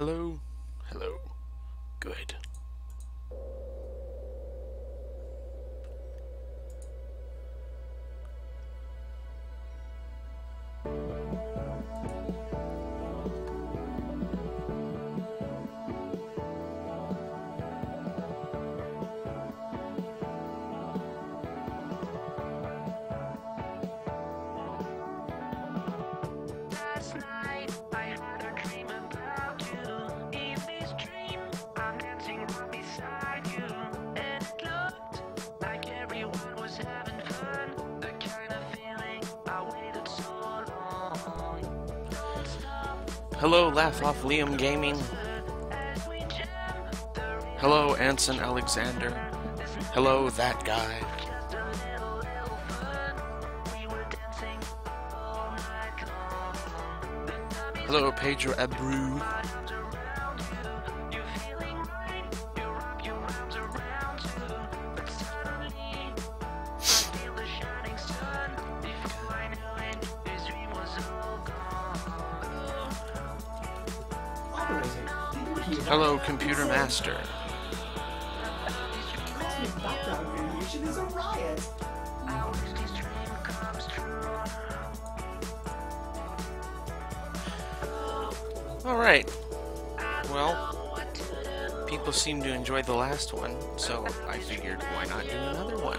Hello? Hello. Good. Hello, Laugh Off Liam Gaming. Hello, Anson Alexander. Hello, that guy. Hello, Pedro Abreu. Hello, Computer Master. Alright. Well, people seem to enjoy the last one, so I figured why not do another one?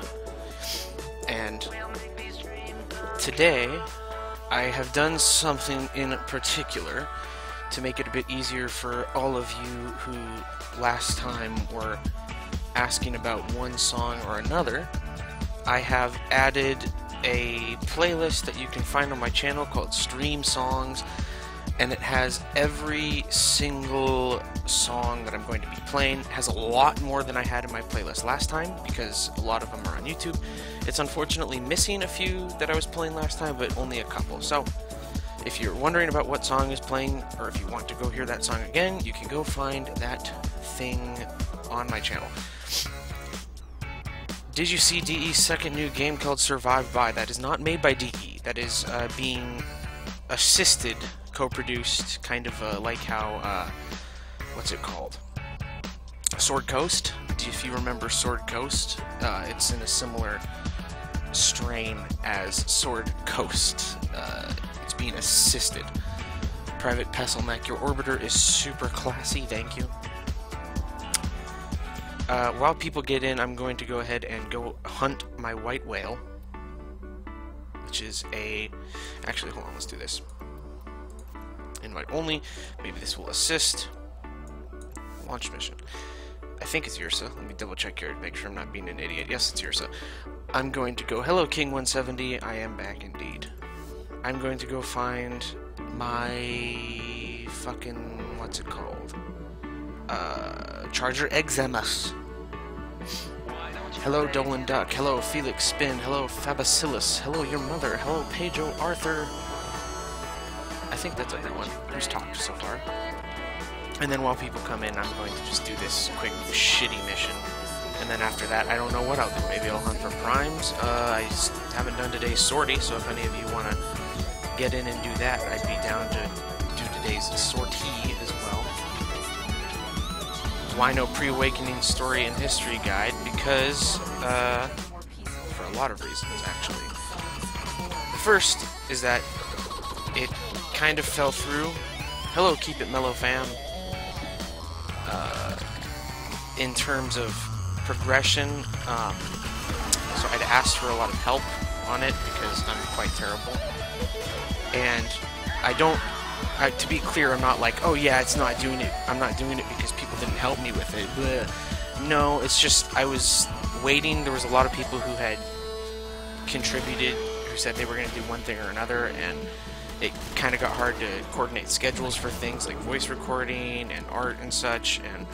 And today, I have done something in particular to make it a bit easier for all of you who last time were asking about one song or another. I have added a playlist that you can find on my channel called Stream Songs, and it has every single song that I'm going to be playing. It has a lot more than I had in my playlist last time because a lot of them are on YouTube. It's unfortunately missing a few that I was playing last time, but only a couple. So if you're wondering about what song is playing, or if you want to go hear that song again, you can go find that thing on my channel. Did you see DE's second new game called Survived By? That is not made by DE. That is being assisted, co-produced, kind of like how, what's it called? Sword Coast? If you remember Sword Coast, it's in a similar strain as Sword Coast. It's being assisted. Private Pesselneck, your orbiter is super classy, thank you. While people get in, I'm going to go ahead and go hunt my white whale, which is a... Actually, hold on, let's do this. Invite only. Maybe this will assist. Launch mission. I think it's Ursa. Let me double check here to make sure I'm not being an idiot. Yes, it's Ursa. I'm going to go, hello King 170, I am back indeed. I'm going to go find my fucking, what's it called? Charger Exemus. Hello Dolan Duck, hello Felix Spin, hello Fabacillus, hello your mother, hello Pedro Arthur. I think that's everyone who's talked so far. And then while people come in, I'm going to just do this quick shitty mission. And then after that, I don't know what I'll do. Maybe I'll hunt for primes. I haven't done today's sortie, so if any of you want to get in and do that, I'd be down to do today's sortie as well. Why no pre-awakening story and history guide? Because, for a lot of reasons, actually. The first is that it kind of fell through. Hello, Keep It Mellow fam. In terms of progression, so I'd asked for a lot of help on it because I'm quite terrible. And I don't, to be clear, I'm not like, oh yeah, it's not doing it. I'm not doing it because people didn't help me with it. But no, it's just I was waiting. There was a lot of people who had contributed, who said they were going to do one thing or another, and it kind of got hard to coordinate schedules for things like voice recording and art and such. And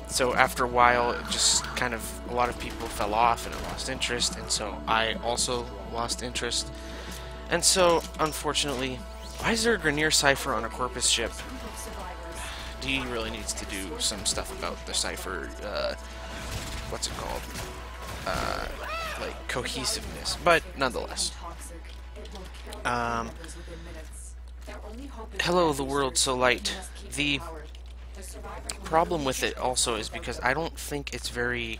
so after a while, it just kind of, a lot of people fell off and I lost interest, and so I also lost interest. And so, unfortunately, why is there a Grenier cipher on a Corpus ship? DE really needs to do some stuff about the cipher, what's it called? Like, cohesiveness, but nonetheless. Hello, the world so light. The problem with it also is because I don't think it's very...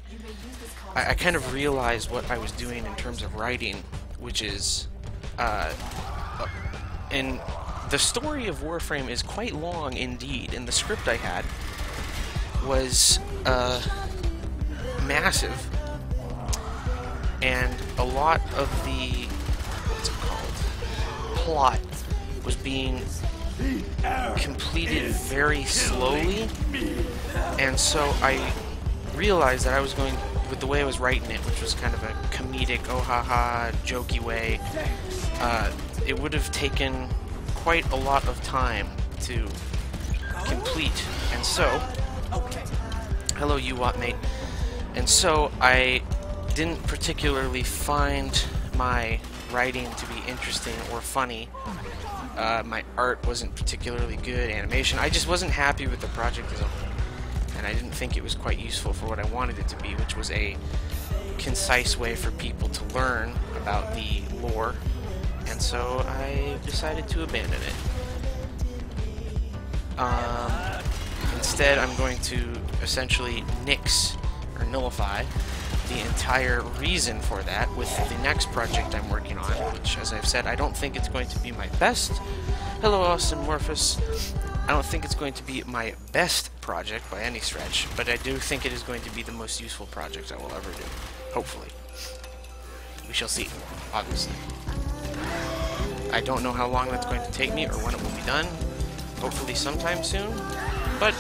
I kind of realized what I was doing in terms of writing, which is... and the story of Warframe is quite long indeed, and the script I had was massive, and a lot of the... what's it called? Plot was being completed very slowly, and so I realized that I was going, with the way I was writing it, which was kind of a comedic, oh ha ha, jokey way, it would have taken quite a lot of time to complete, and so, hello you what mate, and so I didn't particularly find my writing to be interesting or funny. My art wasn't particularly good, animation. I just wasn't happy with the project as a whole, and I didn't think it was quite useful for what I wanted it to be, which was a concise way for people to learn about the lore, and so I decided to abandon it. Instead, I'm going to essentially nix or nullify the entire reason for that with the next project I'm working on, which, as I've said, I don't think it's going to be my best. Hello, Austin Morphus. I don't think it's going to be my best project by any stretch, but I do think it is going to be the most useful project I will ever do. Hopefully. We shall see, obviously. I don't know how long that's going to take me or when it will be done. Hopefully sometime soon, but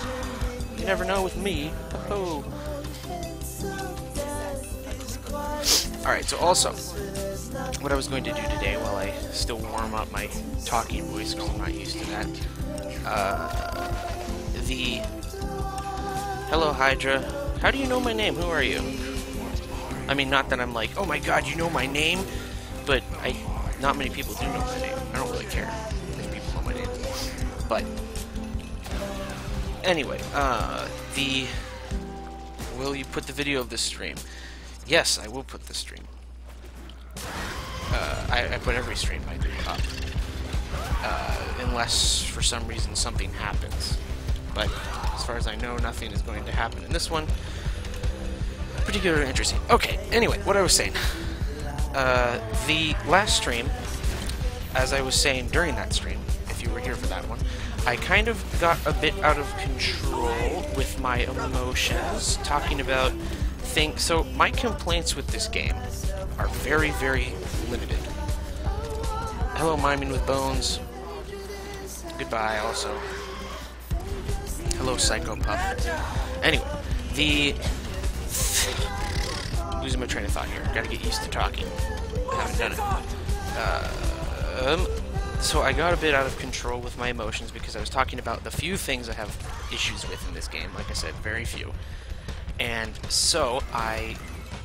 you never know with me. Oh. Alright, so also, what I was going to do today while I still warm up my talking voice, because I'm not used to that, hello Hydra, how do you know my name? Who are you? I mean, not that I'm like, oh my god, you know my name, but not many people do know my name. I don't really care if people know my name. But, anyway, will you put the video of this stream? Yes, I will put the stream. I put every stream I do up. Unless, for some reason, something happens. But, as far as I know, nothing is going to happen in this one. Particularly interesting. Okay, anyway, what I was saying. The last stream, as I was saying during that stream, if you were here for that one, I kind of got a bit out of control with my emotions, talking about things. So my complaints with this game are very, very limited. Hello, Miming with Bones. Goodbye, also. Hello, Psychopuff. Anyway, losing my train of thought here. Gotta get used to talking. Haven't done it. So I got a bit out of control with my emotions because I was talking about the few things I have issues with in this game. Like I said, very few. And so I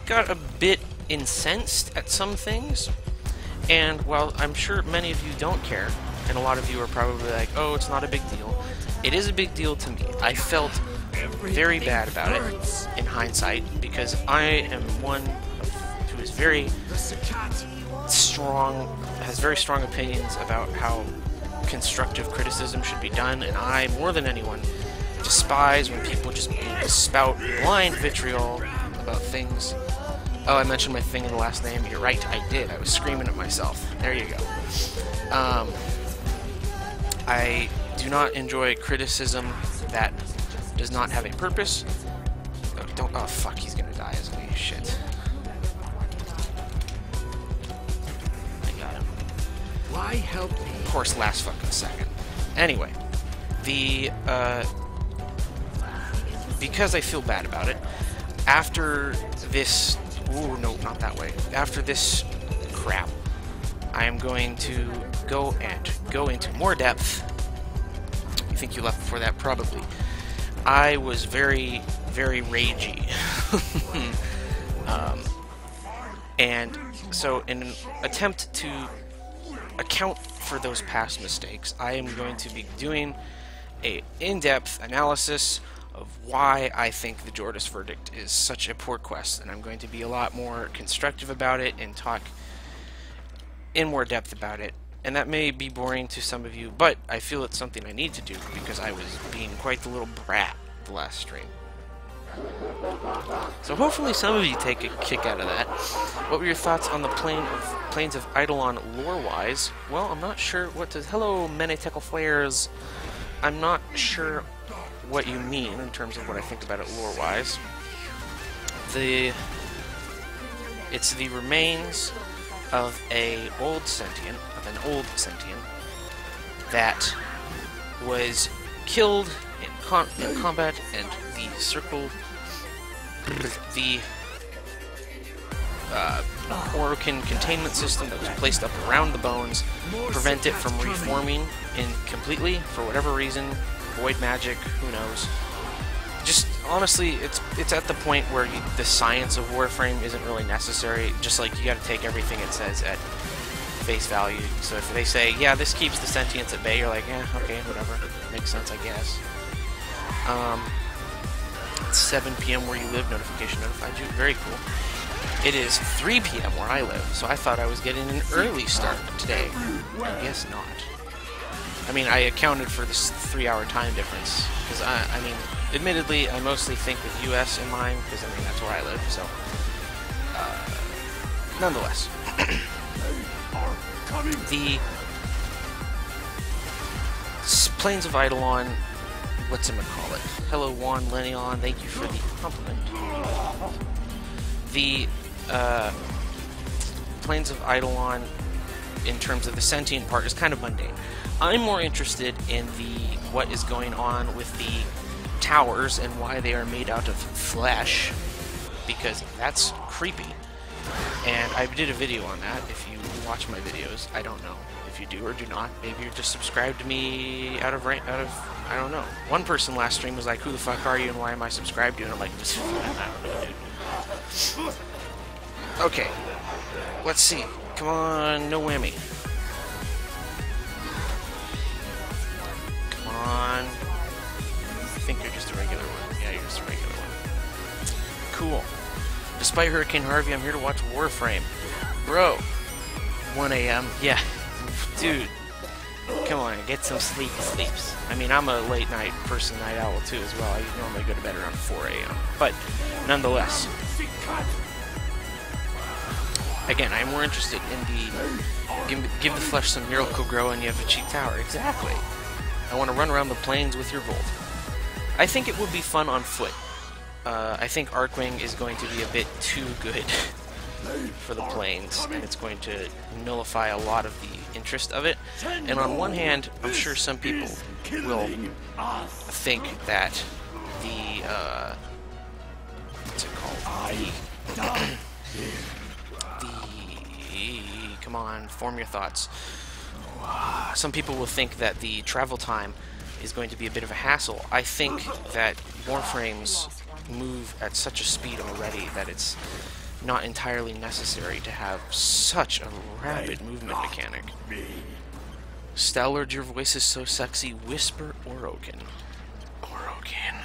got a bit incensed at some things. And while I'm sure many of you don't care, and a lot of you are probably like, oh, it's not a big deal, it is a big deal to me. I felt very bad about it in hindsight because I am one who is very strong, has very strong opinions about how constructive criticism should be done, and I, more than anyone, despise when people just spout blind vitriol about things. Oh, I mentioned my thing in the last name. You're right, I did. I was screaming at myself. There you go. I do not enjoy criticism that does not have a purpose. Oh, fuck, he's gonna die, isn't he? Shit. I got him. Why help me? Of course, last fucking second. Anyway, because I feel bad about it, after this... Ooh, no, not that way. After this crap, I am going to go into more depth. You think you left before that? Probably. I was very, very ragey. And so in an attempt to account for those past mistakes, I am going to be doing an in-depth analysis of why I think the Jordis verdict is such a poor quest, and I'm going to be a lot more constructive about it and talk in more depth about it. And that may be boring to some of you, but I feel it's something I need to do because I was being quite the little brat the last stream. So hopefully some of you take a kick out of that. What were your thoughts on the Plains of Eidolon lore-wise? Well, I'm not sure what to... Hello, Menetical Flares. I'm not sure what you mean in terms of what I think about it lore-wise. It's the remains of an old sentient that was killed in combat, and the circle, the Orokin containment system that was placed up around the bones prevent it from reforming completely for whatever reason. Void magic, who knows? Just honestly, it's at the point where the science of Warframe isn't really necessary. Just like you got to take everything it says at face value. So if they say, yeah, this keeps the sentience at bay, you're like, yeah, okay, whatever, makes sense, I guess. It's 7 p.m. where you live. Notification notified you. Very cool. It is 3 p.m. where I live, so I thought I was getting an early start today. I guess not. I mean, I accounted for this 3-hour time difference, because I mean, admittedly, I mostly think with U.S. in mind, because I mean, that's where I live, so... nonetheless. The Plains of Eidolon, whatchamacallit? Hello, Juan Leneon, thank you for the compliment. The Plains of Eidolon, in terms of the sentient part, is kind of mundane. I'm more interested in what is going on with the towers and why they are made out of flesh, because that's creepy. And I did a video on that. If you watch my videos, I don't know if you do or do not. Maybe you're just subscribed to me out of I don't know. One person last stream was like, "Who the fuck are you and why am I subscribed to you?" And I'm like, "Just I don't know, dude." Okay, let's see. Come on, no whammy. Come on. I think you're just a regular one. Yeah, you're just a regular one. Cool. Despite Hurricane Harvey, I'm here to watch Warframe. Bro, 1 a.m. Yeah, dude. Come on, get some sleeps. I mean, I'm a late night person, night owl too as well. I normally go to bed around 4 a.m. But nonetheless, again, I'm more interested in the give the flesh some miracle grow and you have a cheap tower. Exactly. I want to run around the plains with your Volt. I think it would be fun on foot. I think Arcwing is going to be a bit too good for the plains, and it's going to nullify a lot of the interest of it. And on one hand, I'm sure some people will think that the what's it called? Come on, form your thoughts. Some people will think that the travel time is going to be a bit of a hassle. I think that Warframes move at such a speed already that it's not entirely necessary to have such a rapid movement mechanic. StallordD, your voice is so sexy. Whisper Orokin. Orokin.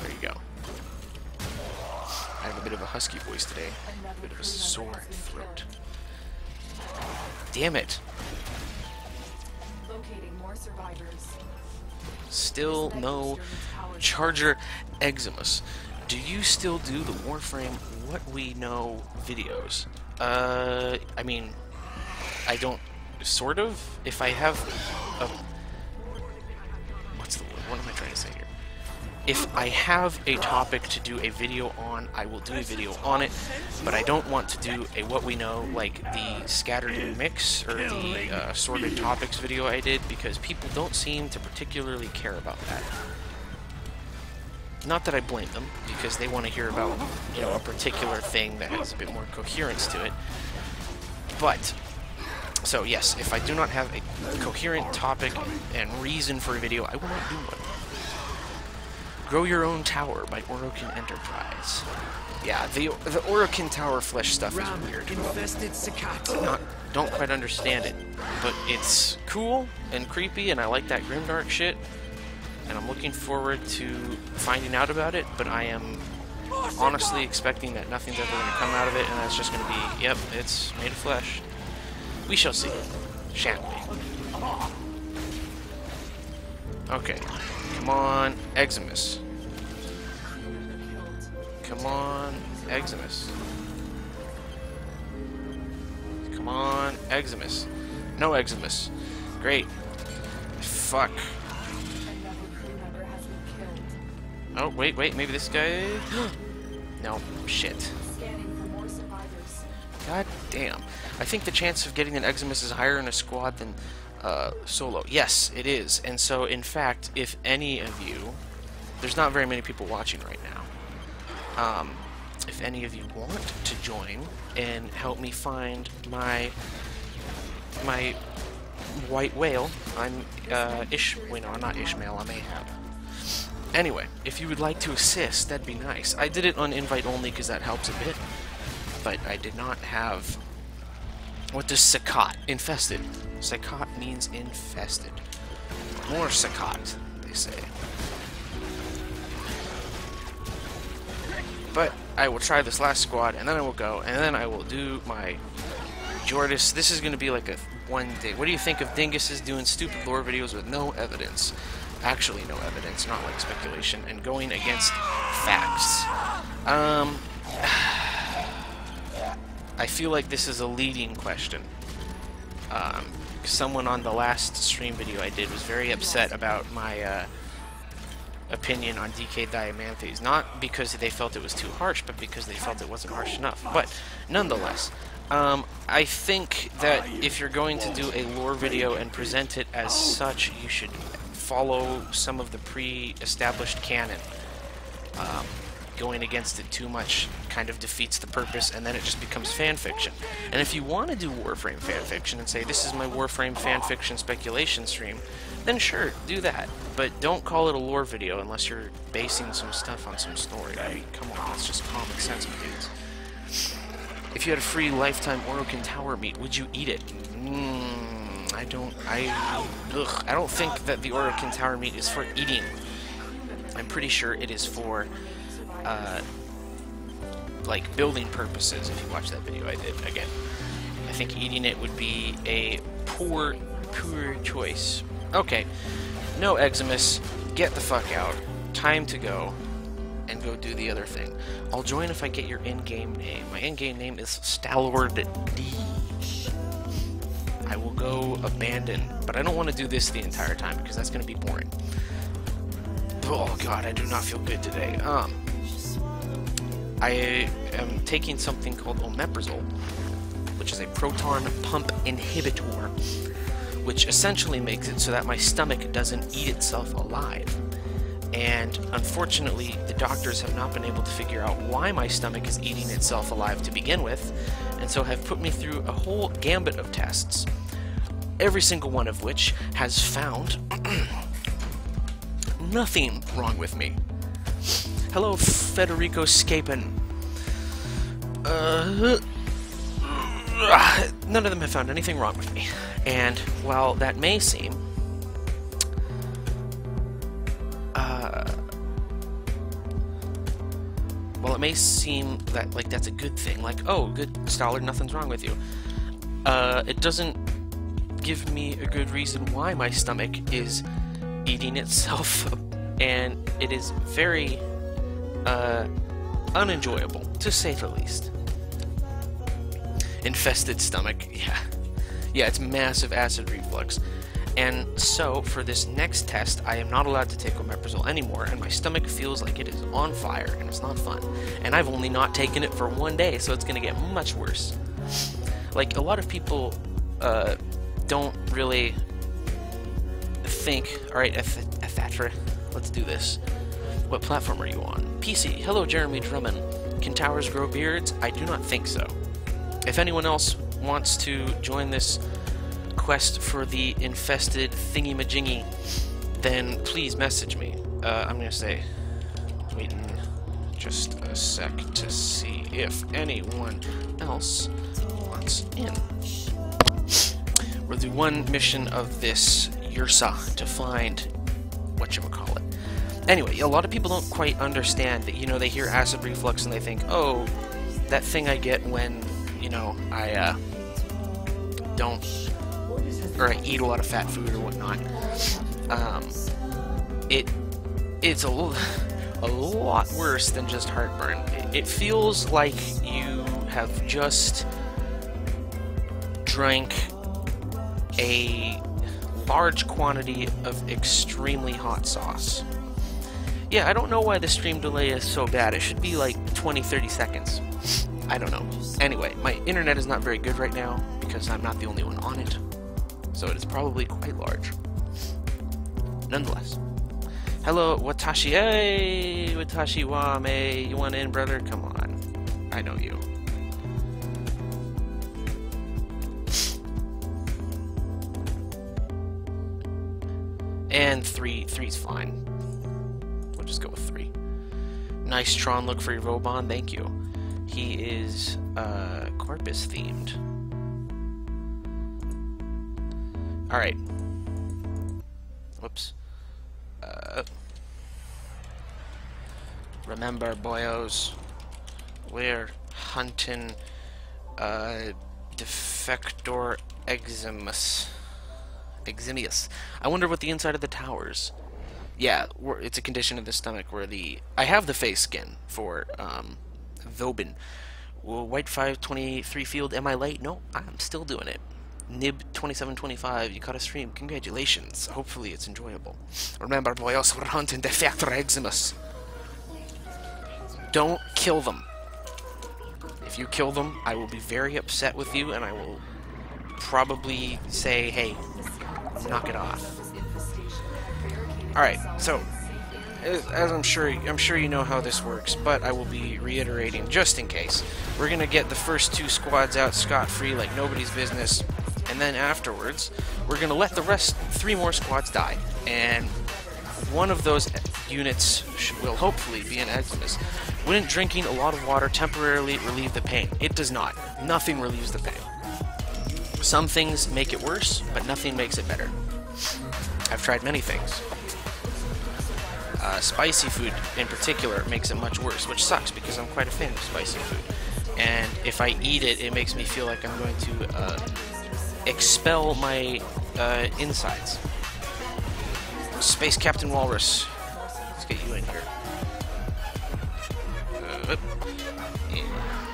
There you go. I have a bit of a husky voice today. A bit of a sore throat. Damn it. Locating more survivors. Still no Charger Eximus. Do you still do the Warframe What We Know videos? I mean, I don't, sort of. If I have a, what's the word? What am I trying to say here? If I have a topic to do a video on, I will do a video on it, but I don't want to do a What We Know, like the Scattered Mix, or the Sorted Topics video I did, because people don't seem to particularly care about that. Not that I blame them, because they want to hear about, you know, a particular thing that has a bit more coherence to it. But, so yes, if I do not have a coherent topic and reason for a video, I will not do one. Grow Your Own Tower by Orokin Enterprise. Yeah, the Orokin Tower flesh stuff is weird. Don't quite understand it, but it's cool and creepy, and I like that grimdark shit. And I'm looking forward to finding out about it, but I am honestly expecting that nothing's ever going to come out of it, and that's just going to be, yep, it's made of flesh. We shall see, shan't we? Okay. Come on, Eximus. Come on, Eximus. Come on, Eximus. No Eximus. Great. Fuck. Oh, wait, maybe this guy... No, shit. God damn. I think the chance of getting an Eximus is higher in a squad than solo. Yes, it is. And so, in fact, if any of you... There's not very many people watching right now. If any of you want to join and help me find my white whale, I'm wait, no, I'm not Ishmael, I'm Ahab. Anyway, if you would like to assist, that'd be nice. I did it on invite only because that helps a bit, but I did not have... What does Sakat? Infested. Sakat means infested. More Sakat, they say. But I will try this last squad, and then I will go, and then I will do my Jordis. This is going to be like a one day. What do you think of Dinguses doing stupid lore videos with no evidence? Actually, no evidence, not like speculation, and going against facts. I feel like this is a leading question. Someone on the last stream video I did was very upset about my opinion on DK Diamanthes. Not because they felt it was too harsh, but because they felt it wasn't harsh enough. But, nonetheless, I think that if you're going to do a lore video and present it as such, you should follow some of the pre-established canon. Going against it too much kind of defeats the purpose, and then it just becomes fanfiction. And if you want to do Warframe fanfiction and say, this is my Warframe fanfiction speculation stream, then sure, do that. But don't call it a lore video unless you're basing some stuff on some story. I mean, come on, that's just common sense, dudes. If you had a free lifetime Orokin Tower meat, would you eat it? I don't think that the Orokin Tower meat is for eating. I'm pretty sure it is for, like, building purposes, if you watch that video I did. Again, I think eating it would be a poor choice. Okay, no Eximus, get the fuck out. Time to go, and go do the other thing. I'll join if I get your in-game name. My in-game name is StallordD. I will go abandon, but I don't want to do this the entire time because that's going to be boring. Oh god, I do not feel good today. I am taking something called omeprazole, which is a proton pump inhibitor, which essentially makes it so that my stomach doesn't eat itself alive. And unfortunately, the doctors have not been able to figure out why my stomach is eating itself alive to begin with, and so have put me through a whole gambit of tests, every single one of which has found nothing wrong with me. Hello, Federico Scapen. None of them have found anything wrong with me. And while that may seem that, like, that's a good thing, like, oh, good, Stallord, nothing's wrong with you, it doesn't give me a good reason why my stomach is eating itself, and it is very unenjoyable, to say the least. Infested stomach, yeah, it's massive acid reflux. And so, for this next test, I am not allowed to take omeprazole anymore, and my stomach feels like it is on fire, and it's not fun. And I've only not taken it for 1 day, so it's going to get much worse. Like, a lot of people don't really think, alright, Ethatra, let's do this. What platform are you on? PC. Hello, Jeremy Drummond. Can towers grow beards? I do not think so. If anyone else wants to join this quest for the infested thingy-majingy, then please message me. I'm gonna say, waiting just a sec to see if anyone else wants in. We'll do one mission of this Ursa to find whatchamacallit. Anyway, a lot of people don't quite understand that, you know, they hear acid reflux and they think, oh, that thing I get when, you know, I eat a lot of fat food or whatnot. it's a lot worse than just heartburn. It feels like you have just drank a large quantity of extremely hot sauce. Yeah, I don't know why the stream delay is so bad. It should be like 20-30 seconds. I don't know. Anyway, my internet is not very good right now because I'm not the only one on it. So it is probably quite large. Nonetheless. Hello, Watashi. Hey, Watashi Wame. You want in, brother? Come on. I know you. And 3's fine. We'll just go with 3. Nice Tron look for your Robon. Thank you. He is Corpus themed. Alright. Whoops. Remember, boyos, we're hunting Defector Eximius. I wonder what the inside of the towers. Yeah, it's a condition of the stomach where I have the face skin for Vobin. Well, White 523 field, am I late? No, I'm still doing it. Nib 2725, you caught a stream. Congratulations. Hopefully it's enjoyable. Remember, boyos, we're hunting Defector Eximus. Don't kill them. If you kill them, I will be very upset with you, and I will probably say, hey, knock it off. Alright, so as I'm sure you know how this works, but I will be reiterating just in case. We're gonna get the first 2 squads out scot-free like nobody's business, and then afterwards we're gonna let the rest 3 more squads die, and one of those units will hopefully be an Eximus. Wouldn't drinking a lot of water temporarily relieve the pain? It does not. Nothing relieves the pain. Some things make it worse, but nothing makes it better. I've tried many things. Spicy food, in particular, makes it much worse, which sucks because I'm quite a fan of spicy food. And if I eat it, it makes me feel like I'm going to expel my insides. Space Captain Walrus. Let's get you in here.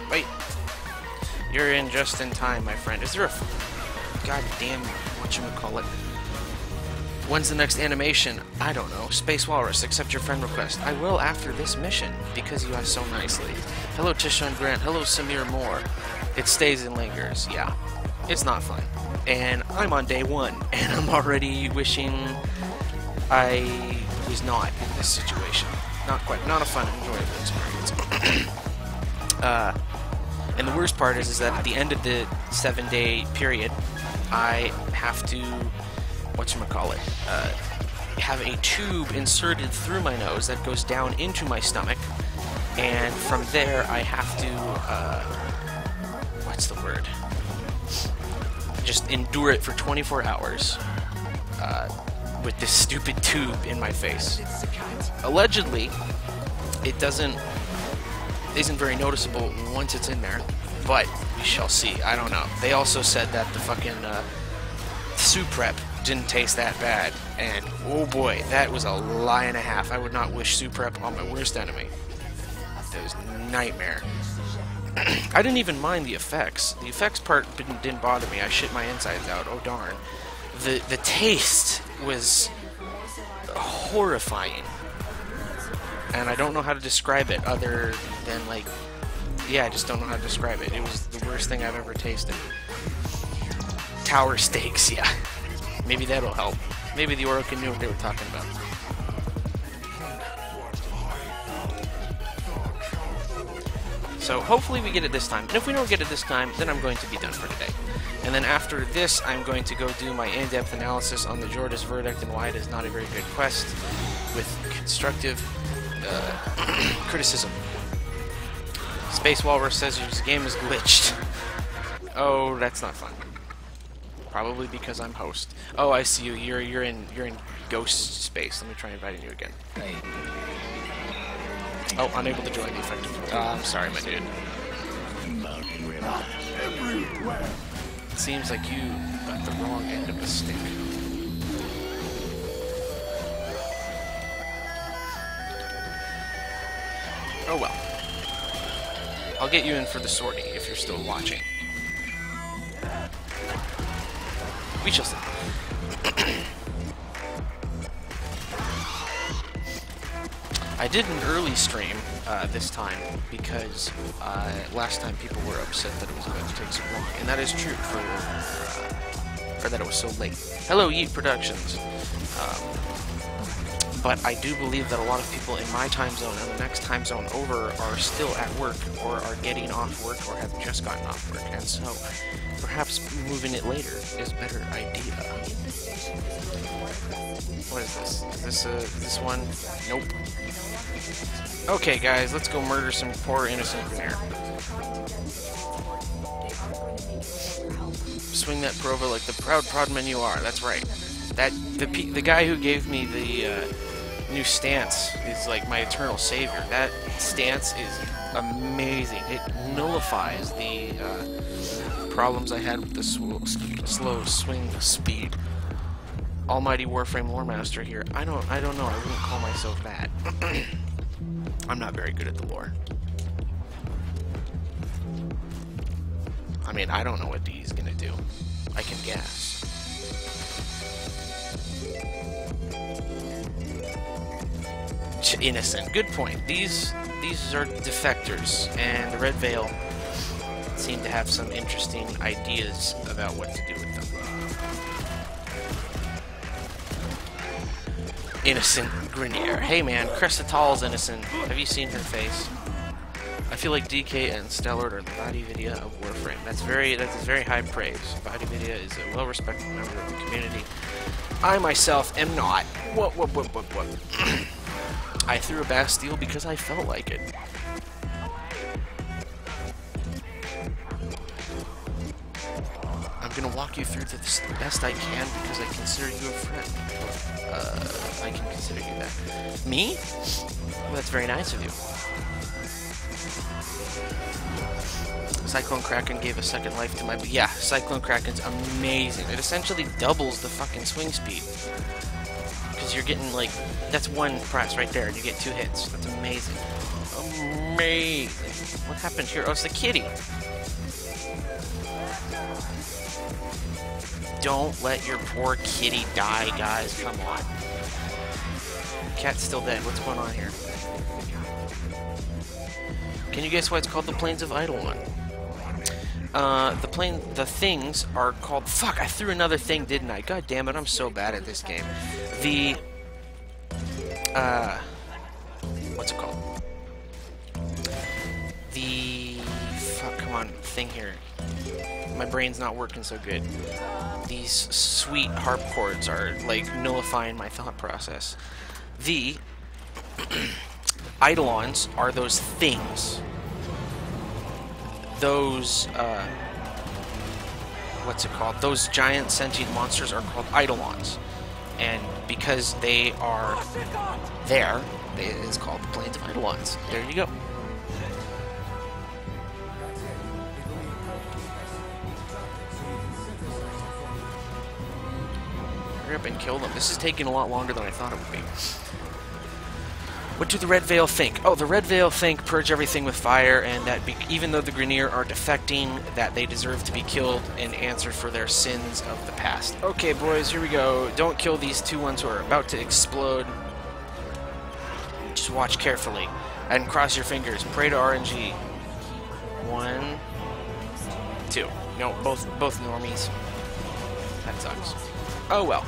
Wait. You're in just in time, my friend. Is there a goddamn whatchamacallit? When's the next animation? I don't know. Space Walrus, accept your friend request. I will after this mission, because you asked so nicely. Hello, Tishon Grant. Hello, Samir Moore. It stays and lingers. Yeah. It's not fun. And I'm on day 1, and I'm already wishing I was not in this situation. Not a fun, enjoyable experience. And the worst part is that at the end of the 7-day period, I have to, have a tube inserted through my nose that goes down into my stomach, and from there I have to, just endure it for 24 hours, with this stupid tube in my face. Allegedly, it isn't very noticeable once it's in there, but we shall see. I don't know. They also said that the fucking soup prep didn't taste that bad, and oh boy, that was a lie and a half. I would not wish soup prep on my worst enemy. That was a nightmare. I didn't even mind the effects. The effects part didn't bother me. I shit my insides out. Oh darn. The taste was horrifying. And I don't know how to describe it other than, like, yeah, I just don't know how to describe it. It was the worst thing I've ever tasted. Tower steaks, yeah. Maybe that'll help. Maybe the Orokin knew what they were talking about. So hopefully we get it this time. And if we don't get it this time, then I'm going to be done for today. And then after this, I'm going to go do my in-depth analysis on the Jordas verdict and why it is not a very good quest with constructive criticism. Space Walrus says your game is glitched. Oh, that's not fun. Probably because I'm host. Oh, I see you. You're in ghost space. Let me try inviting you again. Oh, unable to join the effective. I'm sorry, my dude. It seems like you got the wrong end of the stick. Oh well. I'll get you in for the sortie if you're still watching. We shall see. I did an early stream this time because last time people were upset that it was about to take so long, and that is true or that it was so late. Hello, Yeet Productions. But I do believe that a lot of people in my time zone and the next time zone over are still at work or are getting off work or have just gotten off work, and so perhaps moving it later is a better idea. What is this? Is this one? Nope. Okay, guys, let's go murder some poor innocent Grenier. Swing that Prova like the proud men you are. That's right. The guy who gave me the new stance is like my eternal savior. That stance is amazing. It nullifies the problems I had with the slow swing speed. Almighty Warframe lore master here. I don't know. I wouldn't call myself that. I'm not very good at the lore. I mean, I don't know what D is gonna do. I can guess. Innocent. Good point. These are defectors, and the Red Veil seem to have some interesting ideas about what to do with them. Innocent Grenier. Hey man, Crestatal's innocent. Have you seen her face? I feel like DK and StallordD are the body video of Warframe. That's very high praise. Body video is a well-respected member of the community. I myself am not. What? I threw a Bastille because I felt like it. I'm gonna walk you through this the best I can because I consider you a friend. I can consider you that. Me? Well, that's very nice of you. Cyclone Kraken gave a second life to my... Yeah, Cyclone Kraken's amazing. It essentially doubles the fucking swing speed. Because you're getting, like... That's one press right there, and you get 2 hits. That's amazing. Amazing. What happened here? Oh, it's the kitty. Don't let your poor kitty die, guys. Come on. Cat's still dead. What's going on here? Can you guess why it's called the Plains of Eidolon? The things are called... Fuck, I threw another thing, didn't I? God damn it, I'm so bad at this game. The... What's it called? The... Fuck, come on, thing here. My brain's not working so good. These sweet harp chords are, like, nullifying my thought process. The... Eidolons are those things. Those, what's it called? Those giant sentient monsters are called Eidolons. And because they are there, it is called the Plains of Eidolons. There you go. Hurry up and kill them. This is taking a lot longer than I thought it would be. What do the Red Veil think? Oh, the Red Veil think purge everything with fire, and that even though the Grenier are defecting, that they deserve to be killed and answer for their sins of the past. Okay, boys, here we go. Don't kill these 2 ones who are about to explode. Just watch carefully and cross your fingers. Pray to RNG. 1, 2. No, both normies. That sucks. Oh well.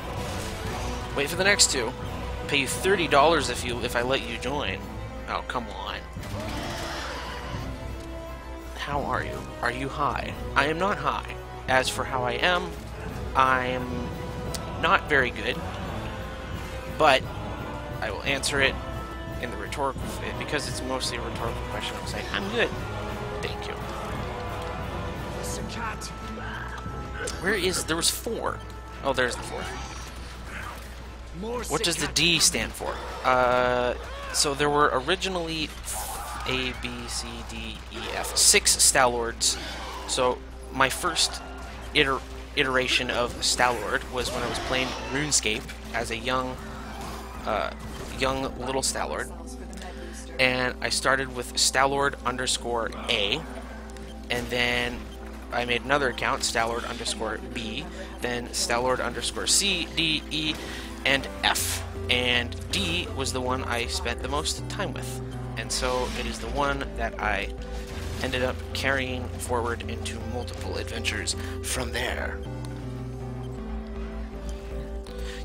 Wait for the next 2. Pay you $30 if I let you join. Oh, come on. How are you? Are you high? I am not high. As for how I am, I'm not very good. But I will answer it in the rhetorical, because it's mostly a rhetorical question. I'm saying I'm good. Thank you. Where is? There was 4. Oh, there's the 4th. What does the D stand for? So there were originally A, B, C, D, E, F. 6 StallordDs. So my first iteration of StallordD was when I was playing RuneScape as a young little StallordD. and I started with StallordA, and then I made another account, StallordB, then StallordC, D, E, and F. And D was the one I spent the most time with. And so it is the one that I ended up carrying forward into multiple adventures from there.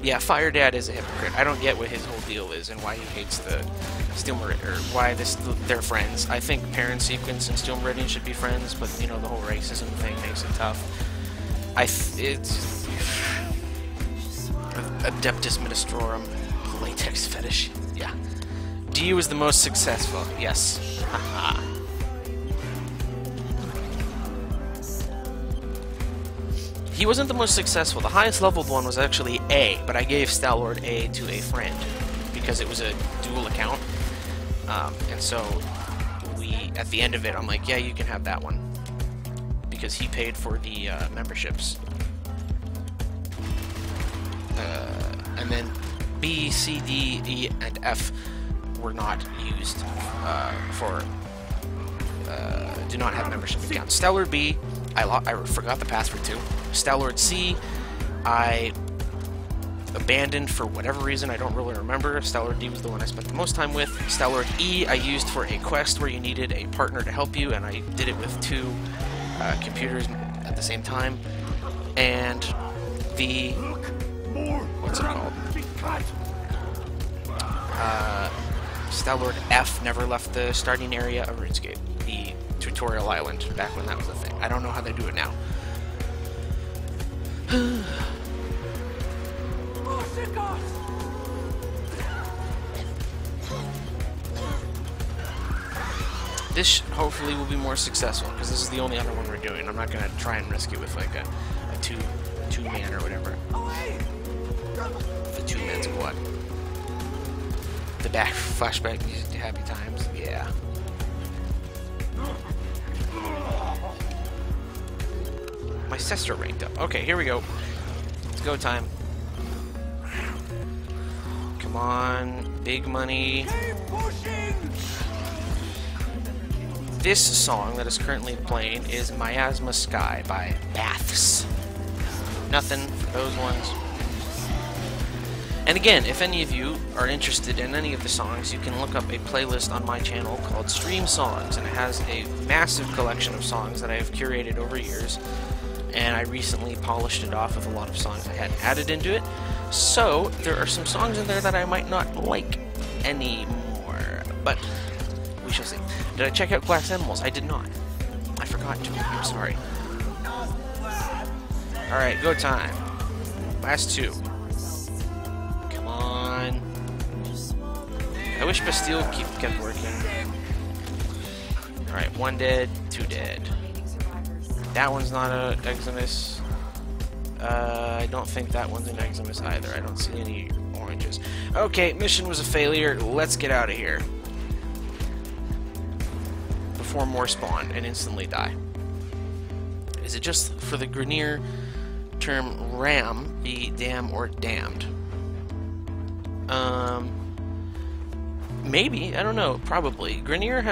Yeah, Fire Dad is a hypocrite. I don't get what his whole deal is and why he hates the Steel Meridian, or why they're friends. I think Parent Sequence and Steel Meridian should be friends, but you know, the whole racism thing makes it tough. It's Adeptus Ministrorum, latex fetish. Yeah. D was the most successful. Yes. Haha. He wasn't the most successful. The highest leveled one was actually A, but I gave StallordA to a friend because it was a dual account. And so at the end of it, I'm like, yeah, you can have that one because he paid for the memberships. And then B, C, D, E, and F were not used do not have membership accounts. StallordB, I forgot the password to. StallordC, I abandoned for whatever reason, I don't really remember. StallordD was the one I spent the most time with. StallordE I used for a quest where you needed a partner to help you, and I did it with 2 computers at the same time. And the... what's it called? StallordF never left the starting area of RuneScape, the tutorial island, back when that was a thing. I don't know how they do it now. This hopefully will be more successful, because this is the only other one we're doing. I'm not going to try and risk it with like a two-man or whatever. The 2-man squad. The back flashback music to happy times, yeah. My sister ranked up. Okay, here we go. It's go time. Come on, big money. This song that is currently playing is Miasma Sky by Baths. Nothing for those ones. And again, if any of you are interested in any of the songs, you can look up a playlist on my channel called Stream Songs, and it has a massive collection of songs that I have curated over years, and I recently polished it off with a lot of songs I had added into it. So, there are some songs in there that I might not like anymore, but we shall see. Did I check out Glass Animals? I did not. I forgot to. I'm sorry. Alright, go time. Last 2. I wish Bastille kept working. Alright, 1 dead, 2 dead. That one's not a Eximus. I don't think that one's an Eximus either. I don't see any oranges. Okay, mission was a failure. Let's get out of here. Before more spawn and instantly die. Is it just for the Grenier term ram, be damn or damned? Maybe, I don't know, probably. Grenier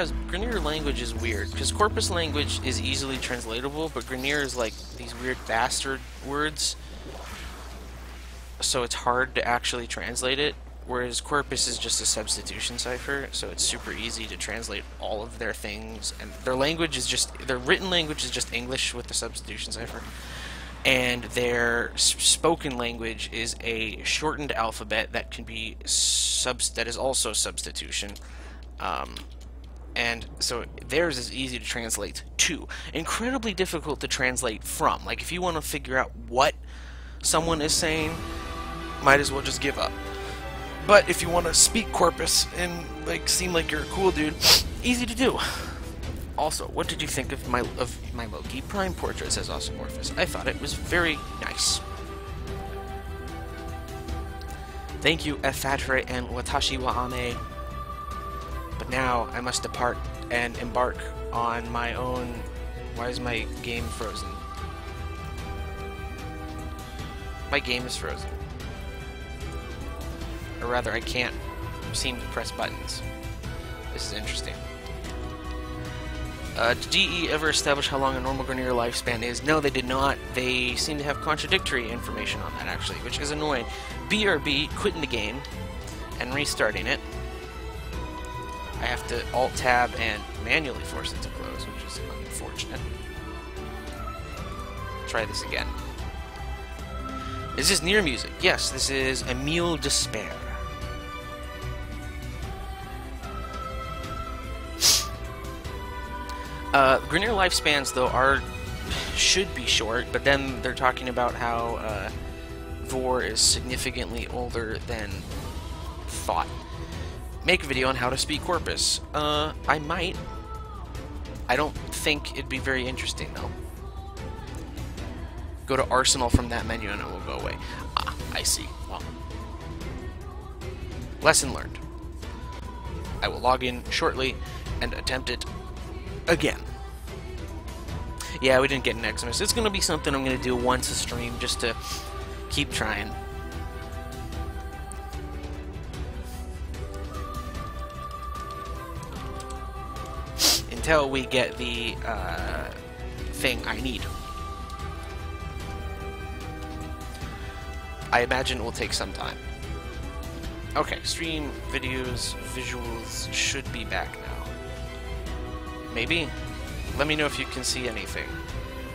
language is weird, because Corpus language is easily translatable, but Grenier is like these weird bastard words, so it's hard to actually translate it, whereas Corpus is just a substitution cipher, so it's super easy to translate all of their things, and their written language is just English with the substitution cipher. And their spoken language is a shortened alphabet that can be that is also substitution, and so theirs is easy to translate to. Incredibly difficult to translate from. Like if you want to figure out what someone is saying, might as well just give up. But if you want to speak Corpus and like seem like you're a cool dude, easy to do. Also, what did you think of my Loki Prime portrait, says Osmorphous? I thought it was very nice. Thank you, Efatre and Watashi wa Ame. But now I must depart and embark on my own... Why is my game frozen? My game is frozen. Or rather, I can't seem to press buttons. This is interesting. Did DE ever establish how long a normal Grineer lifespan is? No, they did not. They seem to have contradictory information on that, actually, which is annoying. BRB, quitting the game and restarting it. I have to Alt-Tab and manually force it to close, which is unfortunate. Try this again. Is this Nier music? Yes, this is Emile Despair. Grineer lifespans, though, should be short, but then they're talking about how Vor is significantly older than thought. Make a video on how to speak Corpus. I might. I don't think it'd be very interesting, though. Go to Arsenal from that menu and it will go away. Ah, I see. Well. Lesson learned. I will log in shortly and attempt it again. Yeah, we didn't get an Xmas. It's going to be something I'm going to do once a stream just to keep trying. Until we get the thing I need. I imagine it will take some time. Okay, stream, videos, visuals should be back now. Maybe? Let me know if you can see anything.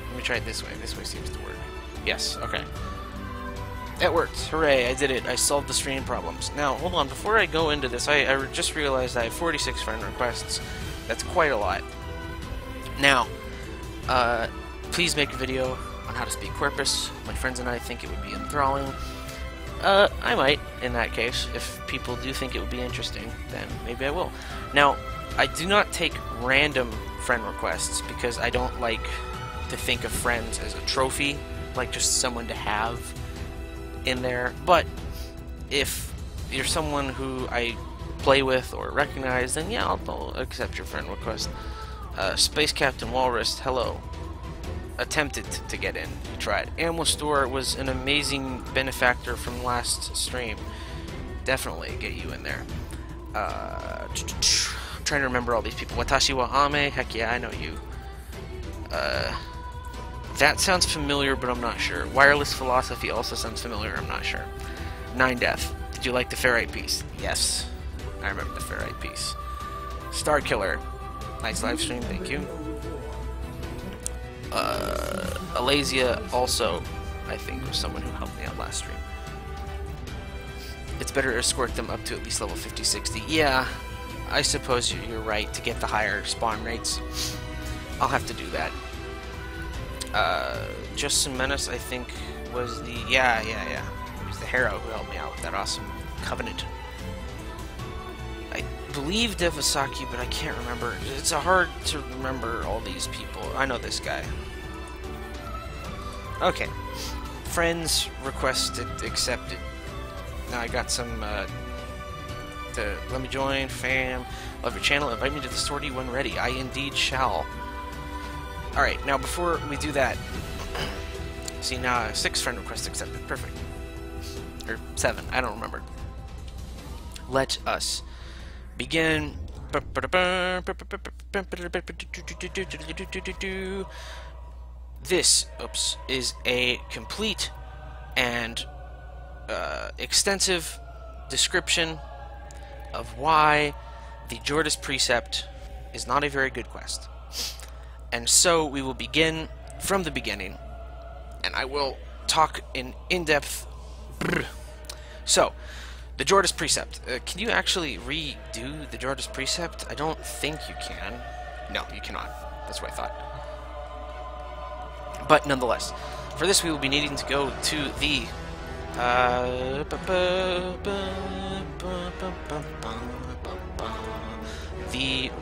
Let me try it this way. This way seems to work. Yes, okay. It worked. Hooray, I did it. I solved the stream problems. Now, hold on. Before I go into this, I just realized I have 46 friend requests. That's quite a lot. Now, please make a video on how to speak Corpus. My friends and I think it would be enthralling. I might, in that case. If people do think it would be interesting, then maybe I will. Now, I do not take random friend requests because I don't like to think of friends as a trophy, like just someone to have in there. But if you're someone who I play with or recognize, then yeah, I'll accept your friend request. Space Captain Walrus, hello. Attempted to get in. He tried. Animal Store was an amazing benefactor from last stream. Definitely get you in there. I'm trying to remember all these people. Watashi wa Ame, heck yeah, I know you. That sounds familiar, but I'm not sure. Wireless Philosophy also sounds familiar, I'm not sure. Nine Death, did you like the Ferrite piece? Yes, I remember the Ferrite piece. Star Killer, nice live stream, thank you. Alasia also, I think, was someone who helped me out last stream. It's better to escort them up to at least level 50-60. Yeah, I suppose you're right to get the higher spawn rates. I'll have to do that. Just Some Menace, I think, was the... Yeah. It was the hero who helped me out with that awesome Covenant. I believe Devasaki, but I can't remember. It's hard to remember all these people. I know this guy. Okay. Friends requested, accepted. Now I got some, let me join, fam. Love your channel. Invite me to the StallordD when ready. I indeed shall. Alright, now before we do that, see now 6 friend requests accepted. Perfect. Or 7, I don't remember. Let us begin. This, is a complete and extensive description of why the Jordis Precept is not a very good quest. And so we will begin from the beginning, and I will talk in depth. So, the Jordis Precept. Can you actually redo the Jordis Precept? I don't think you can. No, you cannot. That's what I thought. But nonetheless, for this we will be needing to go to the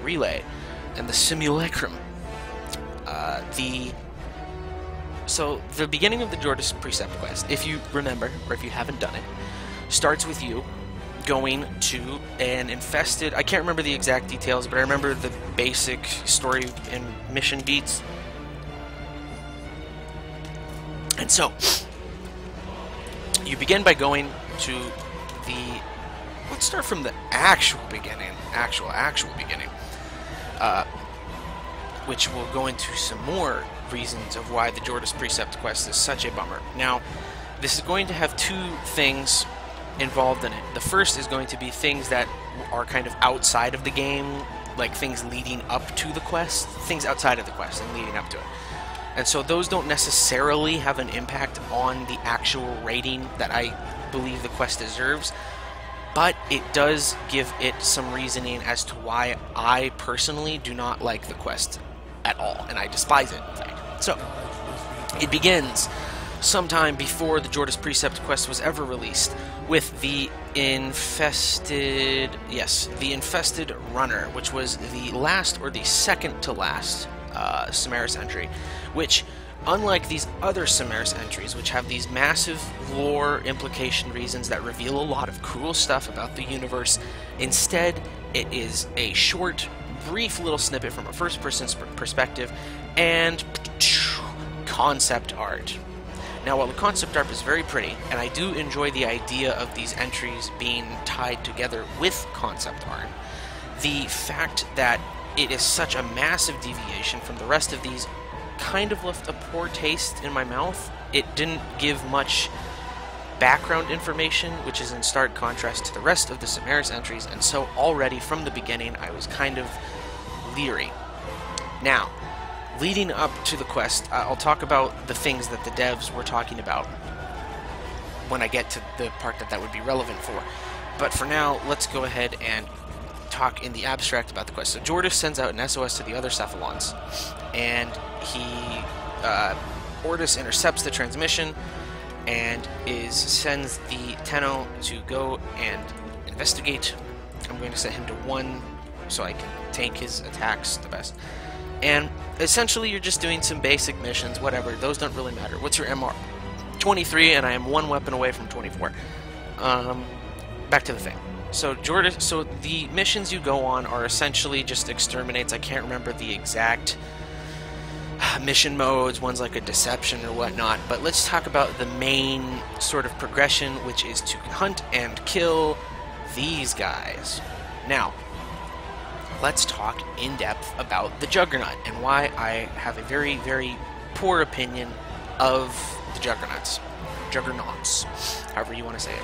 relay and the simulacrum. So the beginning of the Jordis Precept quest, if you remember, or if you haven't done it, starts with you going to an infested... I can't remember the exact details, but I remember the basic story and mission beats. And so, you begin by going to the let's start from the actual beginning, actual beginning, which will go into some more reasons of why the Jordas Precept quest is such a bummer. Now, this is going to have two things involved in it. The first is going to be things that are kind of outside of the game, like things leading up to the quest, things outside of the quest and leading up to it. And so those don't necessarily have an impact on the actual rating that I believe the quest deserves, but it does give it some reasoning as to why I personally do not like the quest at all, and I despise it, in fact. So, it begins sometime before the Jordas Precept quest was ever released with the infested runner, which was the last or the second to last Samaris entry, which, unlike these other Samaris entries, which have these massive lore implication reasons that reveal a lot of cool stuff about the universe, instead it is a short, brief little snippet from a first-person perspective and concept art. Now, while the concept art is very pretty, and I do enjoy the idea of these entries being tied together with concept art, the fact that it is such a massive deviation from the rest of these kind of left a poor taste in my mouth. It didn't give much background information, which is in stark contrast to the rest of the Samaris entries, and so already from the beginning I was kind of leery. Now, leading up to the quest, I'll talk about the things that the devs were talking about when I get to the part that would be relevant for. But for now, let's go ahead and talk in the abstract about the quest. So Jordas sends out an SOS to the other Cephalons, and Ordis intercepts the transmission and sends the Tenno to go and investigate. I'm going to set him to 1 so I can tank his attacks the best. And essentially you're just doing some basic missions, whatever, those don't really matter. What's your MR? 23, and I am 1 weapon away from 24. Back to the thing. So the missions you go on are essentially just exterminates. I can't remember the exact mission modes, one's like a deception or whatnot, but let's talk about the main sort of progression, which is to hunt and kill these guys. Now, let's talk in depth about the Juggernaut and why I have a very, very poor opinion of the Juggernauts, however you want to say it.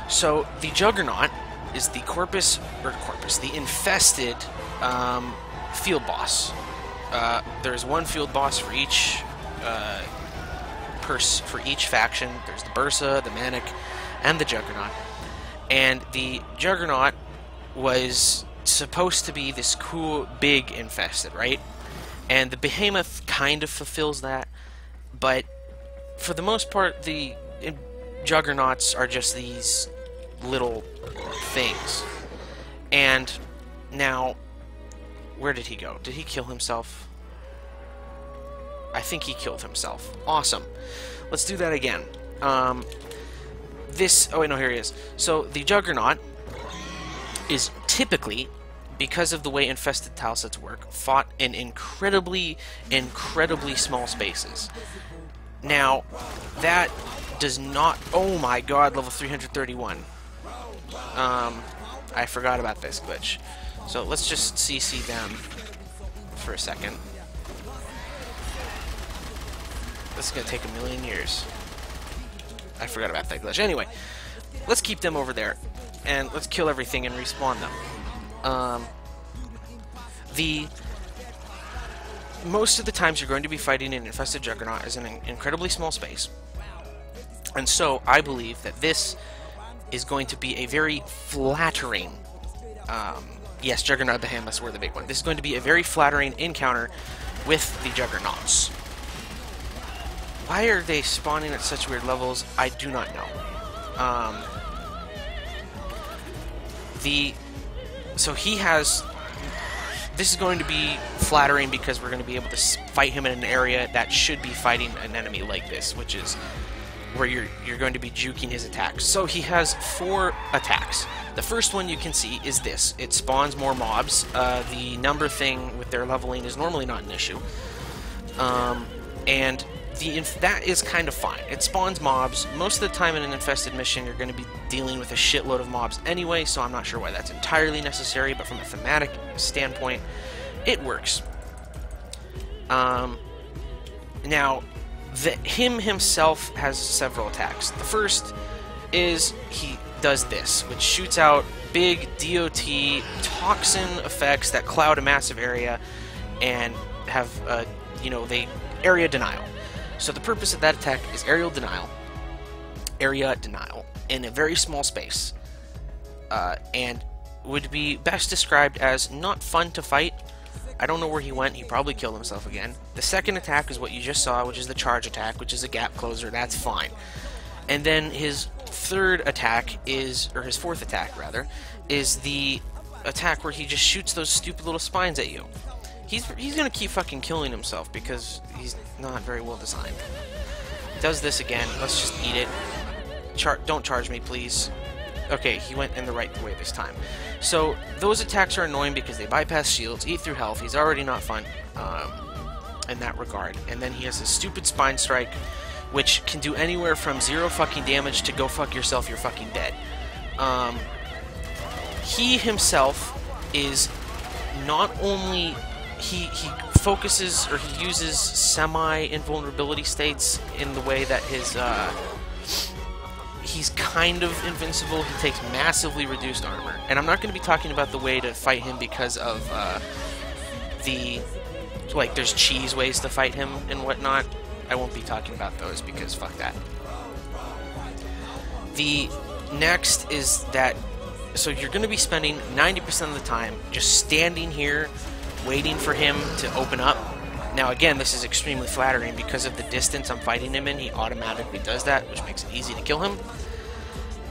So, the Juggernaut is the the infested field boss. There's 1 field boss for each faction. There's the Bursa, the Manic, and the Juggernaut. And the Juggernaut was supposed to be this cool, big infested, right? And the Behemoth kind of fulfills that, but for the most part, the Juggernauts are just these little things. And now, where did he go? Did he kill himself? I think he killed himself. Awesome. Let's do that again. Oh wait, no, here he is. So, the Juggernaut is typically, because of the way infested Talsets work, fought in incredibly, incredibly small spaces. Now, that does not... Oh my god, level 331. I forgot about this glitch. So let's just CC them for a second. This is going to take 1,000,000 years. I forgot about that glitch. Anyway, let's keep them over there, and let's kill everything and respawn them. Most of the times you're going to be fighting an infested Juggernaut is in an incredibly small space. And so, I believe that this is going to be a very flattering... yes, Juggernaut Behemoths were the big one. This is going to be a very flattering encounter with the Juggernauts. Why are they spawning at such weird levels? I do not know. So he has... This is going to be flattering because we're going to be able to fight him in an area that should be fighting an enemy like this, which is where you're going to be juking his attacks. So he has 4 attacks. The first one you can see is this. It spawns more mobs. The number thing with their leveling is normally not an issue. And that is kind of fine. It spawns mobs. Most of the time in an infested mission, you're going to be dealing with a shitload of mobs anyway, so I'm not sure why that's entirely necessary, but from a thematic standpoint, it works. Now, him himself has several attacks. The first is he does this, which shoots out big DOT toxin effects that cloud a massive area and have, they area denial. So the purpose of that attack is area denial in a very small space, and would be best described as not fun to fight. I don't know where he went. He probably killed himself again. The second attack is what you just saw, which is the charge attack, which is a gap closer. That's fine. And then his third attack is, or his fourth attack rather, is the attack where he just shoots those stupid little spines at you. He's gonna keep fucking killing himself because he's not very well designed. He does this again. Let's just eat it. Don't charge me, please. Okay, he went in the right way this time. So those attacks are annoying because they bypass shields, eat through health. He's already not fun in that regard. And then he has this stupid spine strike, which can do anywhere from 0 fucking damage to go fuck yourself, you're fucking dead. He himself is not only... He focuses, or he uses semi-invulnerability states in the way that his, he's kind of invincible. He takes massively reduced armor. And I'm not going to be talking about the way to fight him because of, there's cheese ways to fight him and whatnot. I won't be talking about those because fuck that. The next is that, so you're going to be spending 90% of the time just standing here waiting for him to open up. Now again, this is extremely flattering because of the distance I'm fighting him in. He automatically does that, which makes it easy to kill him.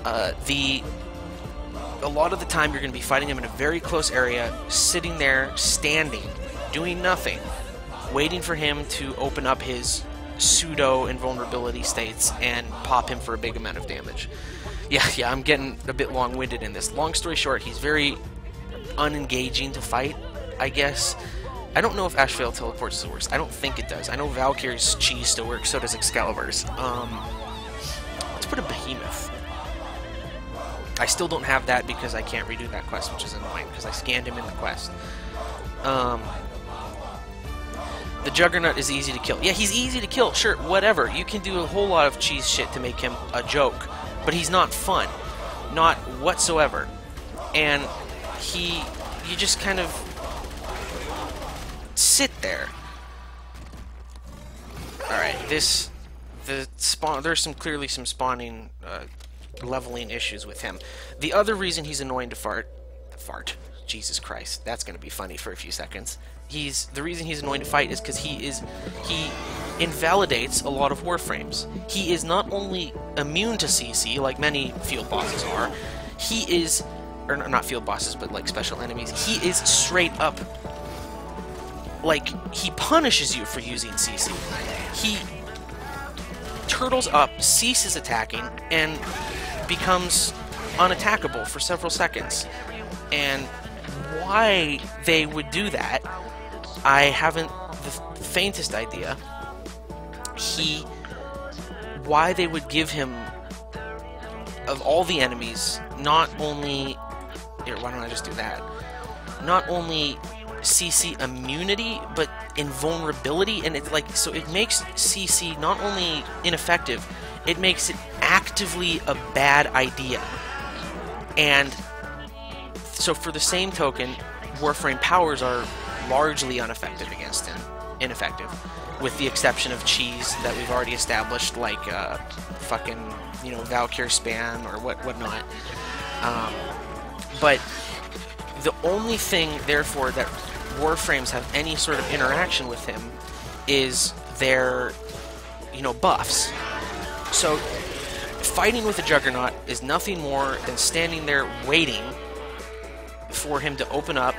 A lot of the time you're going to be fighting him in a very close area, sitting there, standing, doing nothing, waiting for him to open up his pseudo-invulnerability states and pop him for a big amount of damage. Yeah, I'm getting a bit long-winded in this. Long story short, he's very unengaging to fight, I guess. I don't know if Ashvale teleports still works. I don't think it does. I know Valkyrie's cheese still works, so does Excalibur's. Let's put a Behemoth. I still don't have that because I can't redo that quest, which is annoying, because I scanned him in the quest. The Juggernaut is easy to kill. Yeah, he's easy to kill, sure, whatever. You can do a whole lot of cheese shit to make him a joke, but he's not fun. Not whatsoever. And you just kind of sit there. Alright, there's clearly some spawning, leveling issues with him. The other reason he's annoying to fart, Jesus Christ, that's gonna be funny for a few seconds. The reason he's annoying to fight is because he invalidates a lot of Warframes. He is not only immune to CC, like many field bosses are, or not field bosses, but like special enemies, he is straight up, like, he punishes you for using CC. He turtles up, ceases attacking, and becomes unattackable for several seconds. And why they would do that, I haven't the faintest idea. Why they would give him, of all the enemies, not only... Here, why don't I just do that? Not only CC immunity, but invulnerability, and it's like, so it makes CC not only ineffective, it makes it actively a bad idea. And so for the same token, Warframe powers are largely ineffective against him. With the exception of cheese that we've already established, like fucking, Valkyr spam or whatnot. But the only thing, therefore, that Warframes have any sort of interaction with him is their, buffs. So fighting with a Juggernaut is nothing more than standing there waiting for him to open up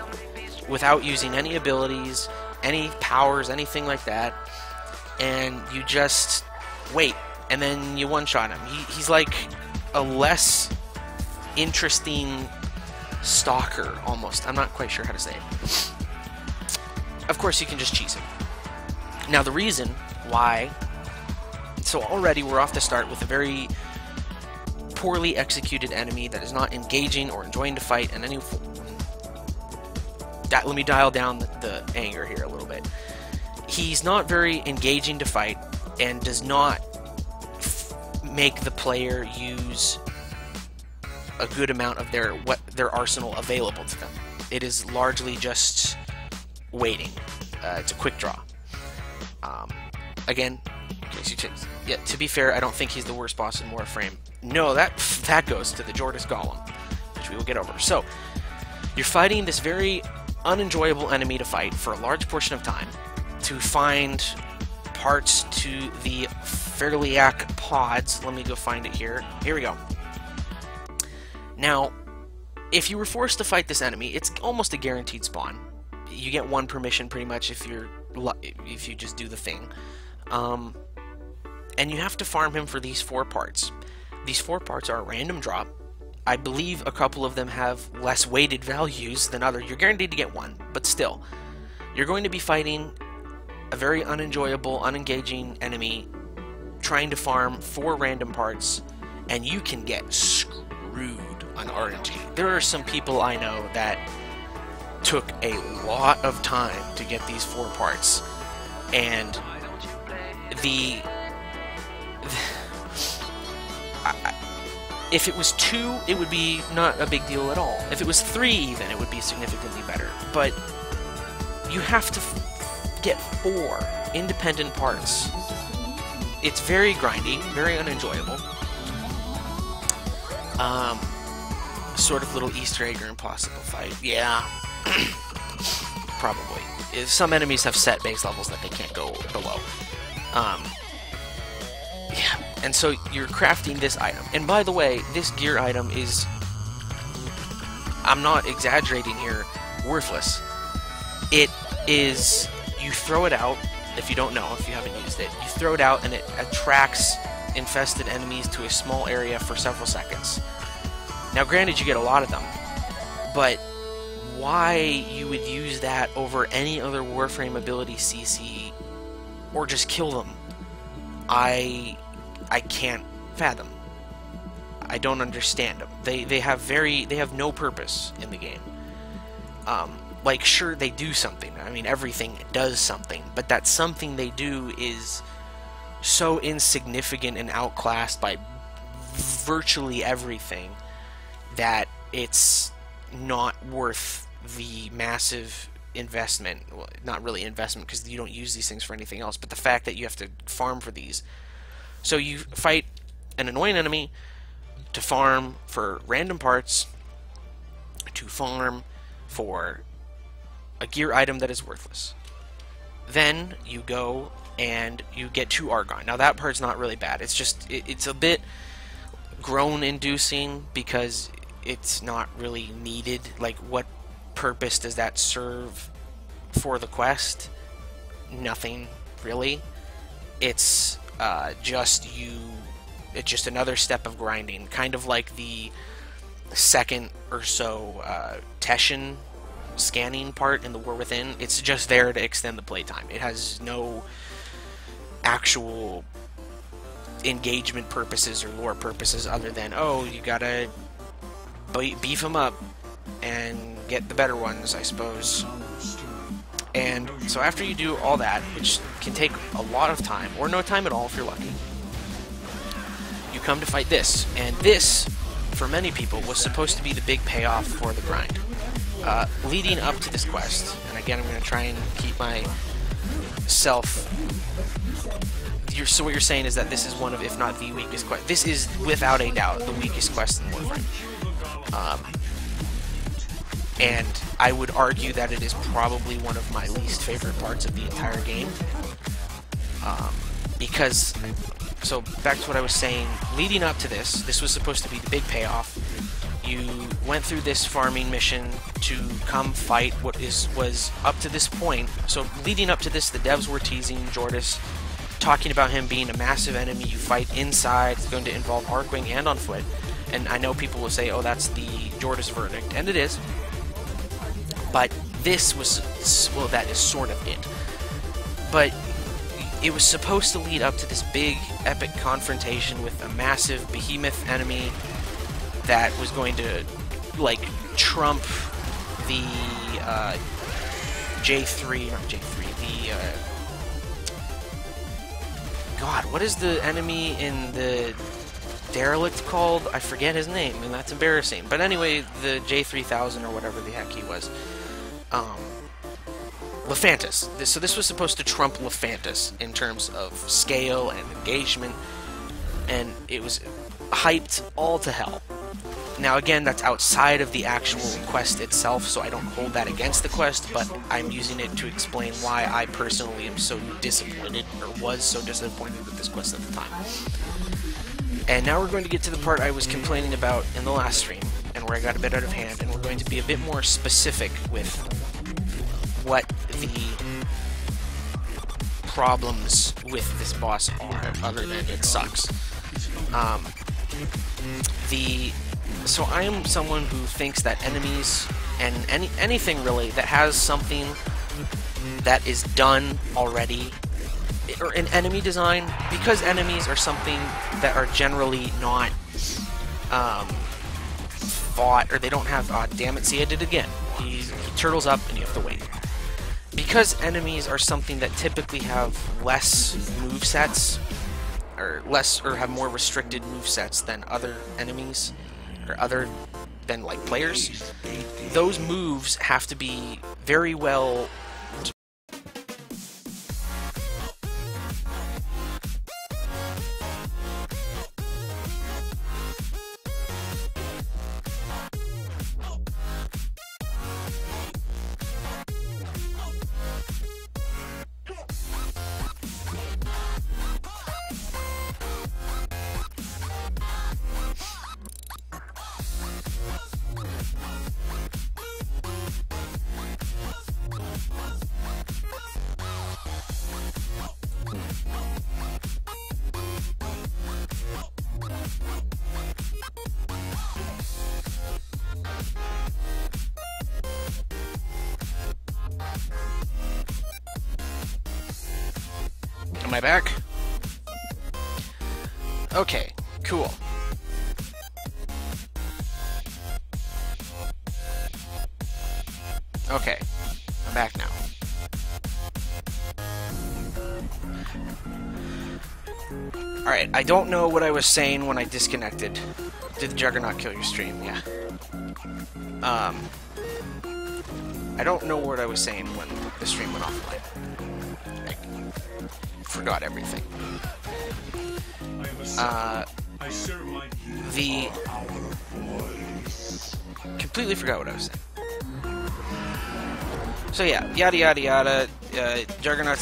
without using any abilities, any powers, anything like that, and you just wait, and then you one-shot him. He's like a less interesting stalker, almost. I'm not quite sure how to say it. Of course, you can just cheese him. Now, the reason why So already we're off to start with a very poorly executed enemy that is not engaging or enjoying to fight, and let me dial down the anger here a little bit. He's not very engaging to fight and does not make the player use a good amount of their arsenal available to them. It is largely just waiting. It's a quick draw. Again, yeah, to be fair, I don't think he's the worst boss in Warframe. No, that goes to the Jordas Golem, which we will get over. So, you're fighting this very unenjoyable enemy to fight for a large portion of time to find parts to the Fairliac pods. Let me go find it here. Here we go. Now, if you were forced to fight this enemy, it's almost a guaranteed spawn. You get one permission pretty much if you just do the thing. And you have to farm him for these 4 parts. These 4 parts are a random drop. I believe a couple of them have less weighted values than others. You're guaranteed to get one, but still. You're going to be fighting a very unenjoyable, unengaging enemy trying to farm 4 random parts, and you can get screwed on RNG. There are some people I know that took a lot of time to get these 4 parts, and if it was 2, it would be not a big deal at all. If it was 3 even, it would be significantly better. But you have to get 4 independent parts. It's very grindy, very unenjoyable. Sort of little Easter egg or impossible fight. Yeah. Probably. Some enemies have set base levels that they can't go below. Yeah. And so you're crafting this item. And by the way, this gear item is, I'm not exaggerating here, worthless. It is, you throw it out, if you don't know, if you haven't used it, you throw it out and it attracts infested enemies to a small area for several seconds. Now granted, you get a lot of them, but why you would use that over any other Warframe ability CC, or just kill them, I can't fathom. I don't understand them. They have no purpose in the game. Like, sure, they do something. I mean, everything does something, but that something they do is so insignificant and outclassed by virtually everything that it's not worth the massive investment. Well, not really investment, because you don't use these things for anything else, but the fact that you have to farm for these. So you fight an annoying enemy to farm for random parts, to farm for a gear item that is worthless. Then you go and you get 2 Argon. Now that part's not really bad. It's just, it's a bit groan-inducing because it's not really needed. Like, what purpose does that serve for the quest? Nothing, really. It's just another step of grinding, kind of like the second or so Teshin scanning part in the War Within. It's just there to extend the playtime. It has no actual engagement purposes or lore purposes other than, oh, you gotta beef them up and get the better ones, I suppose. And so after you do all that, which can take a lot of time, or no time at all if you're lucky, you come to fight this. And this, for many people, was supposed to be the big payoff for the grind. Leading up to this quest, and again, I'm going to try and keep myself... So what you're saying is that this is one of, if not the weakest quest. This is, without a doubt, the weakest quest in Warframe. And I would argue that it is probably one of my least favorite parts of the entire game. Because, so back to what I was saying, leading up to this was supposed to be the big payoff. You went through this farming mission to come fight what was up to this point. So leading up to this, the devs were teasing Jordas, talking about him being a massive enemy you fight inside. It's going to involve Archwing and on foot. And I know people will say, oh, that's the Jordas verdict, and it is. But this was, well, that is sort of it. But it was supposed to lead up to this big, epic confrontation with a massive behemoth enemy that was going to, like, trump the J3, not J3, the, God, what is the enemy in the Derelict called? I forget his name, and that's embarrassing. But anyway, the J3000 or whatever the heck he was. Lephantis. So this was supposed to trump Lephantis in terms of scale and engagement, and it was hyped all to hell. Now again, that's outside of the actual quest itself, so I don't hold that against the quest, but I'm using it to explain why I personally am so disappointed, or was so disappointed with this quest at the time. And now we're going to get to the part I was complaining about in the last stream, and where I got a bit out of hand, and we're going to be a bit more specific with what the problems with this boss are, other than it sucks. So I am someone who thinks that enemies, and anything really, that has something that is done already, or an enemy design, because enemies are something that are generally not fought, or they don't have, damn it, see I did it again. He turtles up and you have to wait. Because enemies are something that typically have less movesets, or have more restricted movesets than other enemies, or other than, like, players, those moves have to be very well Am I back? Okay, cool. Okay, I'm back now. Alright, I don't know what I was saying when I disconnected. Did the Juggernaut kill your stream? Yeah. I don't know what I was saying when the stream went offline. Forgot everything. Completely forgot what I was saying. So yeah, yada yada yada. Juggernaut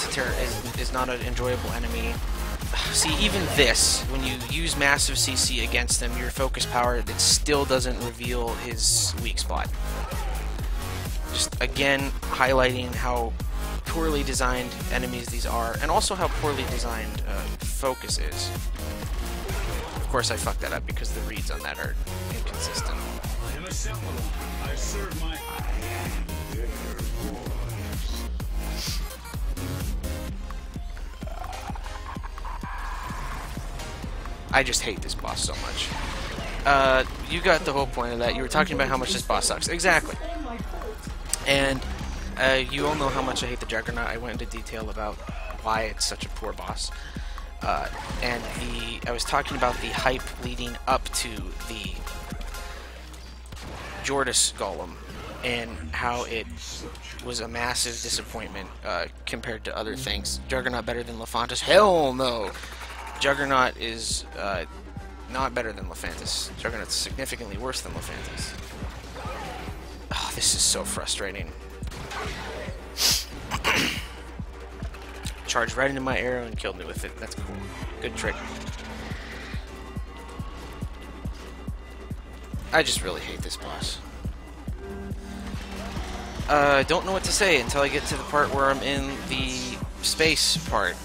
is not an enjoyable enemy. See, even this, when you use massive CC against him, your focus power, it still doesn't reveal his weak spot. Just again highlighting how poorly designed enemies these are, and also how poorly designed focus is. Of course I fucked that up because the reads on that are inconsistent. I just hate this boss so much. You got the whole point of that. You were talking about how much this boss sucks. Exactly. And you all know how much I hate the Juggernaut. I went into detail about why it's such a poor boss. And I was talking about the hype leading up to the Jordis Golem, and how it was a massive disappointment compared to other things. Juggernaut better than Lephantis? Hell no! Juggernaut is not better than Lephantis. Juggernaut's significantly worse than Lephantis. Oh, this is so frustrating. Charged right into my arrow and killed me with it. That's cool. Good trick. I just really hate this boss. Don't know what to say until I get to the part where I'm in the space part.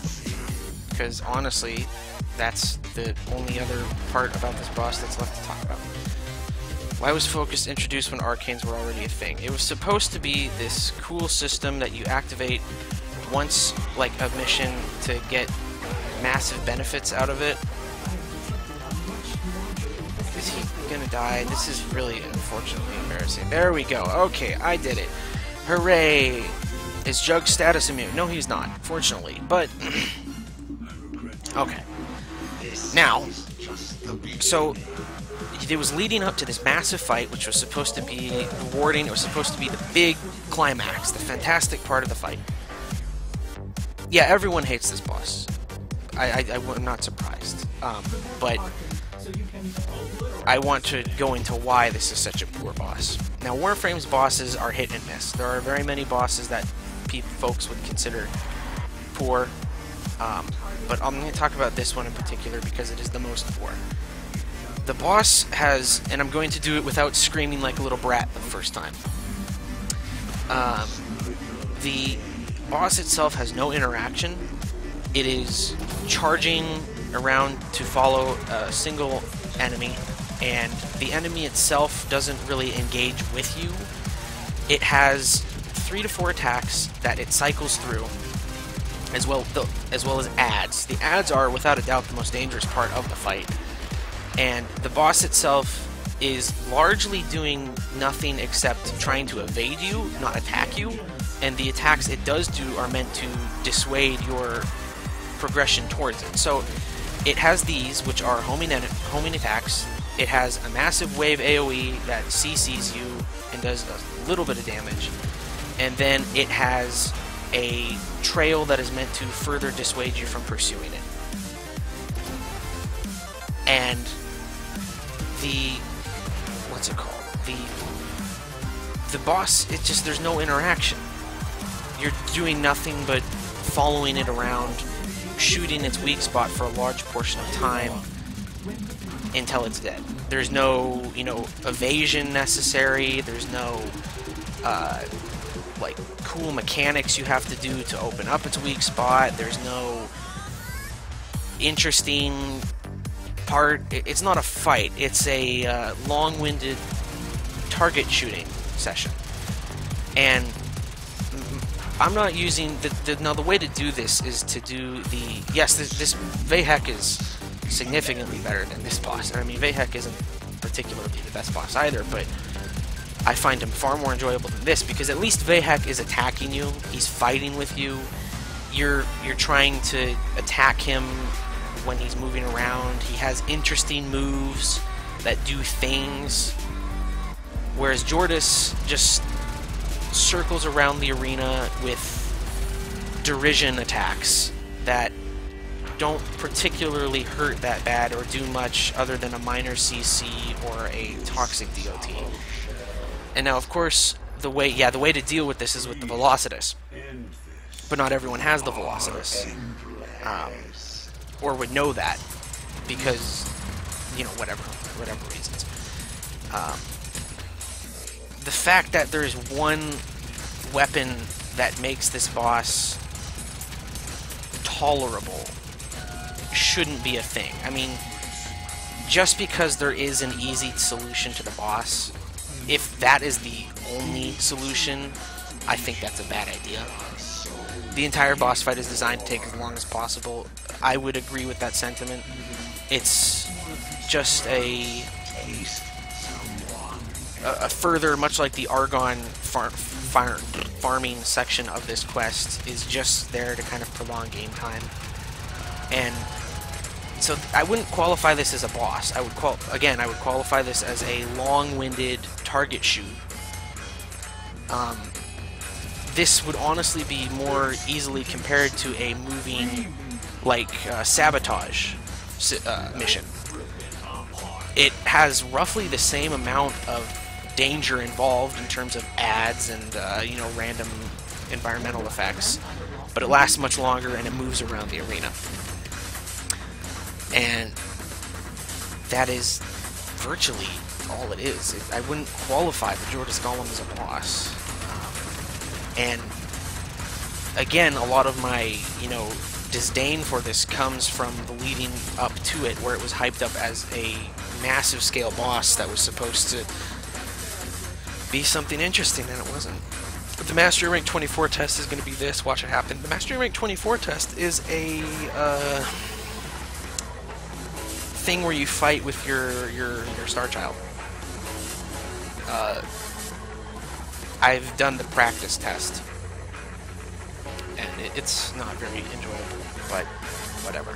Because honestly, that's the only other part about this boss that's left to talk about. Why was Focus introduced when arcanes were already a thing? It was supposed to be this cool system that you activate wants like a mission to get massive benefits out of it. Is he gonna die? This is really unfortunately embarrassing. There we go. Okay, I did it. Hooray! Is Jug status immune? No, he's not, fortunately. But okay. Now, so it was leading up to this massive fight, which was supposed to be rewarding. It was supposed to be the big climax, the fantastic part of the fight. Yeah, everyone hates this boss. I'm not surprised. But I want to go into why this is such a poor boss. Now, Warframe's bosses are hit and miss. There are very many bosses that folks would consider poor. But I'm going to talk about this one in particular because it is the most poor. The boss has, and I'm going to do it without screaming like a little brat the first time. The boss itself has no interaction. It is charging around to follow a single enemy, and the enemy itself doesn't really engage with you. It has 3 to 4 attacks that it cycles through, as well as adds. The adds are without a doubt the most dangerous part of the fight. And the boss itself is largely doing nothing except trying to evade you, not attack you. And the attacks it does do are meant to dissuade your progression towards it. So it has these, which are homing attacks. It has a massive wave AoE that CCs you and does a little bit of damage. And then it has a trail that is meant to further dissuade you from pursuing it. And what's it called? The boss, it just, there's no interaction. You're doing nothing but following it around, shooting its weak spot for a large portion of time until it's dead. There's no, evasion necessary. There's no, like, cool mechanics you have to do to open up its weak spot. There's no interesting part. It's not a fight. It's a long-winded target shooting session. And I'm not using now the way to do this is to do this Vahek is significantly better than this boss. And I mean, Vahek isn't particularly the best boss either, but I find him far more enjoyable than this because at least Vahek is attacking you. He's fighting with you. You're trying to attack him when he's moving around. He has interesting moves that do things, whereas Jordis just circles around the arena with derision attacks that don't particularly hurt that bad or do much other than a minor CC or a toxic DOT. And now, of course, the way to deal with this is with the Velocitus. But not everyone has the Velocitus. Or would know that because, whatever reasons. The fact that there's one weapon that makes this boss tolerable shouldn't be a thing. I mean, just because there is an easy solution to the boss, if that is the only solution, I think that's a bad idea. The entire boss fight is designed to take as long as possible. I would agree with that sentiment. It's just a further, much like the Argon farming section of this quest is just there to kind of prolong game time. And so I wouldn't qualify this as a boss. I would qualify this as a long-winded target shoot. This would honestly be more easily compared to a moving, like, sabotage mission. It has roughly the same amount of danger involved in terms of adds and, random environmental effects, but it lasts much longer and it moves around the arena. And that is virtually all it is. I wouldn't qualify the Jordis Golem as a boss. And again, a lot of my, disdain for this comes from the leading up to it, where it was hyped up as a massive scale boss that was supposed to be something interesting, and it wasn't. The Mastery Rank 24 test is going to be this. Watch it happen. The Mastery Rank 24 test is a thing where you fight with your Star Child. I've done the practice test, and it's not very enjoyable, but whatever.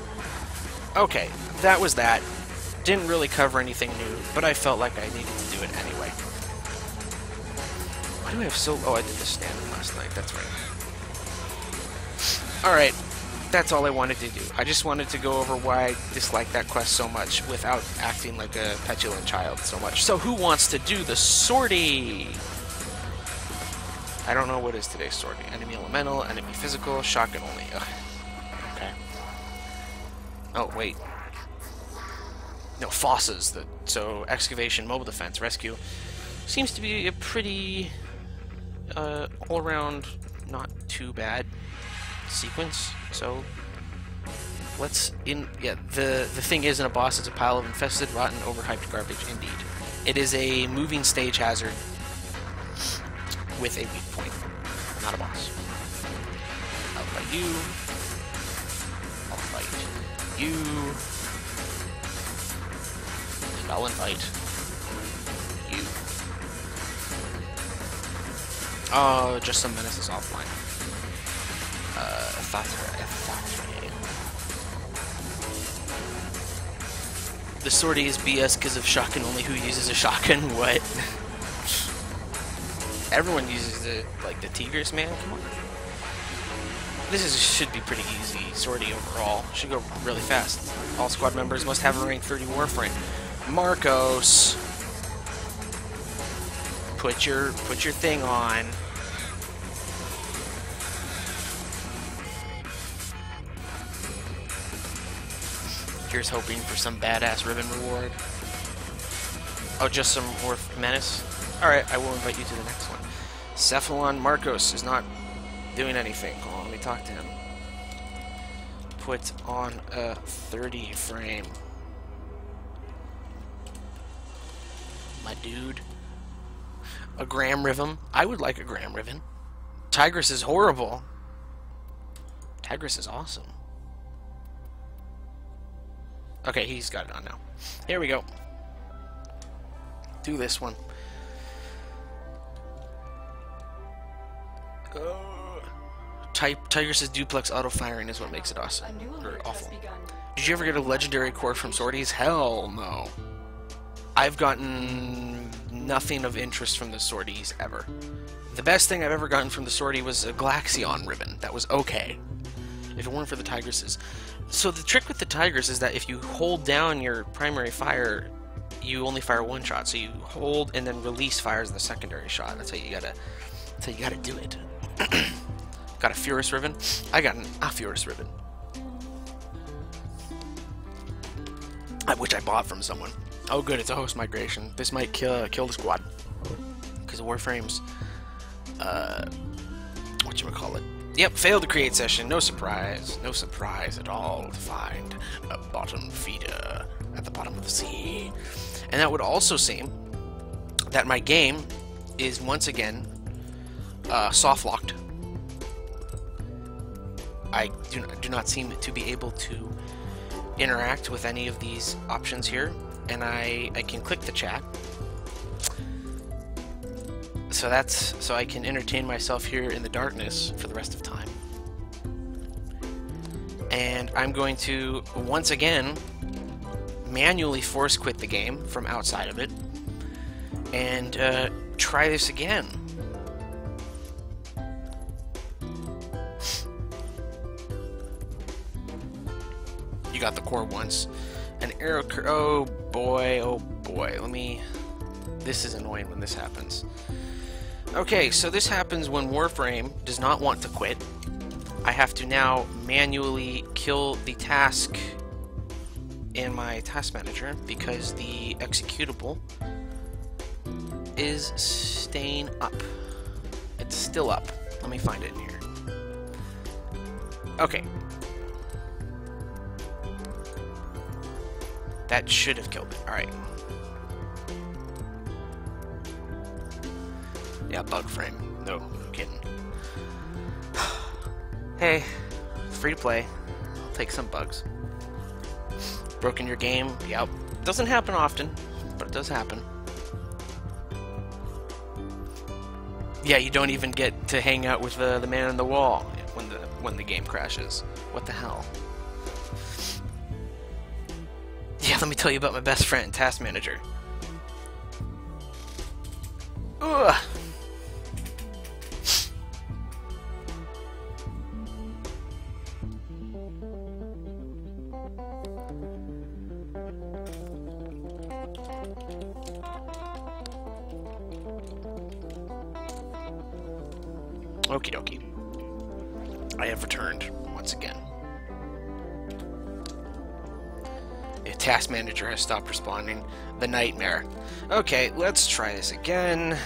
Okay, that was that. Didn't really cover anything new, but I felt like I needed to do it anyway. Why do I have so... Oh, I did the standard last night, that's right. Alright, that's all I wanted to do. I just wanted to go over why I dislike that quest so much without acting like a petulant child so much. So who wants to do the sortie? I don't know what is today's sortie. Enemy elemental, enemy physical, shotgun only. Ugh. Okay. Oh, wait. No, fosses. So excavation, mobile defense, rescue. Seems to be a pretty all-around not too bad sequence. So let's the thing isn't a boss, it's a pile of infested, rotten, overhyped garbage indeed. It is a moving stage hazard with a weak point. Not a boss. I'll fight you. I'll fight you. And I'll invite you. Oh, just some menaces offline. The sortie is BS because of shotgun only. Who uses a shotgun? What? Everyone uses the Tigris, man. Come on. This should be pretty easy sortie overall. Should go really fast. All squad members must have a rank 30 Warframe. Marcos, put your thing on. Here's hoping for some badass ribbon reward. Oh, just some more menace? Alright, I will invite you to the next one. Cephalon Marcos is not doing anything. Hold on, let me talk to him. Put on a 30 frame. My dude. A Gram Riven? I would like a Gram Riven. Tigris is horrible. Tigris is awesome. Okay, he's got it on now. Here we go. Do this one. Tigris' duplex auto-firing is what makes it awesome. Or awful. Did you ever get a legendary core from sorties? Hell no. I've gotten nothing of interest from the sorties ever. The best thing I've ever gotten from the sortie was a Glaxion ribbon. That was okay. If it weren't for the Tigrises. So the trick with the Tigris is that if you hold down your primary fire, you only fire one shot. So you hold and then release fires the secondary shot. That's how you gotta do it. Got a Furus ribbon. I got an Furus ribbon, which I bought from someone. Oh, good, it's a host migration. This might kill the squad because of Warframe's whatchamacallit. Yep, failed to create session. No surprise at all to find a bottom feeder at the bottom of the sea. And that would also seem that my game is once again soft locked. I do not seem to be able to interact with any of these options here, and I can click the chat. So I can entertain myself here in the darkness for the rest of time. And I'm going to once again manually force quit the game from outside of it and try this again. You got the core once. An arrow. Oh boy, oh boy. This is annoying when this happens. Okay, so this happens when Warframe does not want to quit. I have to now manually kill the task in my task manager because the executable is staying up. It's still up. Let me find it in here. Okay. That should have killed it. Alright. Yeah, bug frame. No kidding. Hey, it's free to play. I'll take some bugs. Broken your game? Yep. Doesn't happen often, but it does happen. Yeah, you don't even get to hang out with the man on the wall when the game crashes. What the hell? Yeah, let me tell you about my best friend, Task Manager. Ugh. Okie dokie. I have returned once again. The task manager has stopped responding. The nightmare. Okay, let's try this again.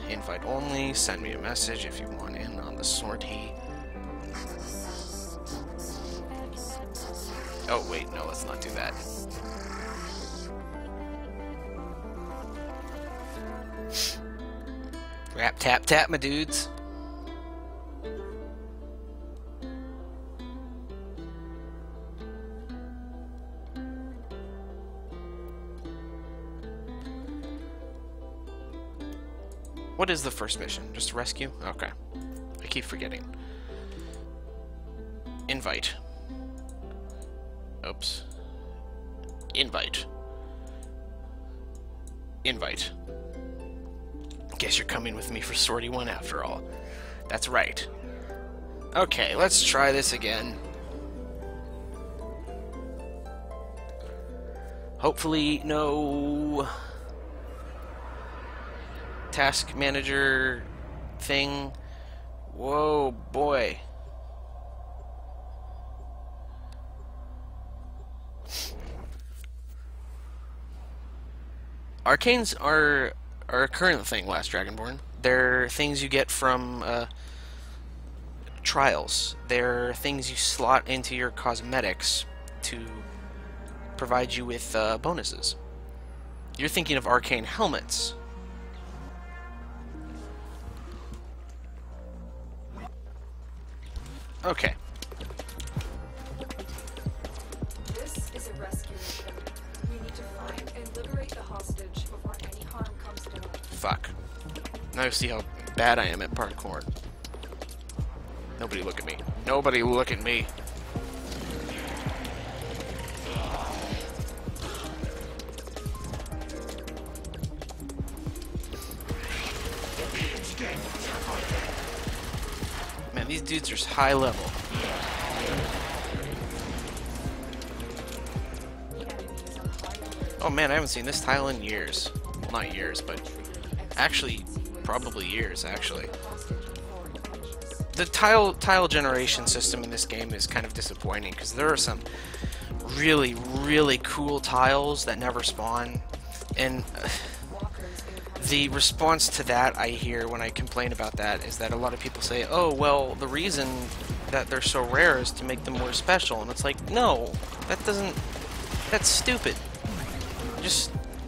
Invite only. Send me a message if you want in on the sortie. Oh, wait, no, let's not do that. Rap, tap, tap, my dudes. What is the first mission? Just rescue? Okay. I keep forgetting. Invite. Oops. Invite. Invite. Guess you're coming with me for sortie 1 after all. That's right. Okay, let's try this again. Hopefully, no task manager thing. Whoa, boy. Arcanes are a current thing, Last Dragonborn. They're things you get from trials. They're things you slot into your cosmetics to provide you with bonuses. You're thinking of arcane helmets. Okay. This is a rescue mission. We need to find and liberate the hostage before any harm comes to him. Fuck. Now you see how bad I am at parkour. Nobody look at me. Nobody look at me. Man, these dudes are high level. Oh man, I haven't seen this tile in years. Well, not years, but actually, probably years, actually. The tile generation system in this game is kind of disappointing, because there are some really, really cool tiles that never spawn, and the response to that I hear when I complain about that is that a lot of people say, oh, well, the reason that they're so rare is to make them more special, and it's like, no, that's stupid.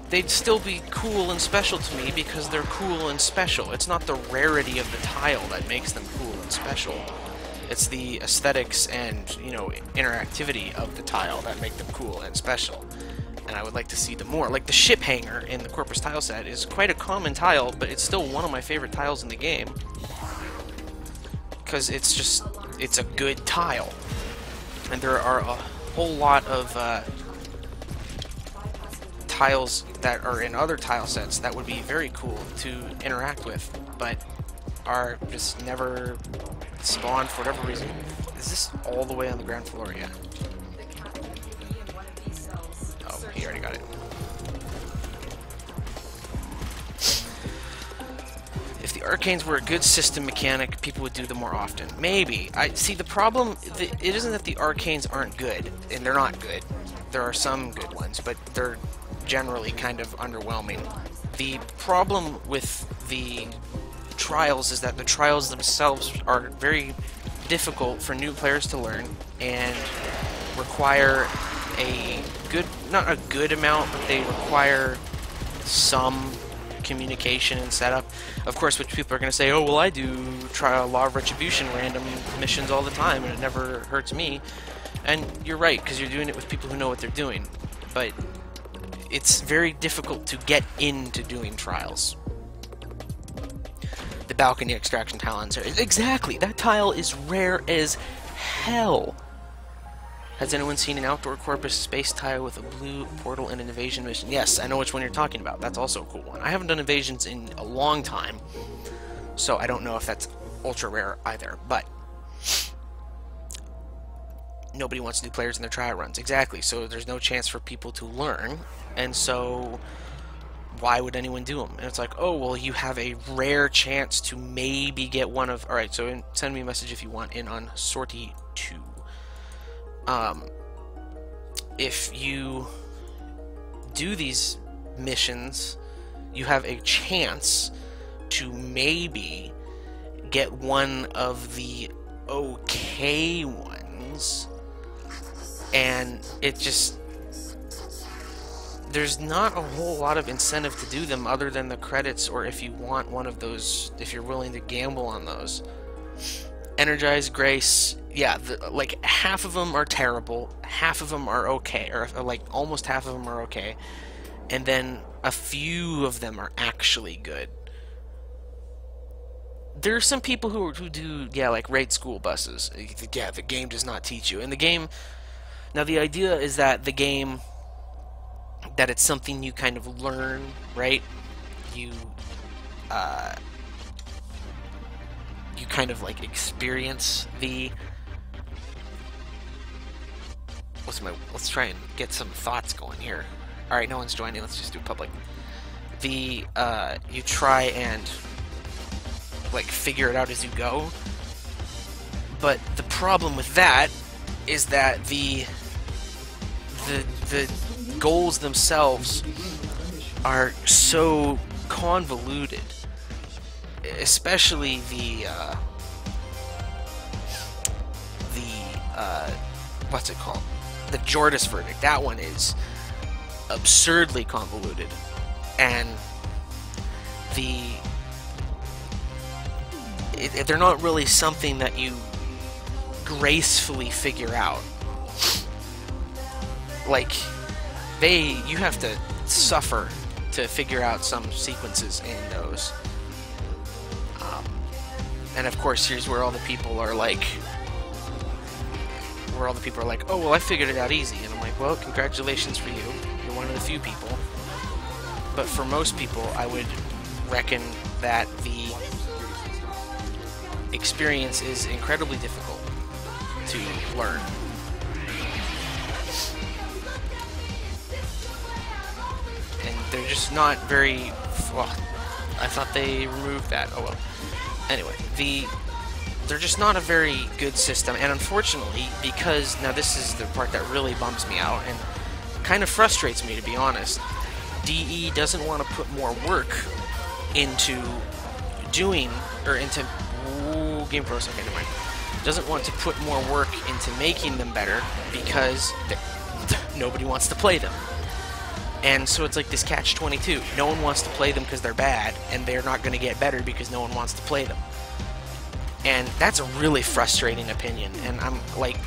They'd still be cool and special to me because they're cool and special. It's not the rarity of the tile that makes them cool and special. It's the aesthetics and, you know, interactivity of the tile that make them cool and special. And I would like to see them more. Like the ship hanger in the Corpus tile set is quite a common tile, but it's still one of my favorite tiles in the game. Because it's a good tile. And there are a whole lot of tiles that are in other tile sets that would be very cool to interact with, but are just never spawned for whatever reason. Is this all the way on the ground floor? Yeah. Oh, he already got it. If the arcanes were a good system mechanic, people would do them more often. Maybe. I see the problem. It isn't that the arcanes aren't good, and they're not good. There are some good ones, but they're generally kind of underwhelming. The problem with the trials is that the trials themselves are very difficult for new players to learn and require a good, not a good amount, but they require some communication and setup. Of course, which people are going to say, oh, well, I do try a Law of Retribution random missions all the time, and it never hurts me. And you're right, because you're doing it with people who know what they're doing. But it's very difficult to get into doing trials. The balcony extraction talents are... Exactly! That tile is rare as hell! Has anyone seen an outdoor corpus space tile with a blue portal and an invasion mission? Yes, I know which one you're talking about. That's also a cool one. I haven't done invasions in a long time, so I don't know if that's ultra rare either, but nobody wants to do players in their trial runs. Exactly, so there's no chance for people to learn, and so why would anyone do them? And it's like, oh, well, you have a rare chance to maybe get one of... Alright, so send me a message if you want in on Sortie 2. If you do these missions, you have a chance to maybe get one of the okay ones, and it just... There's not a whole lot of incentive to do them other than the credits, or if you want one of those, if you're willing to gamble on those. Energize, Grace, yeah, like half of them are terrible, half of them are okay, or like almost half of them are okay, and then a few of them are actually good. There are some people who do, yeah, like raid school buses. Yeah, the game does not teach you. And the game, now the idea is that the game, that it's something you kind of learn, right? You kind of like experience the... Let's try and get some thoughts going here. Alright, no one's joining, let's just do public. You try and like figure it out as you go, but the problem with that is that the goals themselves are so convoluted, especially what's it called? The Jordis verdict. That one is absurdly convoluted, and they're not really something that you gracefully figure out. Like, you have to suffer to figure out some sequences in those. And of course, here's where all the people are like, oh, well, I figured it out easy. And I'm like, well, congratulations for you. You're one of the few people. But for most people, I would reckon that the experience is incredibly difficult to learn. And they're just not very... Well, I thought they removed that. Oh well. Anyway, they're just not a very good system, and unfortunately, because... Now this is the part that really bums me out, and kind of frustrates me, to be honest. DE doesn't want to put more work into doing... Or into... Ooh, Game Pros, okay, never mind. Doesn't want to put more work into making them better, because nobody wants to play them. And so it's like this catch-22. No one wants to play them because they're bad, and they're not going to get better because no one wants to play them. And that's a really frustrating opinion. And I'm like,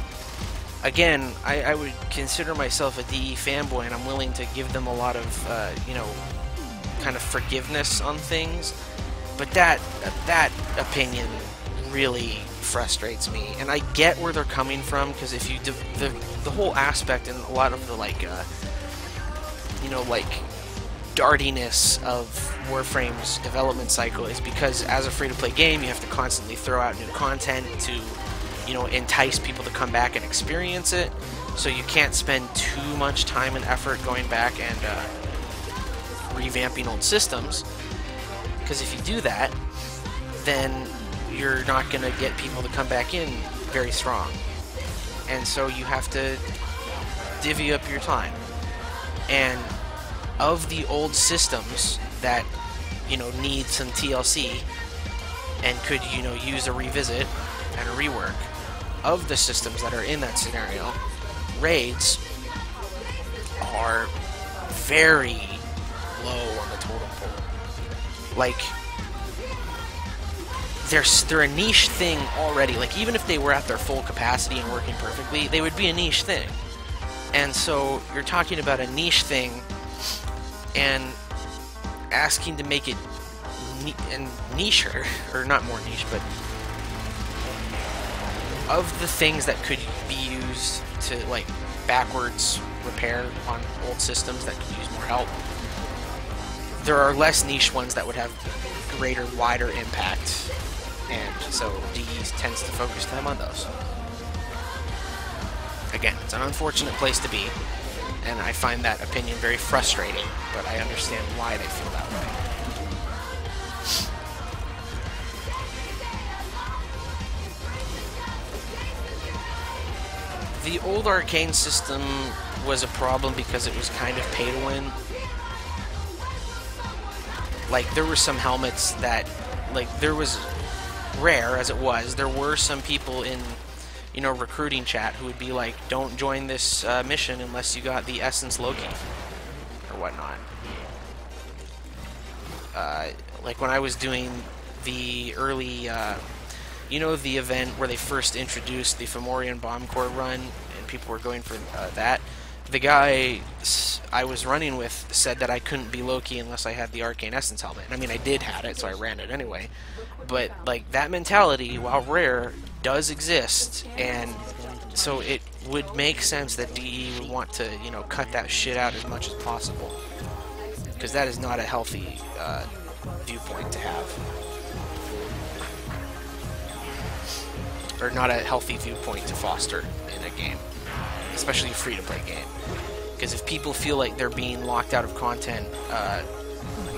again, I would consider myself a DE fanboy, and I'm willing to give them a lot of, you know, kind of forgiveness on things. But that opinion really frustrates me. And I get where they're coming from, because if you do the whole aspect and a lot of the, like, you know, like, dartiness of Warframe's development cycle is because as a free-to-play game, you have to constantly throw out new content to, you know, entice people to come back and experience it. So you can't spend too much time and effort going back and revamping old systems. Because if you do that, then you're not going to get people to come back in very strong. And so you have to divvy up your time. And of the old systems that, you know, need some TLC and could, you know, use a revisit and a rework, of the systems that are in that scenario, raids are very low on the totem pole. Like, they're a niche thing already. Like, even if they were at their full capacity and working perfectly, they would be a niche thing. And so you're talking about a niche thing and asking to make it nicher, or not more niche, but of the things that could be used to, like, backwards repair on old systems that could use more help, there are less niche ones that would have greater, wider impact, and so DE tends to focus them on those. Again, it's an unfortunate place to be, and I find that opinion very frustrating, but I understand why they feel that way. The old arcane system was a problem because it was kind of pay to win. Like, there were some helmets that, like, there was, rare as it was, there were some people in, you know, recruiting chat who would be like, don't join this mission unless you got the Essence Loki, or whatnot. Like, when I was doing the early, you know, the event where they first introduced the Fomorian Bomb Corps run, and people were going for that, the guy I was running with said that I couldn't be Loki unless I had the Arcane Essence helmet. I mean, I did have it, so I ran it anyway. But, like, that mentality, while rare, does exist, and so it would make sense that DE would want to, you know, cut that shit out as much as possible. Because that is not a healthy viewpoint to have. Or not a healthy viewpoint to foster in a game. Especially a free-to-play game. Because if people feel like they're being locked out of content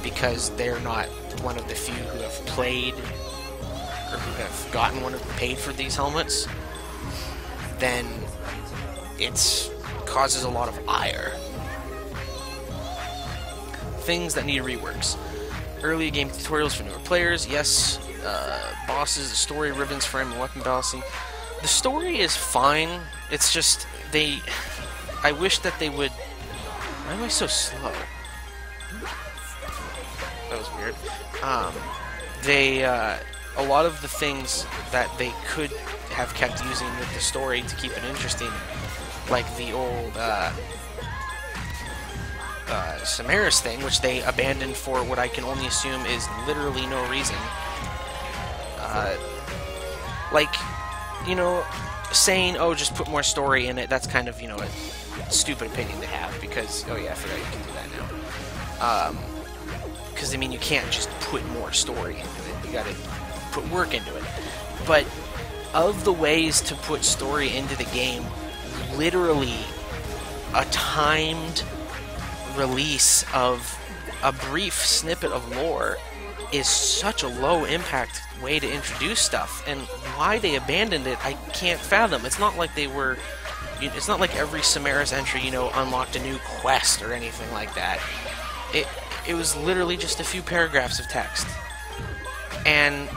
because they're not one of the few who have played or who have gotten one of paid for these helmets, then it causes a lot of ire. Things that need reworks. Early game tutorials for newer players, yes. Bosses, the story, ribbons, frame, and weapon balancing. The story is fine. It's just I wish that they would. Why am I so slow? That was weird. A lot of the things that they could have kept using with the story to keep it interesting, like the old Samaris thing, which they abandoned for what I can only assume is literally no reason. Like, you know, saying, oh, just put more story in it, that's kind of, you know, a stupid opinion to have, because, oh yeah, I forgot you can do that now. Because, I mean, you can't just put more story into it, you gotta put work into it. But of the ways to put story into the game, literally a timed release of a brief snippet of lore is such a low impact way to introduce stuff, and why they abandoned it, I can't fathom. It's not like they were, it's not like every Samaris entry, you know, unlocked a new quest or anything like that. It was literally just a few paragraphs of text, and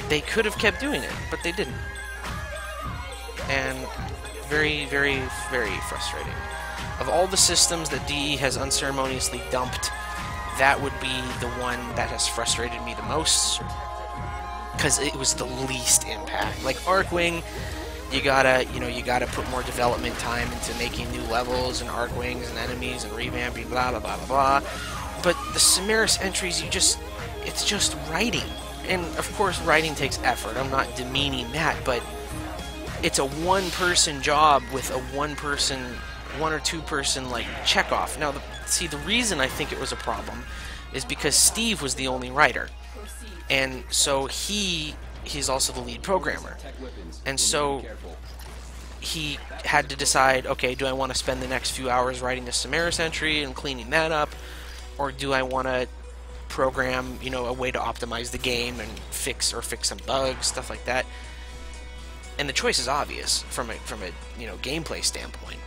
they could have kept doing it, but they didn't. And very, very, very frustrating. Of all the systems that DE has unceremoniously dumped, that would be the one that has frustrated me the most, because it was the least impact. Like Arcwing, you gotta put more development time into making new levels and Arcwings and enemies and revamping, blah blah blah blah blah. But the Samaris entries, it's just writing, and of course writing takes effort. I'm not demeaning that, but it's a one-person job with a one or two-person like checkoff. Now, the reason I think it was a problem is because Steve was the only writer, and so he's also the lead programmer, and so he had to decide, okay, do I want to spend the next few hours writing the Samaris entry and cleaning that up, or do I want to program, you know, a way to optimize the game and fix some bugs, stuff like that? And the choice is obvious from a you know, gameplay standpoint.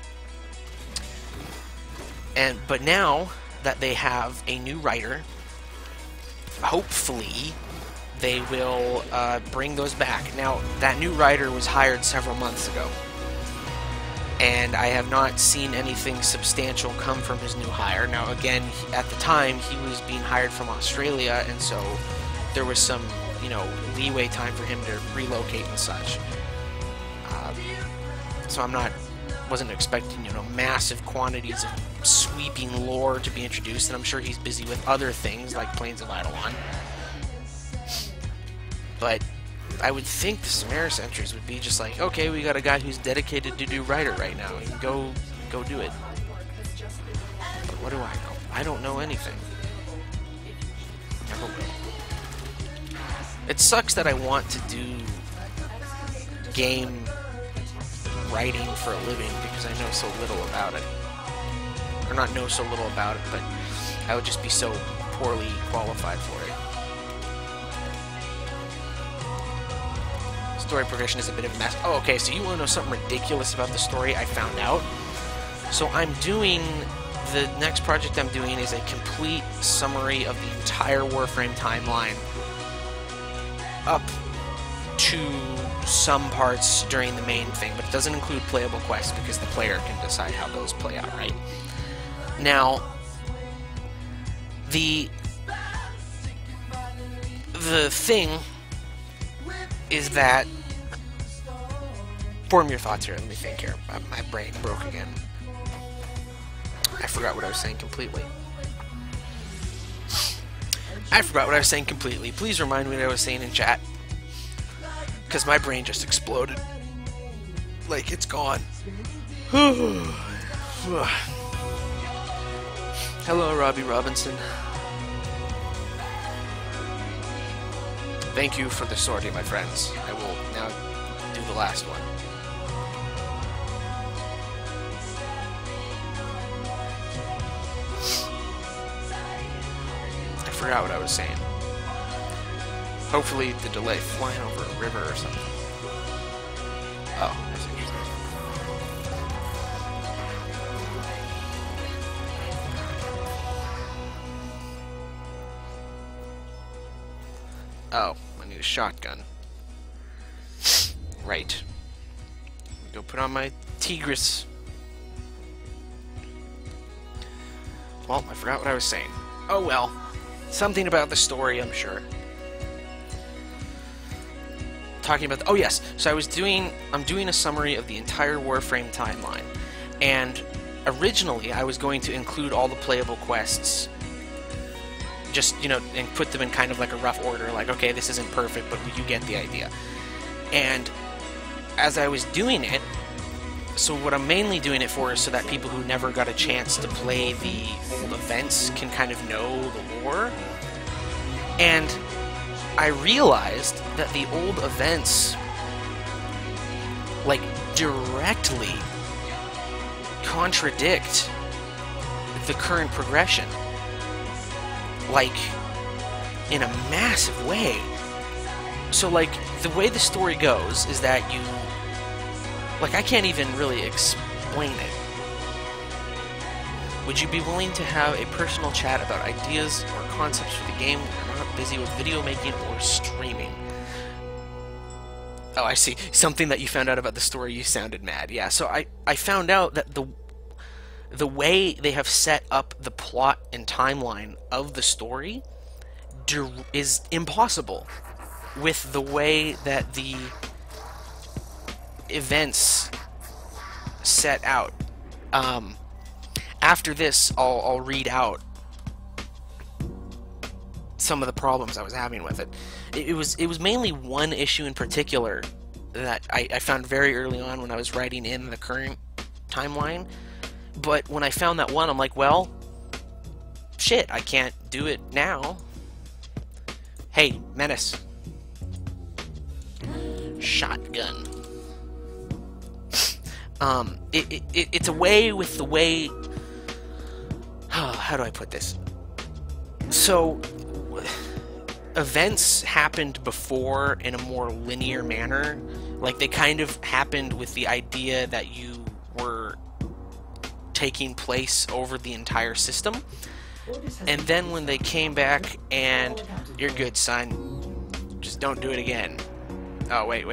But now that they have a new writer, hopefully they will bring those back. Now, that new writer was hired several months ago. and I have not seen anything substantial come from his new hire. Now, again, at the time, he was being hired from Australia, and so there was some, you know, leeway time for him to relocate and such. So wasn't expecting, you know, massive quantities of sweeping lore to be introduced, and I'm sure he's busy with other things like Plains of Eidolon. But I would think the Samaris entries would be just like, okay, we got a guy who's dedicated to do writer right now. You can go do it. But what do I know? I don't know anything. Never will. It sucks that I want to do game writing for a living because I know so little about it. Or not know so little about it, but I would just be so poorly qualified for it. Story progression is a bit of a mess. Oh, okay, so you want to know something ridiculous about the story I found out? So the next project I'm doing is a complete summary of the entire Warframe timeline up to some parts during the main thing, but it doesn't include playable quests because the player can decide how those play out, right? Now, the thing is that, form your thoughts here, let me think here. My brain broke again. I forgot what I was saying completely. Please remind me what I was saying in chat. Because my brain just exploded. Like, it's gone. Hello, Robbie Robinson. Thank you for the sortie, my friends. I will now do the last one. I forgot what I was saying. Hopefully the delay flying over a river or something. Oh, that's interesting. Oh, I need a shotgun. Right. Go put on my Tigris. Well, I forgot what I was saying. Oh well. Something about the story, I'm sure. Talking about oh yes, so I'm doing a summary of the entire Warframe timeline, and originally I was going to include all the playable quests, just, you know, and put them in kind of like a rough order, like, okay, this isn't perfect, but you get the idea. And as I was doing it, so what I'm mainly doing it for is so that people who never got a chance to play the old events can kind of know the lore. And I realized that the old events, like, directly contradict the current progression. Like, in a massive way. So, like, the way the story goes is that you... Like, I can't even really explain it. Would you be willing to have a personal chat about ideas or concepts for the game when you're not busy with video making or streaming? Oh, I see. Something that you found out about the story, you sounded mad. Yeah, so I found out that the way they have set up the plot and timeline of the story is impossible with the way that the events set out. After this, I'll read out some of the problems I was having with it. It was mainly one issue in particular that I found very early on when I was writing in the current timeline. But when I found that one, I'm like, well, shit, I can't do it now. Hey, Menace. Shotgun. It's a way with the way... how do I put this? So, events happened before in a more linear manner. Like, they kind of happened with the idea that you were taking place over the entire system. And then when they came back and... You're good, son. Just don't do it again. Oh, wait.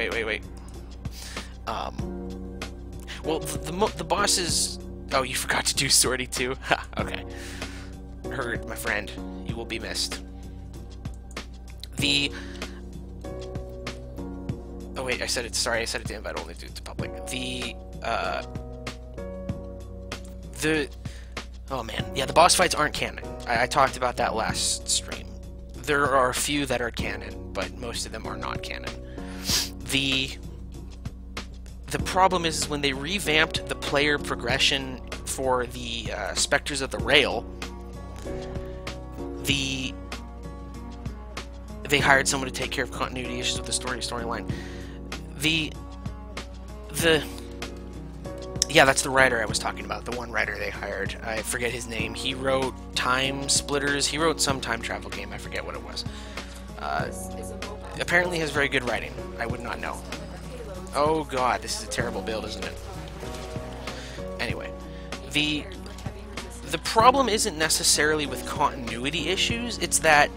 Well, the boss is... Oh, you forgot to do sortie too? Ha, okay. Heard, my friend. You will be missed. Oh wait, I said it. Sorry, I said it to invite only to public. Oh man, yeah, the boss fights aren't canon. I talked about that last stream. There are a few that are canon, but most of them are not canon. The problem is when they revamped the player progression for the Spectres of the Rail, they hired someone to take care of continuity issues with the storyline. Yeah, that's the writer I was talking about, the one writer they hired. I forget his name. He wrote Time Splitters. He wrote some time travel game. I forget what it was. Apparently has very good writing. I would not know. Oh god, this is a terrible build, isn't it? Anyway, the problem isn't necessarily with continuity issues. It's that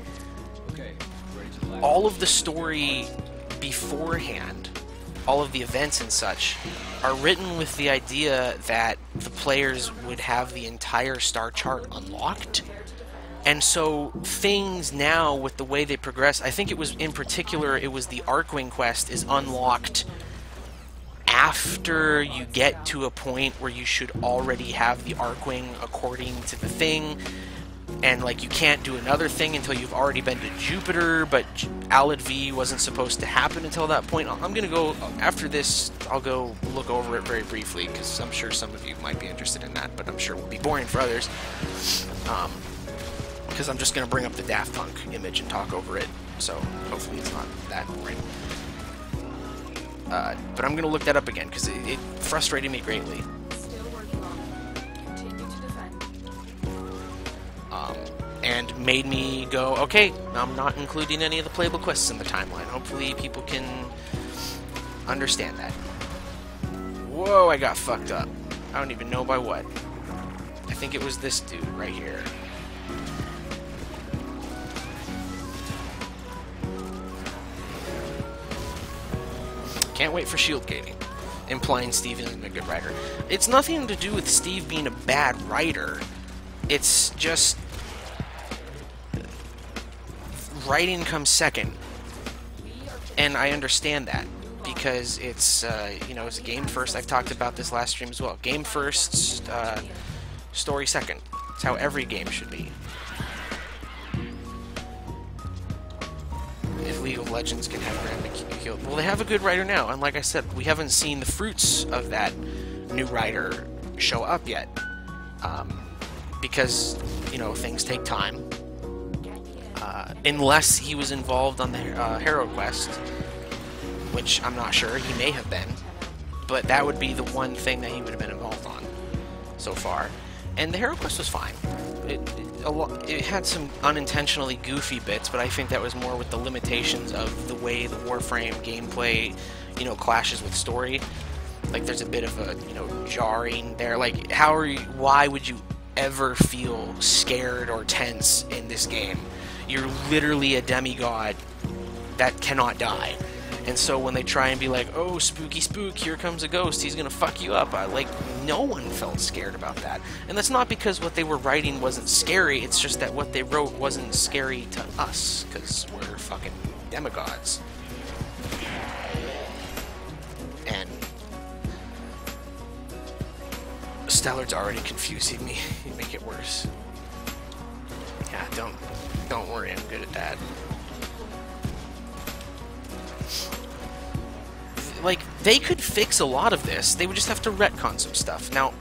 all of the story beforehand, all of the events and such, are written with the idea that the players would have the entire star chart unlocked. And so things now, with the way they progress, I think it was in particular, it was the Archwing quest is unlocked after you get to a point where you should already have the Archwing according to the thing. And like you can't do another thing until you've already been to Jupiter, but Alid V wasn't supposed to happen until that point. I'm gonna go, after this, I'll go look over it very briefly, because I'm sure some of you might be interested in that, but I'm sure it will be boring for others. Because I'm just gonna bring up the Daft Punk image and talk over it, so hopefully it's not that boring. But I'm gonna look that up again, because it frustrated me greatly. And made me go, okay, I'm not including any of the playable quests in the timeline. Hopefully people can understand that. Whoa, I got fucked up. I don't even know by what. I think it was this dude right here. Can't wait for shield gating, implying Steve isn't a good writer. It's nothing to do with Steve being a bad writer. It's just... writing comes second, and I understand that because it's you know, it's a game first. I've talked about this last stream as well. Game first, story second. It's how every game should be. If League of Legends can have Graham McKeel, well, they have a good writer now, and like I said, we haven't seen the fruits of that new writer show up yet, because you know, things take time. Unless he was involved on the Hero Quest, which I'm not sure, he may have been, but that would be the one thing that he would have been involved on so far. And the Hero Quest was fine. It had some unintentionally goofy bits, but I think that was more with the limitations of the way the Warframe gameplay, you know, clashes with story. Like, there's a bit of a, you know, jarring there. Like, why would you ever feel scared or tense in this game? You're literally a demigod that cannot die. And so when they try and be like, oh, spooky spook, here comes a ghost, he's gonna fuck you up, like, no one felt scared about that. And that's not because what they were writing wasn't scary, it's just that what they wrote wasn't scary to us, because we're fucking demigods. And StallordD's already confusing me. You make it worse. Yeah, don't worry, I'm good at that. Like, they could fix a lot of this. They would just have to retcon some stuff. Now,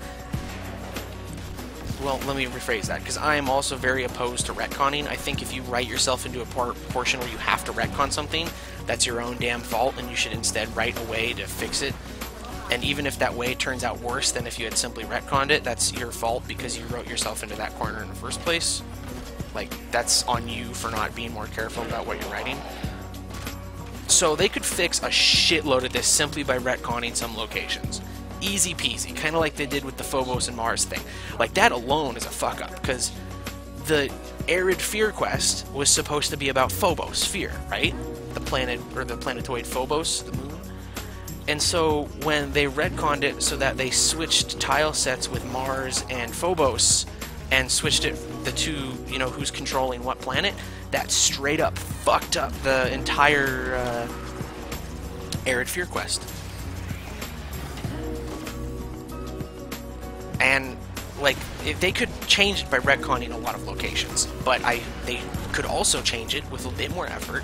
well, let me rephrase that, because I am also very opposed to retconning. I think if you write yourself into a portion where you have to retcon something, that's your own damn fault, and you should instead write a way to fix it. And even if that way turns out worse than if you had simply retconned it, that's your fault because you wrote yourself into that corner in the first place. Like, that's on you for not being more careful about what you're writing. So they could fix a shitload of this simply by retconning some locations. Easy peasy, kind of like they did with the Phobos and Mars thing. Like, that alone is a fuck up, because the Arid Fear quest was supposed to be about Phobos, fear, right? The planet, or the planetoid Phobos, the moon. And so when they retconned it so that they switched tile sets with Mars and Phobos and switched it, the two, you know, who's controlling what planet, that straight up fucked up the entire Arid Fear quest. And, like, they could change it by retconning a lot of locations, but they could also change it with a bit more effort,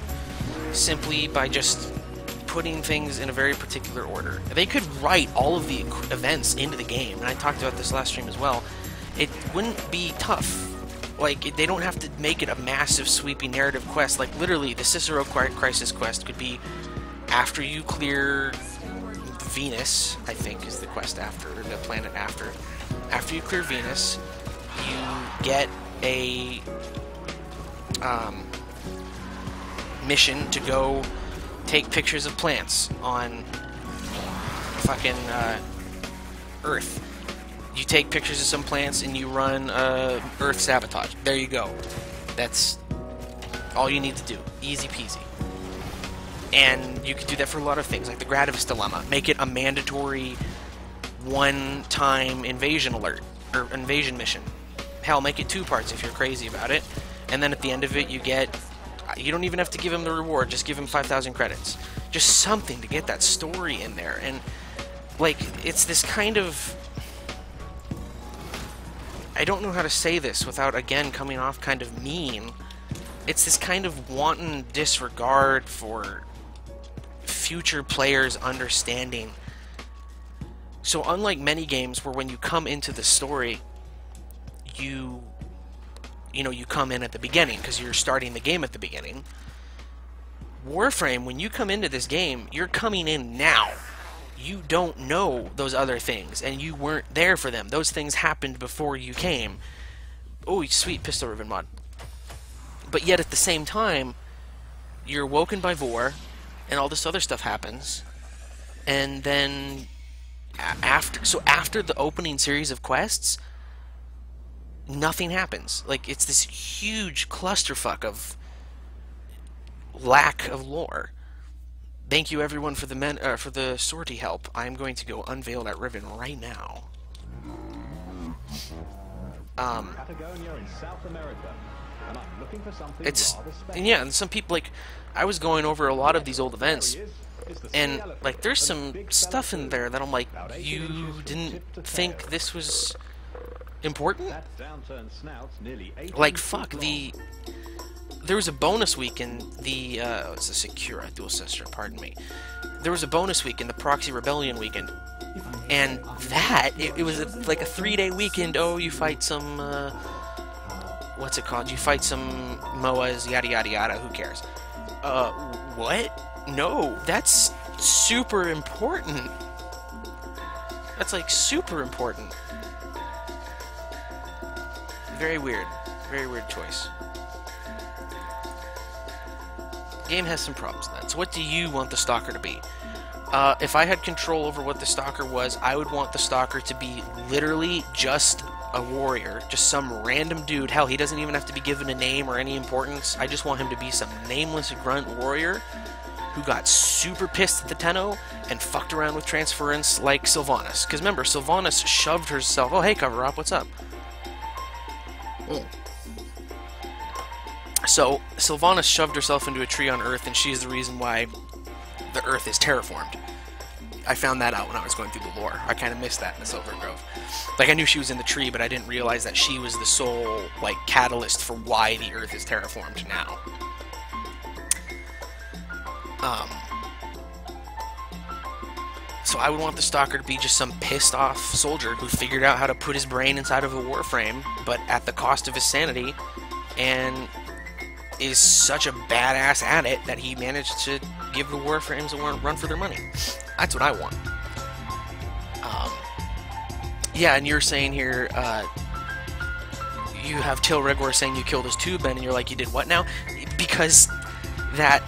simply by just putting things in a very particular order. They could write all of the events into the game, and I talked about this last stream as well. It wouldn't be tough. Like, they don't have to make it a massive sweeping narrative quest. Like, literally, the Cicero Crisis quest could be after you clear Venus, I think is the quest after, or the planet after. After you clear Venus, you get a mission to go take pictures of plants on fucking Earth. You take pictures of some plants and you run Earth sabotage. There you go. That's all you need to do. Easy peasy. And you could do that for a lot of things, like the Gradivis Dilemma. Make it a mandatory one-time invasion alert, or invasion mission. Hell, make it 2 parts if you're crazy about it. And then at the end of it, you get... You don't even have to give him the reward, just give him 5,000 credits. Just something to get that story in there. And, like, it's this kind of... I don't know how to say this without, again, coming off kind of mean. It's this kind of wanton disregard for future players' understanding. So unlike many games where when you come into the story, you come in at the beginning because you're starting the game at the beginning. Warframe, when you come into this game, you're coming in now. You don't know those other things, and you weren't there for them. Those things happened before you came. Oh, sweet pistol ribbon mod. But yet at the same time, you're woken by Vor, and all this other stuff happens, and then after the opening series of quests, nothing happens. Like, it's this huge clusterfuck of lack of lore. Thank you everyone for the sortie help. I'm going to go unveil that ribbon right now. Patagonia in South America, and I'm looking for something rather special. And yeah, and some people, like, I was going over a lot of these old events, and like, there's some stuff in there that I'm like, you didn't think this was important? Like, fuck, there was a bonus week in the, it's a Secura dual sister, pardon me. There was a bonus week in the Proxy Rebellion weekend, and that, it was like a 3-day weekend. Oh, you fight some, what's it called? You fight some MOAs, yada yada yada, who cares? What? No, that's super important. That's, like, super important. Very weird choice. Game has some problems with that. So what do you want the Stalker to be? If I had control over what the Stalker was, I would want the Stalker to be literally just a warrior. Just some random dude. Hell, he doesn't even have to be given a name or any importance. I just want him to be some nameless grunt warrior who got super pissed at the Tenno and fucked around with transference like Sylvanas. Because remember, Sylvanas shoved herself... Oh, hey, Cover Up, what's up? So, Sylvanas shoved herself into a tree on Earth, and she's the reason why the Earth is terraformed. I found that out when I was going through the lore. I kind of missed that in the Silver Grove. Like, I knew she was in the tree, but I didn't realize that she was the sole, like, catalyst for why the Earth is terraformed now. So I would want the Stalker to be just some pissed-off soldier who figured out how to put his brain inside of a Warframe, but at the cost of his sanity, and is such a badass at it that he managed to give the Warframes a run for their money. That's what I want. Yeah, and you're saying here, you have Till Rigor saying you killed his tube, and you're like, you did what now? Because that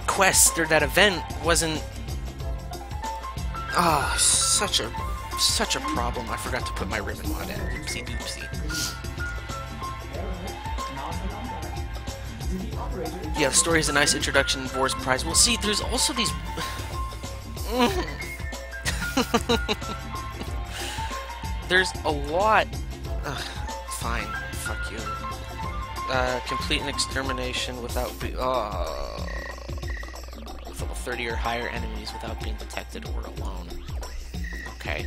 quest, or that event, wasn't... Oh, such a problem. I forgot to put my ribbon on it. Oopsie doopsie. Yeah, the story is a nice introduction to Vor's prize. Well, see, there's also these... There's a lot. Ugh, fine. Fuck you. Complete an extermination without with level 30 or higher enemies without being detected or alone. Okay.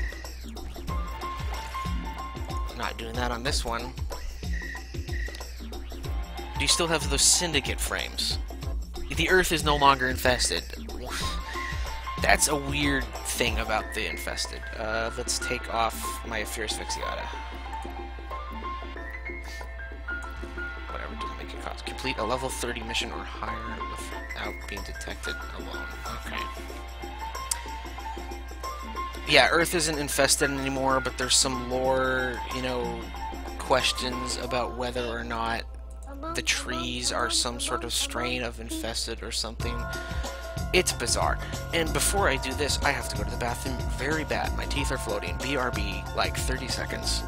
Not doing that on this one. Do you still have those syndicate frames? The Earth is no longer infested. That's a weird thing about the infested. Let's take off my Fierce Fixiata. Whatever, didn't make it cost. Complete a level 30 mission or higher without being detected alone. Okay. Yeah, Earth isn't infested anymore, but there's some lore, you know, questions about whether or not the trees are some sort of strain of infested or something. It's bizarre. And before I do this, I have to go to the bathroom very bad. My teeth are floating. BRB, like 30 seconds.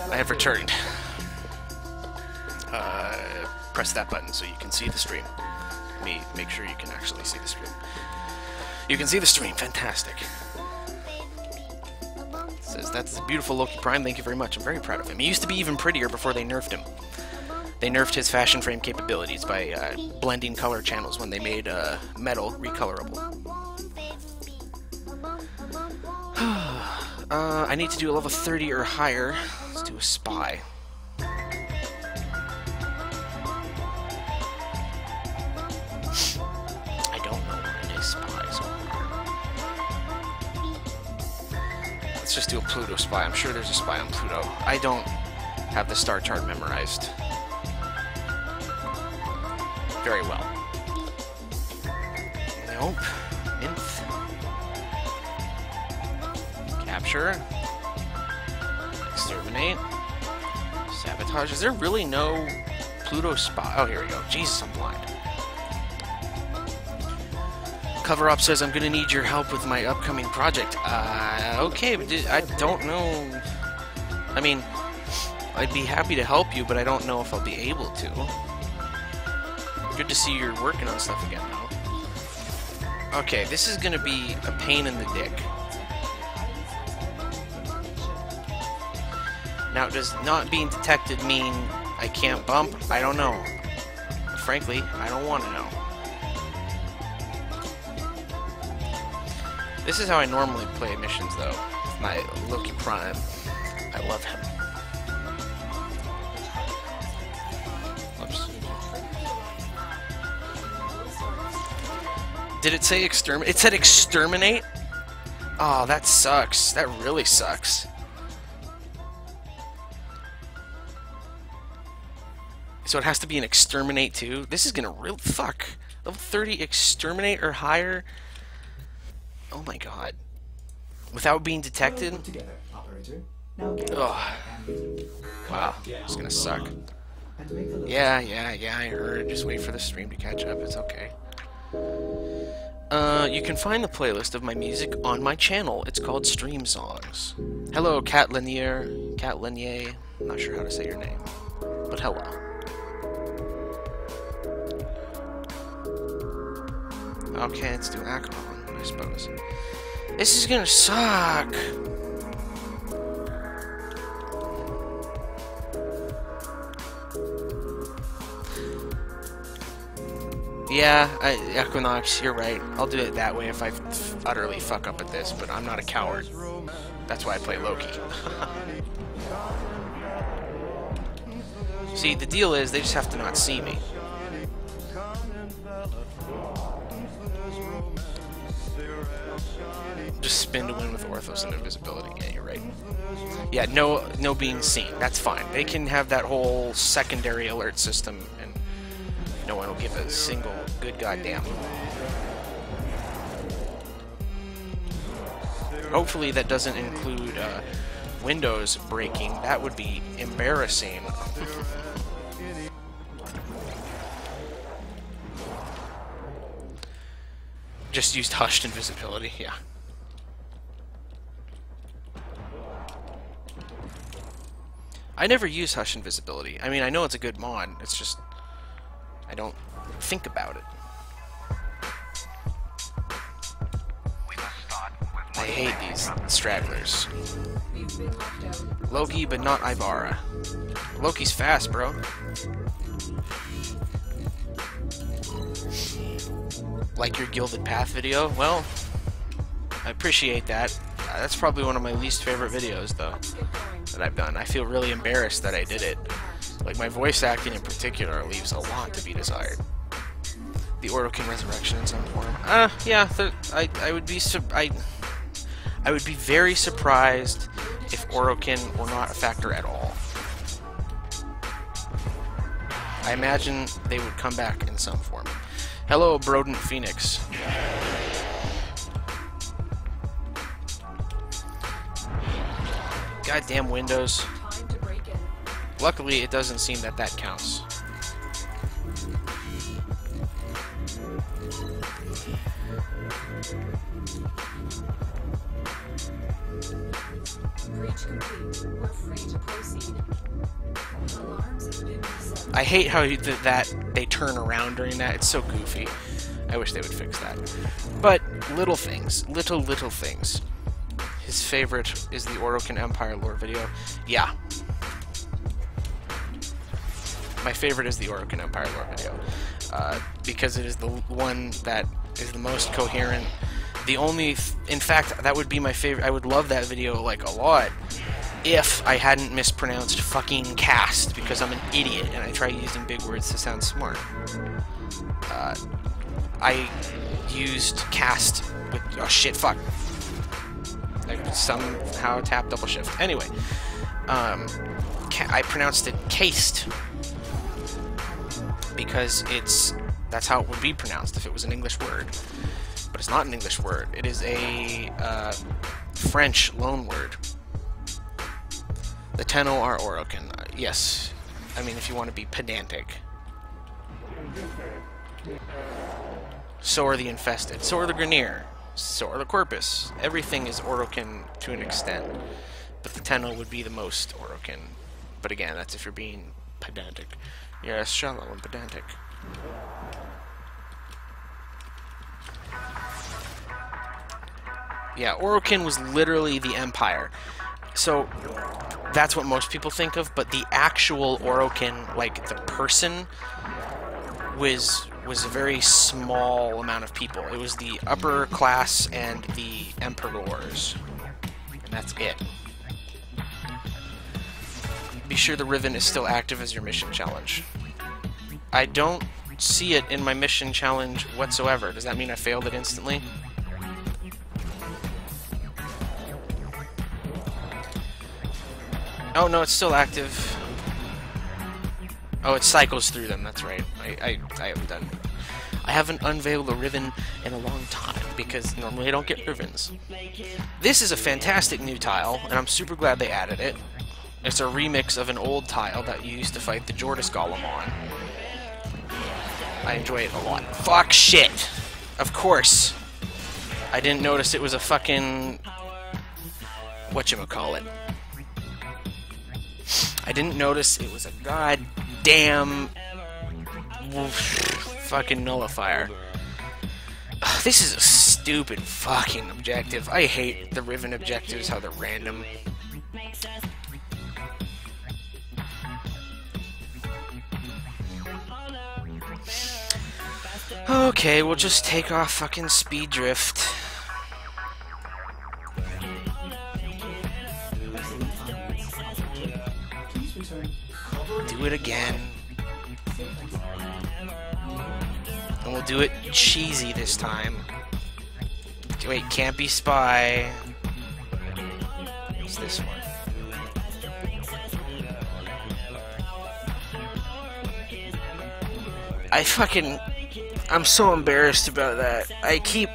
I have returned. Press that button so you can see the stream. Let me make sure you can actually see the stream. You can see the stream. Fantastic. It says, that's a beautiful Loki Prime. Thank you very much. I'm very proud of him. He used to be even prettier before they nerfed him. They nerfed his fashion frame capabilities by blending color channels when they made metal recolorable. I need to do a level 30 or higher. Let's do a spy. I don't know where any spies are. Let's just do a Pluto spy. I'm sure there's a spy on Pluto. I don't have the star chart memorized very well. Nope. Nymph. Capture. Exterminate. Sabotage. Is there really no Pluto spy? Oh, here we go. Jesus, I'm blind. Cover Up says, I'm gonna need your help with my upcoming project. Okay, but I don't know. I mean, I'd be happy to help you, but I don't know if I'll be able to. Good to see you're working on stuff again, though. Okay, this is gonna be a pain in the dick. Now, does not being detected mean I can't bump? I don't know. Frankly, I don't want to know. This is how I normally play missions, though. With my Loki Prime. I love him. Whoops. Did it say exterminate? It said exterminate? Oh, that sucks. That really sucks. So it has to be an exterminate too? This is gonna really fuck. Level 30 exterminate or higher? Oh my god. Without being detected? Ugh. Wow, it's gonna suck. Yeah, I heard. Just wait for the stream to catch up, it's okay. You can find the playlist of my music on my channel. It's called Stream Songs. Hello, Cat Lanier. Cat Lanier. I'm not sure how to say your name. But hello. Okay, let's do Akron, I suppose. This is gonna suck! Yeah, Equinox, you're right. I'll do it that way if I utterly fuck up at this, but I'm not a coward. That's why I play Loki. See, the deal is they just have to not see me. Just spin to win with Orthos and invisibility. Yeah, you're right. Yeah, no being seen. That's fine. They can have that whole secondary alert system, and no one will give a single good goddamn. Hopefully that doesn't include Windows breaking. That would be embarrassing. Just used hushed invisibility, yeah. I never use Hush Invisibility. I mean, I know it's a good mod, it's just I don't think about it. I hate these stragglers. Loki, but not Ivara. Loki's fast, bro. Like your Gilded Path video? Well, I appreciate that. That's probably one of my least favorite videos, though, that I've done. I feel really embarrassed that I did it. Like, my voice acting in particular leaves a lot to be desired. The Orokin Resurrection in some form. Yeah, I would be very surprised if Orokin were not a factor at all. I imagine they would come back in some form. Hello, Brodent Phoenix. Goddamn Windows. Luckily, it doesn't seem that that counts. I hate how that they turn around during that. It's so goofy. I wish they would fix that. But little things, little things. His favorite is the Orokin Empire lore video. Yeah. My favorite is the Orokin Empire lore video. Because it is the one that is the most coherent. The only... in fact, that would be my favorite. I would love that video, like, a lot if I hadn't mispronounced fucking cast, because I'm an idiot and I try using big words to sound smart. I used cast with... oh, shit, fuck. I somehow tapped double shift. Anyway, I pronounced it cased because that's how it would be pronounced if it was an English word. But it's not an English word. It is a French loanword. The Tenno are Orokin. Yes. I mean, if you want to be pedantic. So are the Infested. So are the Grineer. So are the Corpus. Everything is Orokin to an extent. But the Tenno would be the most Orokin. But again, that's if you're being pedantic. Yes, shallow and pedantic. Yeah, Orokin was literally the Empire. So, that's what most people think of, but the actual Orokin, like the person, was a very small amount of people. It was the upper class and the Emperors. And that's it. Be sure the Riven is still active as your mission challenge. I don't see it in my mission challenge whatsoever. Does that mean I failed it instantly? Oh no, it's still active. Oh, it cycles through them, that's right. I haven't unveiled a Riven in a long time, because normally I don't get Rivens. This is a fantastic new tile, and I'm super glad they added it. It's a remix of an old tile that you used to fight the Jordis Golem on. I enjoy it a lot. Fuck shit! Of course! I didn't notice it was a fucking... whatchamacallit. I didn't notice it was a goddamn fucking nullifier. Ugh, this is a stupid fucking objective. I hate the Riven objectives, how they're random. Okay, we'll just take off fucking speed drift. Do it again. And we'll do it cheesy this time. Wait, can't be spy. What's this one? I'm so embarrassed about that. I keep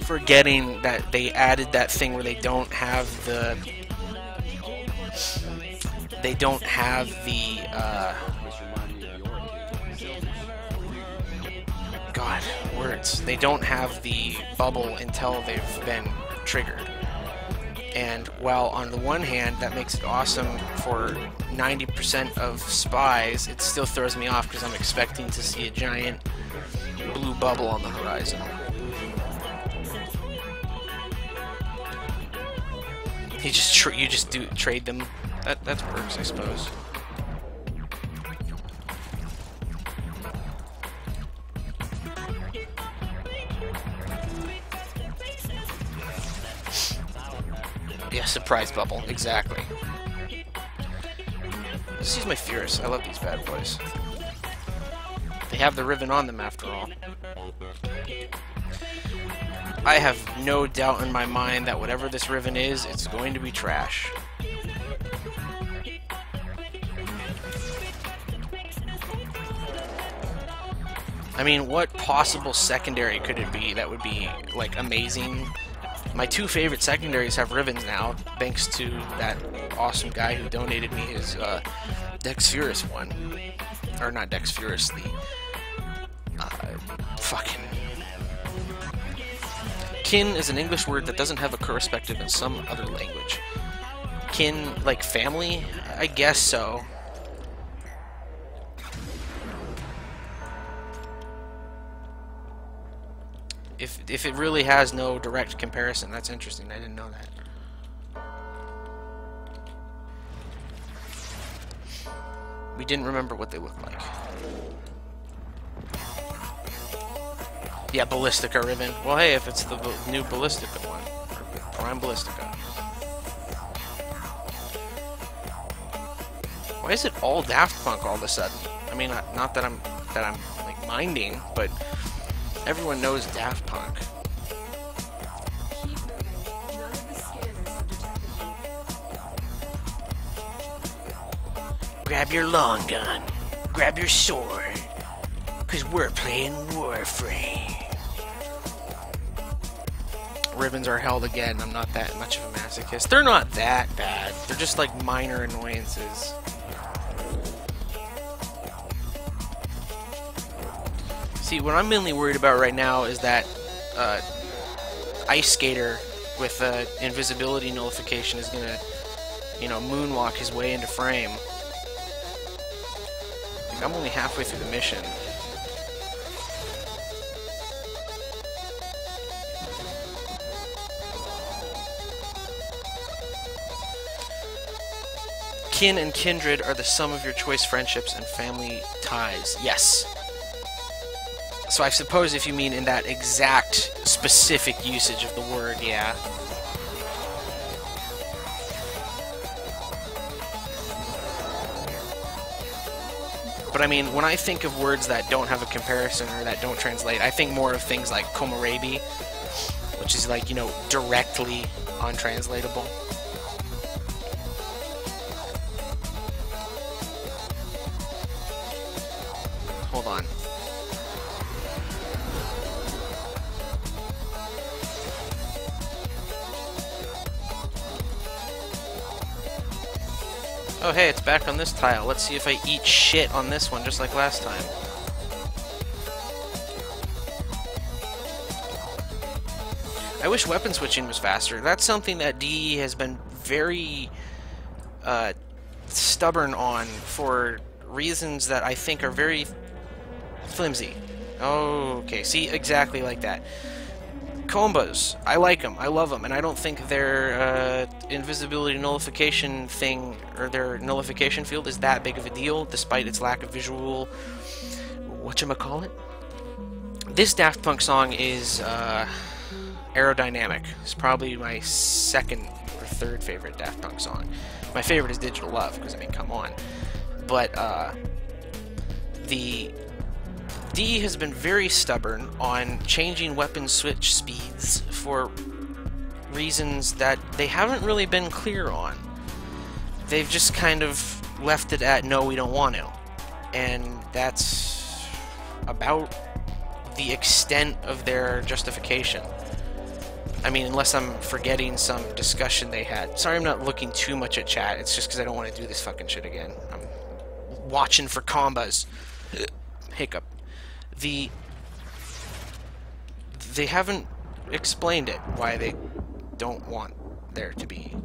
forgetting that they added that thing where they don't have the God, words. They don't have the bubble until they've been triggered. And while on the one hand that makes it awesome for 90% of spies, it still throws me off because I'm expecting to see a giant blue bubble on the horizon. You just trade them. That works, I suppose. Yeah, surprise bubble, exactly. Let's use my Furious. I love these bad boys. They have the ribbon on them after all. I have no doubt in my mind that whatever this ribbon is, it's going to be trash. I mean, what possible secondary could it be that would be, like, amazing? My two favorite secondaries have ribbons now, thanks to that awesome guy who donated me his Dex Furious one. Or not Dex Furious, the fucking... Kin is an English word that doesn't have a correspective in some other language. Kin, like family? I guess so. If it really has no direct comparison, that's interesting. I didn't know that. We didn't remember what they looked like. Yeah, Ballistica ribbon. Well, hey, if it's the new Ballistica one, or Prime Ballistica. Why is it all Daft Punk all of a sudden? I mean, not that I'm like minding, but everyone knows Daft Punk. Grab your long gun. Grab your sword. 'Cause we're playing Warframe. Ribbons are held again. I'm not that much of a masochist. They're not that bad. They're just like minor annoyances. See, what I'm mainly worried about right now is that Ice Skater with invisibility nullification is gonna, you know, moonwalk his way into frame. Like, I'm only halfway through the mission. Kin and kindred are the sum of your choice friendships and family ties. Yes. So I suppose if you mean in that exact specific usage of the word, yeah. But I mean, when I think of words that don't have a comparison or that don't translate, I think more of things like komorebi, which is like, you know, directly untranslatable. Hold on. Oh hey, it's back on this tile. Let's see if I eat shit on this one just like last time. I wish weapon switching was faster. That's something that DE has been very stubborn on for reasons that I think are very flimsy. Oh, okay, see, exactly like that. Combos, I like them, I love them, and I don't think their invisibility nullification thing, or their nullification field is that big of a deal, despite its lack of visual, whatchamacallit? This Daft Punk song is aerodynamic. It's probably my second or third favorite Daft Punk song. My favorite is Digital Love, because, I mean, come on. But the D has been very stubborn on changing weapon switch speeds for reasons that they haven't really been clear on. They've just kind of left it at, no, we don't want to. And that's about the extent of their justification. I mean, unless I'm forgetting some discussion they had. Sorry I'm not looking too much at chat. It's just because I don't want to do this fucking shit again. I'm watching for combos. Hiccup. They haven't explained it, why they don't want there to be...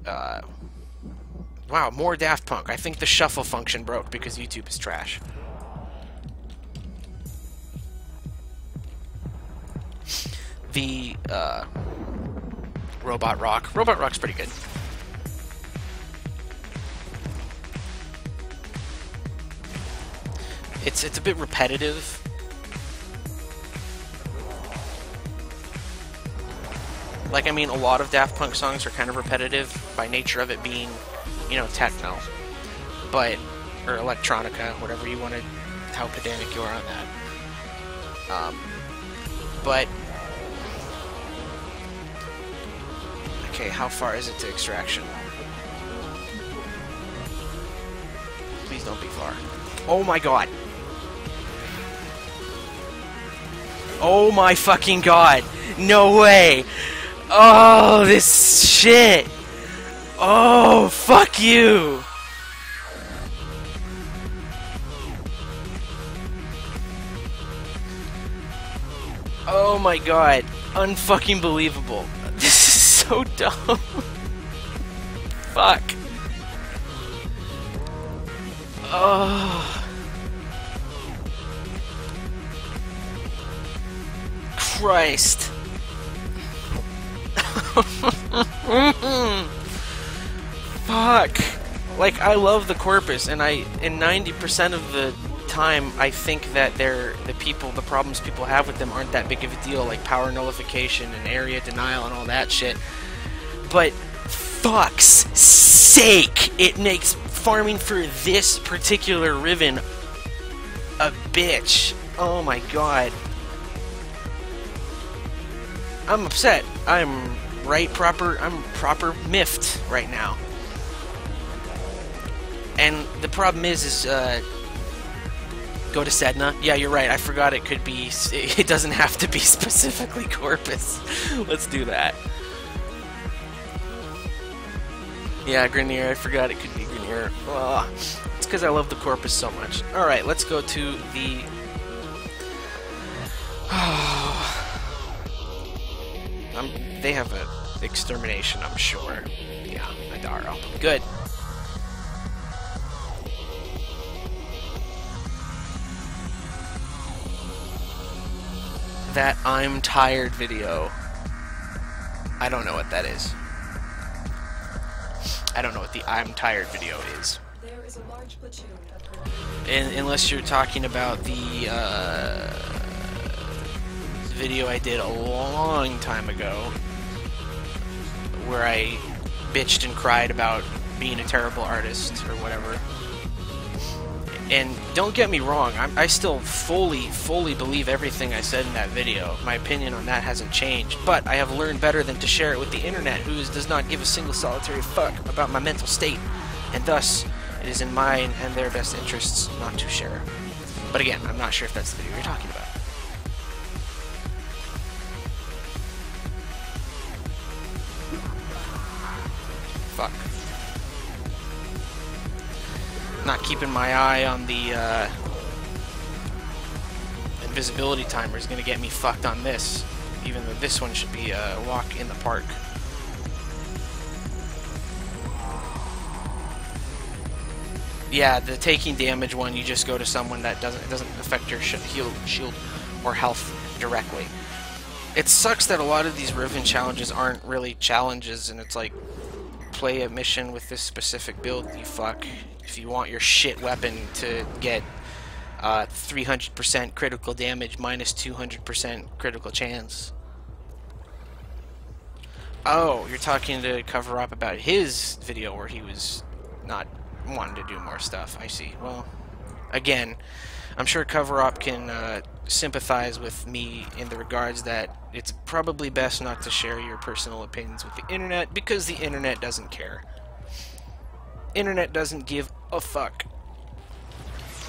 wow, more Daft Punk. I think the shuffle function broke because YouTube is trash. The Robot Rock. Robot Rock's pretty good. It's a bit repetitive. Like, I mean, a lot of Daft Punk songs are kind of repetitive by nature of it being, you know, techno. But, or electronica, whatever you want to, how pedantic you are on that. But, okay, how far is it to extraction? Please don't be far. Oh my god. Oh my fucking god. No way. Oh, this shit. Oh, fuck you. Oh my god. Unfucking believable. This is so dumb. Fuck. Oh. Christ. Fuck. Like, I love the Corpus, and 90% of the time, I think that the problems people have with them aren't that big of a deal, like power nullification and area denial and all that shit. But fuck's sake, it makes farming for this particular Riven a bitch. Oh my god. I'm upset. I'm proper miffed right now. And the problem is go to Sedna. Yeah, you're right. I forgot it could be. It doesn't have to be specifically Corpus. Let's do that. Yeah, Grenier. I forgot it could be Grenier. Ugh. It's because I love the Corpus so much. All right, let's go to the. They have an extermination, I'm sure. Yeah, Adaro. Good. That I'm tired video. I don't know what that is. I don't know what the I'm tired video is. There is a large platoon of Unless you're talking about the video I did a long time ago, where I bitched and cried about being a terrible artist or whatever. And don't get me wrong, I still fully believe everything I said in that video. My opinion on that hasn't changed, but I have learned better than to share it with the internet, who does not give a single solitary fuck about my mental state, and thus it is in mine and their best interests not to share. But again, I'm not sure if that's the video you're talking about. Fuck. Not keeping my eye on the invisibility timer is gonna get me fucked on this, even though this one should be a walk in the park. Yeah, the taking damage one, you just go to someone that doesn't affect your shield or health directly. It sucks that a lot of these Riven challenges aren't really challenges, and it's like, play a mission with this specific build, you fuck. If you want your shit weapon to get 300% critical damage minus 200% critical chance. Oh, you're talking to Cover Up about his video where he was not wanting to do more stuff. I see. Well, again, I'm sure Cover Up can sympathize with me in the regards that it's probably best not to share your personal opinions with the internet because the internet doesn't care. Internet doesn't give a fuck.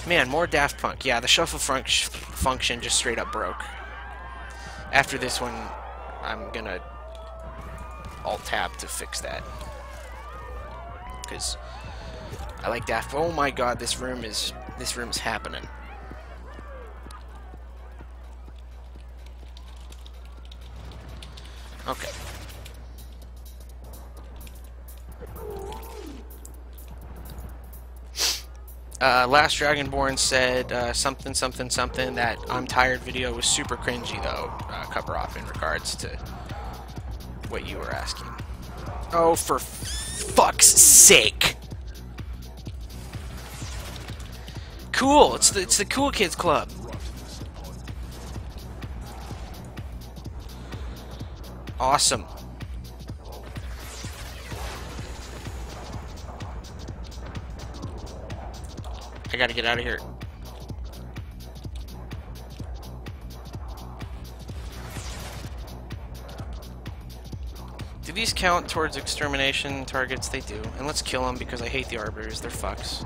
Man, more Daft Punk. Yeah, the shuffle function just straight up broke. After this one, I'm gonna Alt-Tab to fix that. Because I like Daft. Oh my god, this room is happening. Okay. Last Dragonborn said something that I'm tired video was super cringy though. Cover Off in regards to what you were asking. Oh, for fuck's sake! Cool. It's the Cool Kids Club. Awesome. I gotta get out of here. Do these count towards extermination targets? They do. And let's kill them because I hate the Arbiters. They're fucks.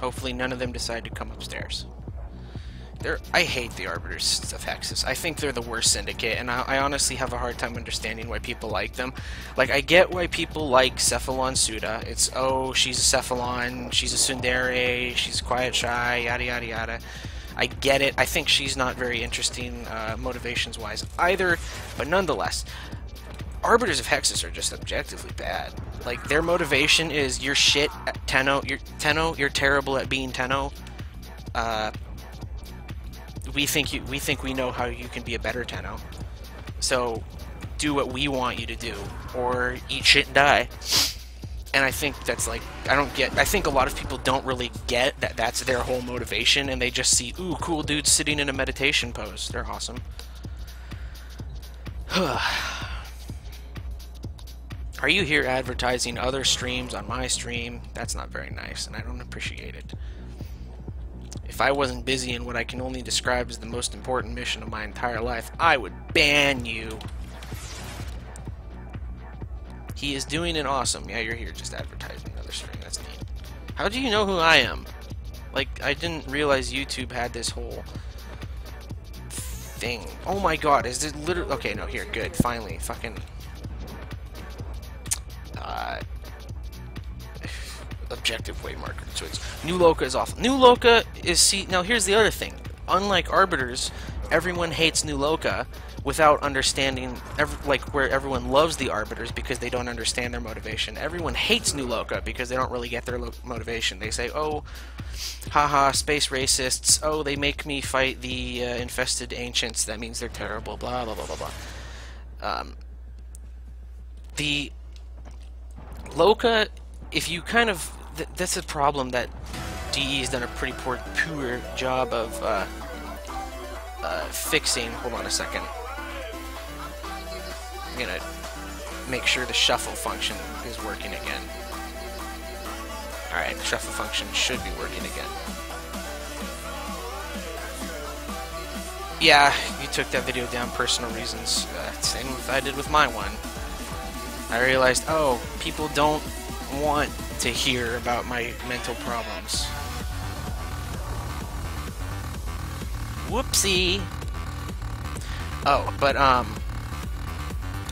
Hopefully none of them decide to come upstairs. I hate the Arbiters of Hexus. I think they're the worst syndicate, and I honestly have a hard time understanding why people like them. Like, I get why people like Cephalon Suda. It's, oh, she's a Cephalon, she's a tsundere, she's quiet, shy, yada yada yada. I get it. I think she's not very interesting motivations-wise either, but nonetheless, Arbiters of Hexus are just objectively bad. Like, their motivation is, you're shit at Tenno, you're terrible at being Tenno. We think we know how you can be a better Tenno. So do what we want you to do, or eat shit and die. And I think that's like, I think a lot of people don't really get that that's their whole motivation, and they just see, ooh, cool dudes sitting in a meditation pose. They're awesome. Are you here advertising other streams on my stream? That's not very nice, and I don't appreciate it. If I wasn't busy in what I can only describe as the most important mission of my entire life, I would ban you. He is doing it awesome. Yeah, you're here just advertising another stream. That's neat. How do you know who I am? Like, I didn't realize YouTube had this whole thing. Oh my god, is it literally... Okay, no, here, good. Finally, fucking... objective way marker. So it's New Loka is awful. New Loka is... See, now here's the other thing. Unlike Arbiters, everyone hates New Loka without understanding, like, where everyone loves the Arbiters because they don't understand their motivation. Everyone hates New Loka because they don't really get their motivation. They say, oh, haha, space racists. Oh, they make me fight the infested ancients. That means they're terrible. Blah, blah, blah, blah, blah. The Loka, if you kind of... that's a problem that DE has done a pretty poor job of fixing. Hold on a second. I'm gonna make sure the shuffle function is working again. Alright, the shuffle function should be working again. Yeah, you took that video down personal reasons. Same as I did with my one. I realized, oh, people don't want to hear about my mental problems. Whoopsie. Oh, but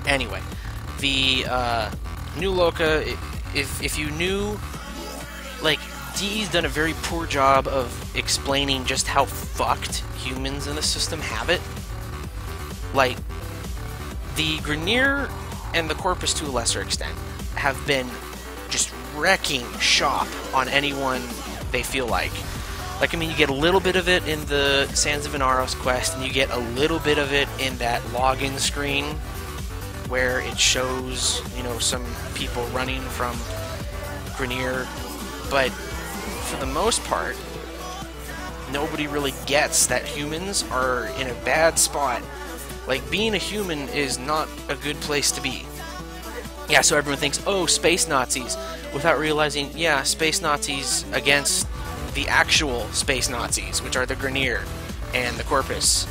anyway, the New Loka, if you knew, like, DE's done a very poor job of explaining just how fucked humans in the system have it. Like, the Grineer and the Corpus to a lesser extent have been just wrecking shop on anyone they feel like. Like, I mean, you get a little bit of it in the Sands of Inaros quest, and you get a little bit of it in that login screen where it shows, you know, some people running from Grenier. But for the most part, nobody really gets that humans are in a bad spot. Like, being a human is not a good place to be. Yeah, so everyone thinks, oh, space Nazis, without realizing, yeah, space Nazis against the actual space Nazis, which are the Grenier and the Corpus.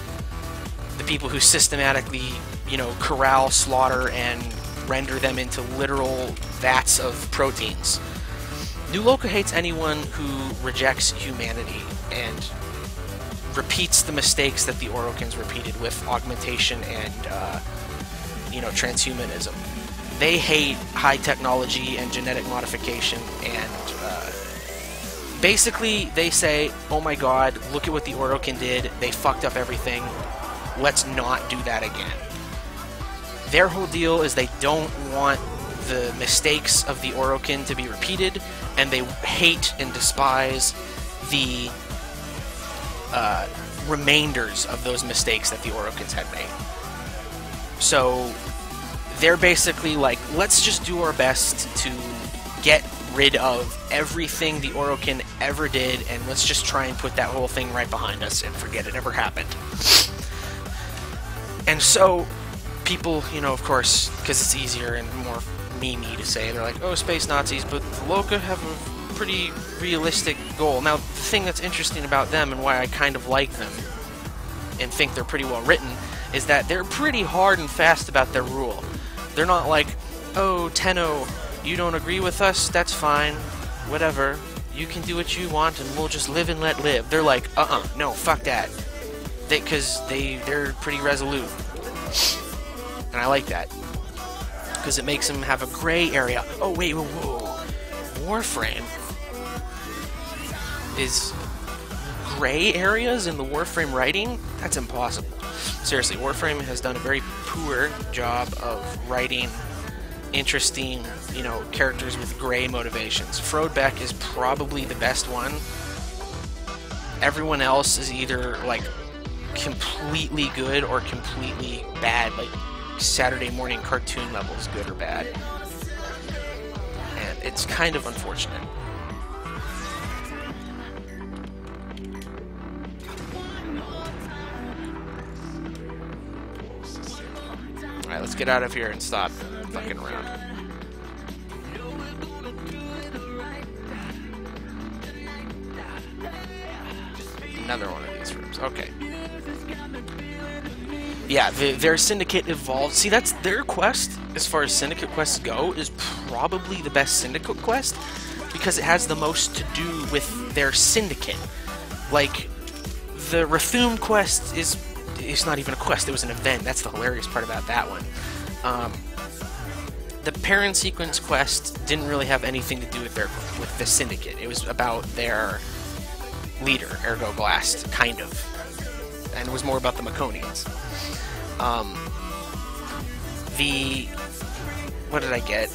The people who systematically, you know, corral, slaughter, and render them into literal vats of proteins. New Loka hates anyone who rejects humanity and repeats the mistakes that the Orokins repeated with augmentation and, you know, transhumanism. They hate high technology and genetic modification, and basically they say, oh my god, look at what the Orokin did, they fucked up everything, let's not do that again. Their whole deal is they don't want the mistakes of the Orokin to be repeated, and they hate and despise the remainders of those mistakes that the Orokins had made. So they're basically like, let's just do our best to get rid of everything the Orokin ever did, and let's just try and put that whole thing right behind us and forget it ever happened. And so people, you know, of course, because it's easier and more memey to say, they're like, oh, space Nazis, but the Loka have a pretty realistic goal. Now, the thing that's interesting about them and why I kind of like them and think they're pretty well written is that they're pretty hard and fast about their rule. They're not like, oh, Tenno, you don't agree with us? That's fine. Whatever. You can do what you want and we'll just live and let live. They're like, no, fuck that. Because they're pretty resolute. And I like that. Because it makes them have a gray area. Oh, wait, whoa. Warframe is gray areas in the Warframe writing? That's impossible. Seriously, Warframe has done a very poor job of writing interesting, you know, characters with gray motivations. Frodbeck is probably the best one. Everyone else is either, like, completely good or completely bad, like Saturday morning cartoon levels, good or bad. And it's kind of unfortunate. Alright, let's get out of here and stop fucking around. Another one of these rooms. Okay. Yeah, their Syndicate evolved. See, that's their quest, as far as Syndicate quests go, is probably the best Syndicate quest, because it has the most to do with their Syndicate. Like, the Rathum quest is... It's not even a quest, it was an event. That's the hilarious part about that one. The Parent Sequence quest didn't really have anything to do with the Syndicate. It was about their leader, Ergo Blast, kind of. And it was more about the Maconians. What did I get?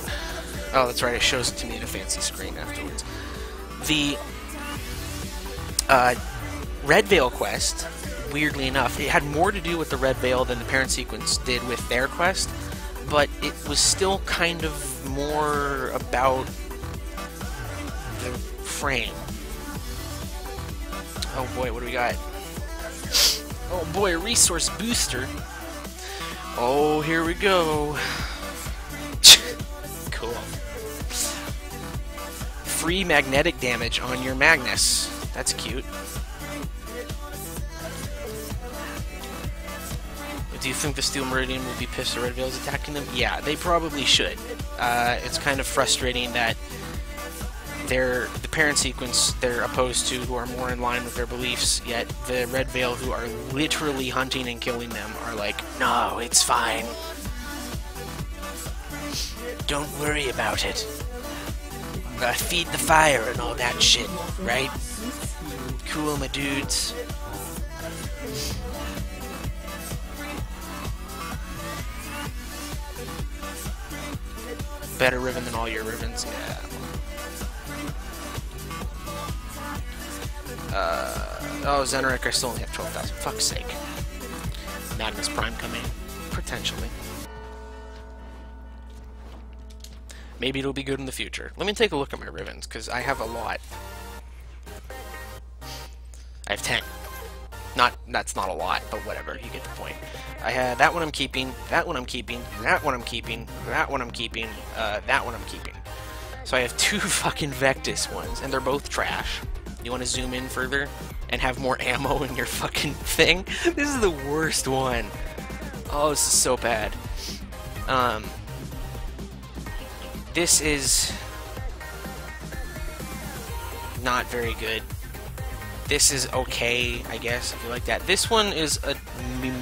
Oh, that's right, it shows it to me in a fancy screen afterwards. The Red Veil quest, weirdly enough, it had more to do with the Red Veil than the Parent Sequence did with their quest, but it was still kind of more about the frame. Oh boy, what do we got? Oh boy, a resource booster. Oh, here we go. Cool. Free magnetic damage on your Magnus. That's cute. Do you think the Steel Meridian will be pissed at Red Veil's attacking them? Yeah, they probably should. It's kind of frustrating that the Parent Sequence they're opposed to, who are more in line with their beliefs, yet the Red Veil, who are literally hunting and killing them, are like, no, it's fine. Don't worry about it. Feed the fire and all that shit, right? Cool, my dudes. Better Riven than all your Rivens, yeah. Oh, Zeneric, I still only have 12,000. Fuck's sake. Magnus Prime coming. Potentially. Maybe it'll be good in the future. Let me take a look at my Rivens, because I have a lot. I have 10. That's not a lot, but whatever, you get the point. I had that one I'm keeping, that one I'm keeping, that one I'm keeping, that one I'm keeping, that one I'm keeping. So I have 2 fucking Vectis ones, and they're both trash. You want to zoom in further and have more ammo in your fucking thing? This is the worst one. Oh, this is so bad. This is not very good. This is okay, I guess, if you like that. This one is a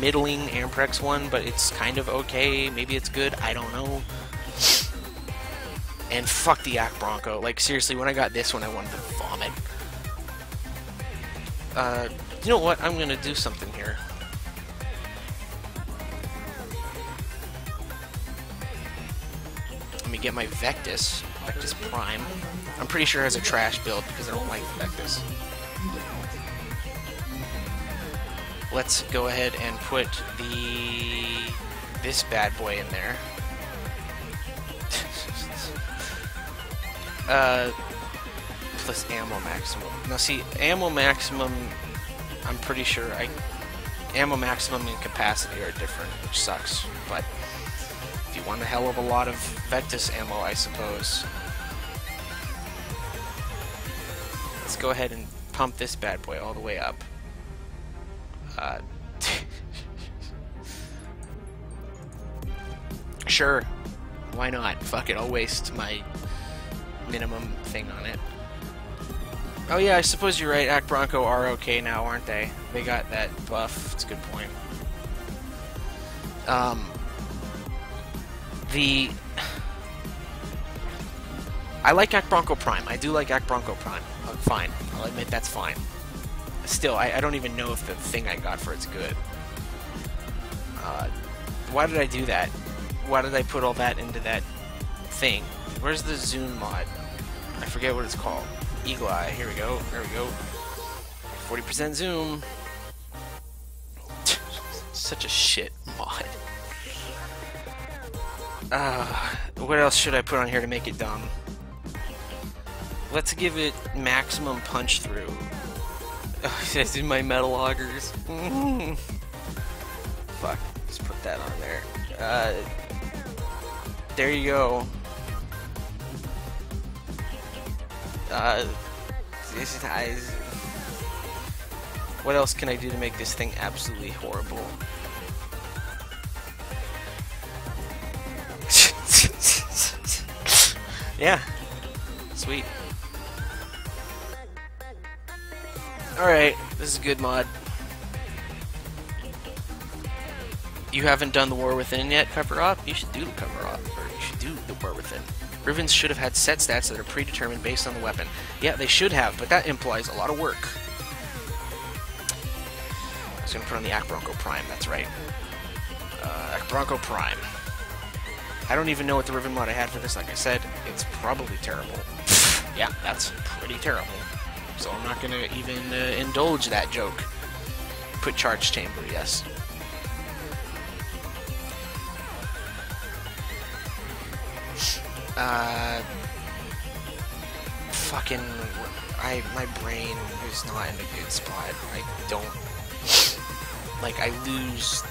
middling Amprex one, but it's kind of okay. Maybe it's good. I don't know. And fuck the Yak Bronco. Like, seriously, when I got this one, I wanted to vomit. You know what? I'm gonna do something here. Let me get my Vectis Prime. I'm pretty sure it has a trash build because I don't like Vectis. Let's go ahead and put this bad boy in there. Plus ammo maximum. Now see, ammo maximum, I'm pretty sure ammo maximum and capacity are different, which sucks. But if you want a hell of a lot of Vectis ammo, I suppose. Let's go ahead and pump this bad boy all the way up. Sure, why not? Fuck it, I'll waste my minimum thing on it. Oh yeah, I suppose you're right, Yak Bronco are okay now, aren't they? They got that buff, it's a good point. I like Yak Bronco Prime. I do like Yak Bronco Prime. Fine, I'll admit that's fine. Still, I don't even know if the thing I got for it's good. Why did I do that? Why did I put all that into that thing? Where's the zoom mod? I forget what it's called. Eagle Eye. Here we go. There we go. 40% zoom. Such a shit mod. What else should I put on here to make it dumb? Let's give it maximum punch through. This is my metal augers. Fuck. Just put that on there. There you go. What else can I do to make this thing absolutely horrible? Yeah. Sweet. Alright, this is a good mod. You haven't done the War Within yet, cover up? You should do the cover up, or you should do the War Within. Rivens should have had set stats that are predetermined based on the weapon. Yeah, they should have, but that implies a lot of work. I was going to put on the Yak Bronco Prime, that's right. Yak Bronco Prime. I don't even know what the Riven mod I had for this, like I said. It's probably terrible. Yeah, that's pretty terrible. So I'm not going to even indulge that joke. Put charge chamber, yes. Fucking, my brain is not in a good spot. I don't, like, I lose,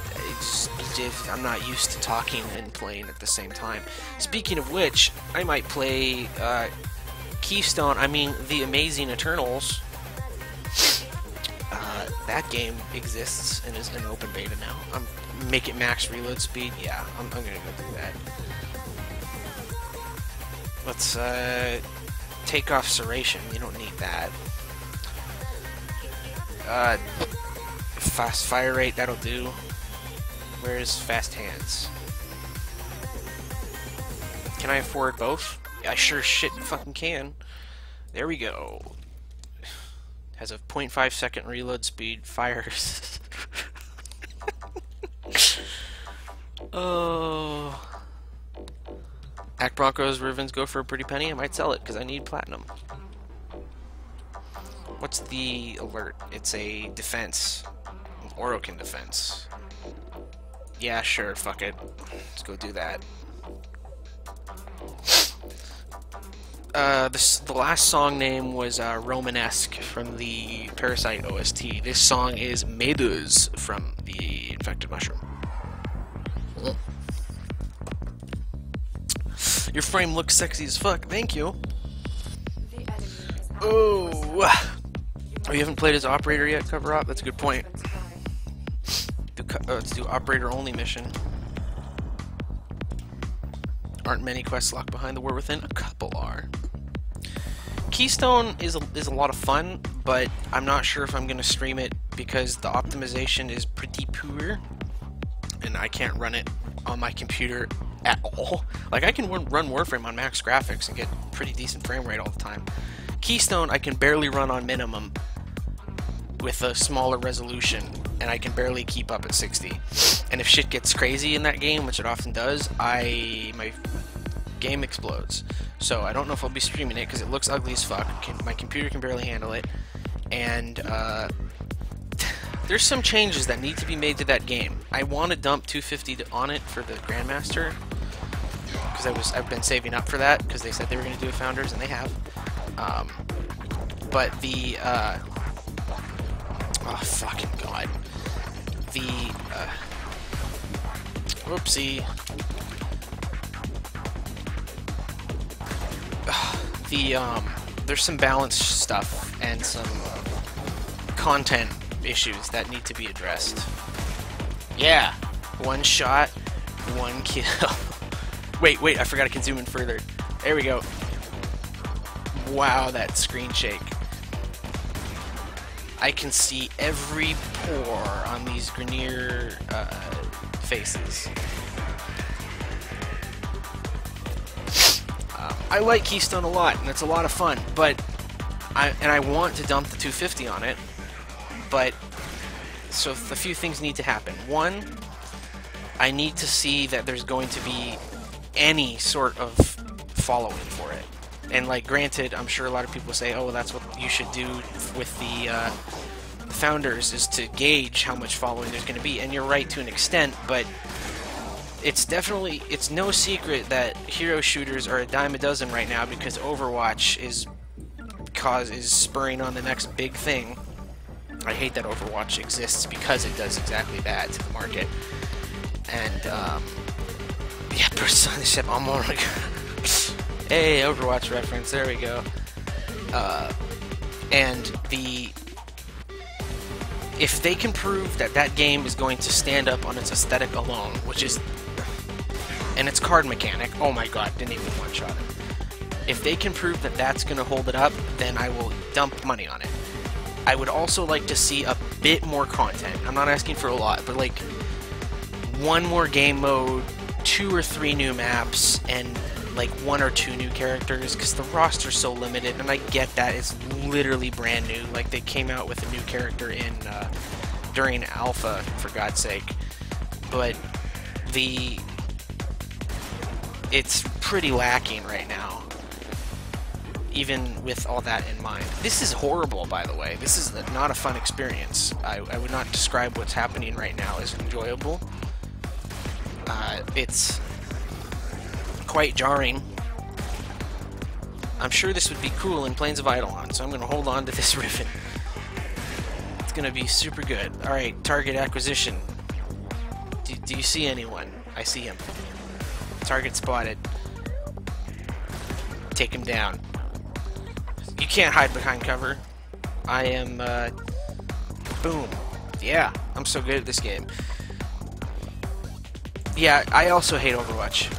I'm not used to talking and playing at the same time. Speaking of which, I might play, Keystone, The Amazing Eternals. That game exists and is in open beta now. Make it max reload speed, yeah, I'm gonna go do that. Let's, take off Serration. You don't need that. Fast fire rate, that'll do. Where's fast hands? Can I afford both? I sure shit fucking can. There we go. Has a 0.5 second reload speed, fires. Oh. Yak Bronco's Rivens go for a pretty penny. I might sell it because I need platinum. What's the alert? It's a defense. Orokin defense. Yeah, sure, fuck it. Let's go do that. The last song name was Romanesque from the Parasite OST. This song is Meduse from the Infected Mushroom. Your frame looks sexy as fuck. Thank you. The enemy is Oh, you haven't played as operator yet, Cover Op? That's a good point. Let's do operator only mission. Aren't many quests locked behind the war within? A couple are. Keystone is a lot of fun, but I'm not sure if I'm going to stream it because the optimization is pretty poor, and I can't run it on my computer at all. Like, I can run Warframe on max graphics and get pretty decent frame rate all the time. Keystone, I can barely run on minimum with a smaller resolution, and I can barely keep up at 60. And if shit gets crazy in that game, which it often does, my game explodes. So I don't know if I'll be streaming it because it looks ugly as fuck. My computer can barely handle it, and there's some changes that need to be made to that game. I want to dump 250 on it for the Grandmaster because I've been saving up for that because they said they were going to do a Founders, and they have. But the oh fucking god, the whoopsie. There's some balance stuff and some content issues that need to be addressed. Yeah, one shot, one kill. wait, I forgot I can zoom in further. There we go. Wow, that screen shake. I can see every pore on these Grenier faces. I like Keystone a lot, and it's a lot of fun, but I want to dump the 250 on it, but so a few things need to happen. One, I need to see that there's going to be any sort of following for it. And like, granted, I'm sure a lot of people say, oh, well, that's what you should do with the Founders, is to gauge how much following there's going to be, and you're right to an extent, but it's no secret that hero shooters are a dime a dozen right now because Overwatch is spurring on the next big thing. I hate that Overwatch exists because it does exactly that to the market. And yeah, Persona ship. Oh my god. Hey, Overwatch reference. There we go. And if they can prove that that game is going to stand up on its aesthetic alone, which is, and its card mechanic, oh my god, didn't even one-shot it. If they can prove that that's going to hold it up, then I will dump money on it. I would also like to see a bit more content. I'm not asking for a lot, but like one more game mode, 2 or 3 new maps, and like 1 or 2 new characters, because the roster's so limited, and I get that it's literally brand new. Like, they came out with a new character in during Alpha, for God's sake. But it's pretty lacking right now, even with all that in mind. This is horrible, by the way. This is not a fun experience. I would not describe what's happening right now as enjoyable. It's quite jarring. I'm sure this would be cool in Plains of Eidolon, so I'm going to hold on to this ribbon. It's going to be super good. Alright, target acquisition. Do you see anyone? I see him. Target spotted. Take him down. You can't hide behind cover. I am, boom. Yeah, I'm so good at this game. Yeah, I also hate Overwatch.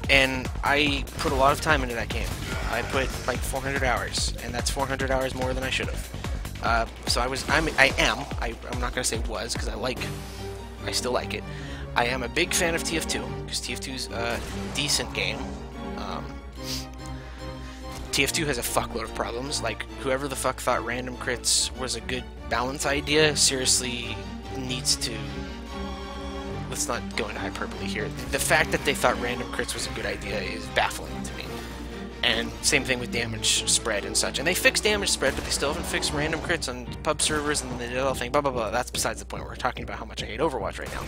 And I put a lot of time into that game. I put like 400 hours, and that's 400 hours more than I should have. So I'm not gonna say was, because I still like it. I am a big fan of TF2, because TF2's a decent game. TF2 has a fuckload of problems. Like, whoever the fuck thought random crits was a good balance idea seriously needs to... Let's not go into hyperbole here. The fact that they thought random crits was a good idea is baffling to me. And same thing with damage spread and such. And they fixed damage spread, but they still haven't fixed random crits on pub servers, and then they did the other thing, blah, blah, blah. That's besides the point. We're talking about how much I hate Overwatch right now.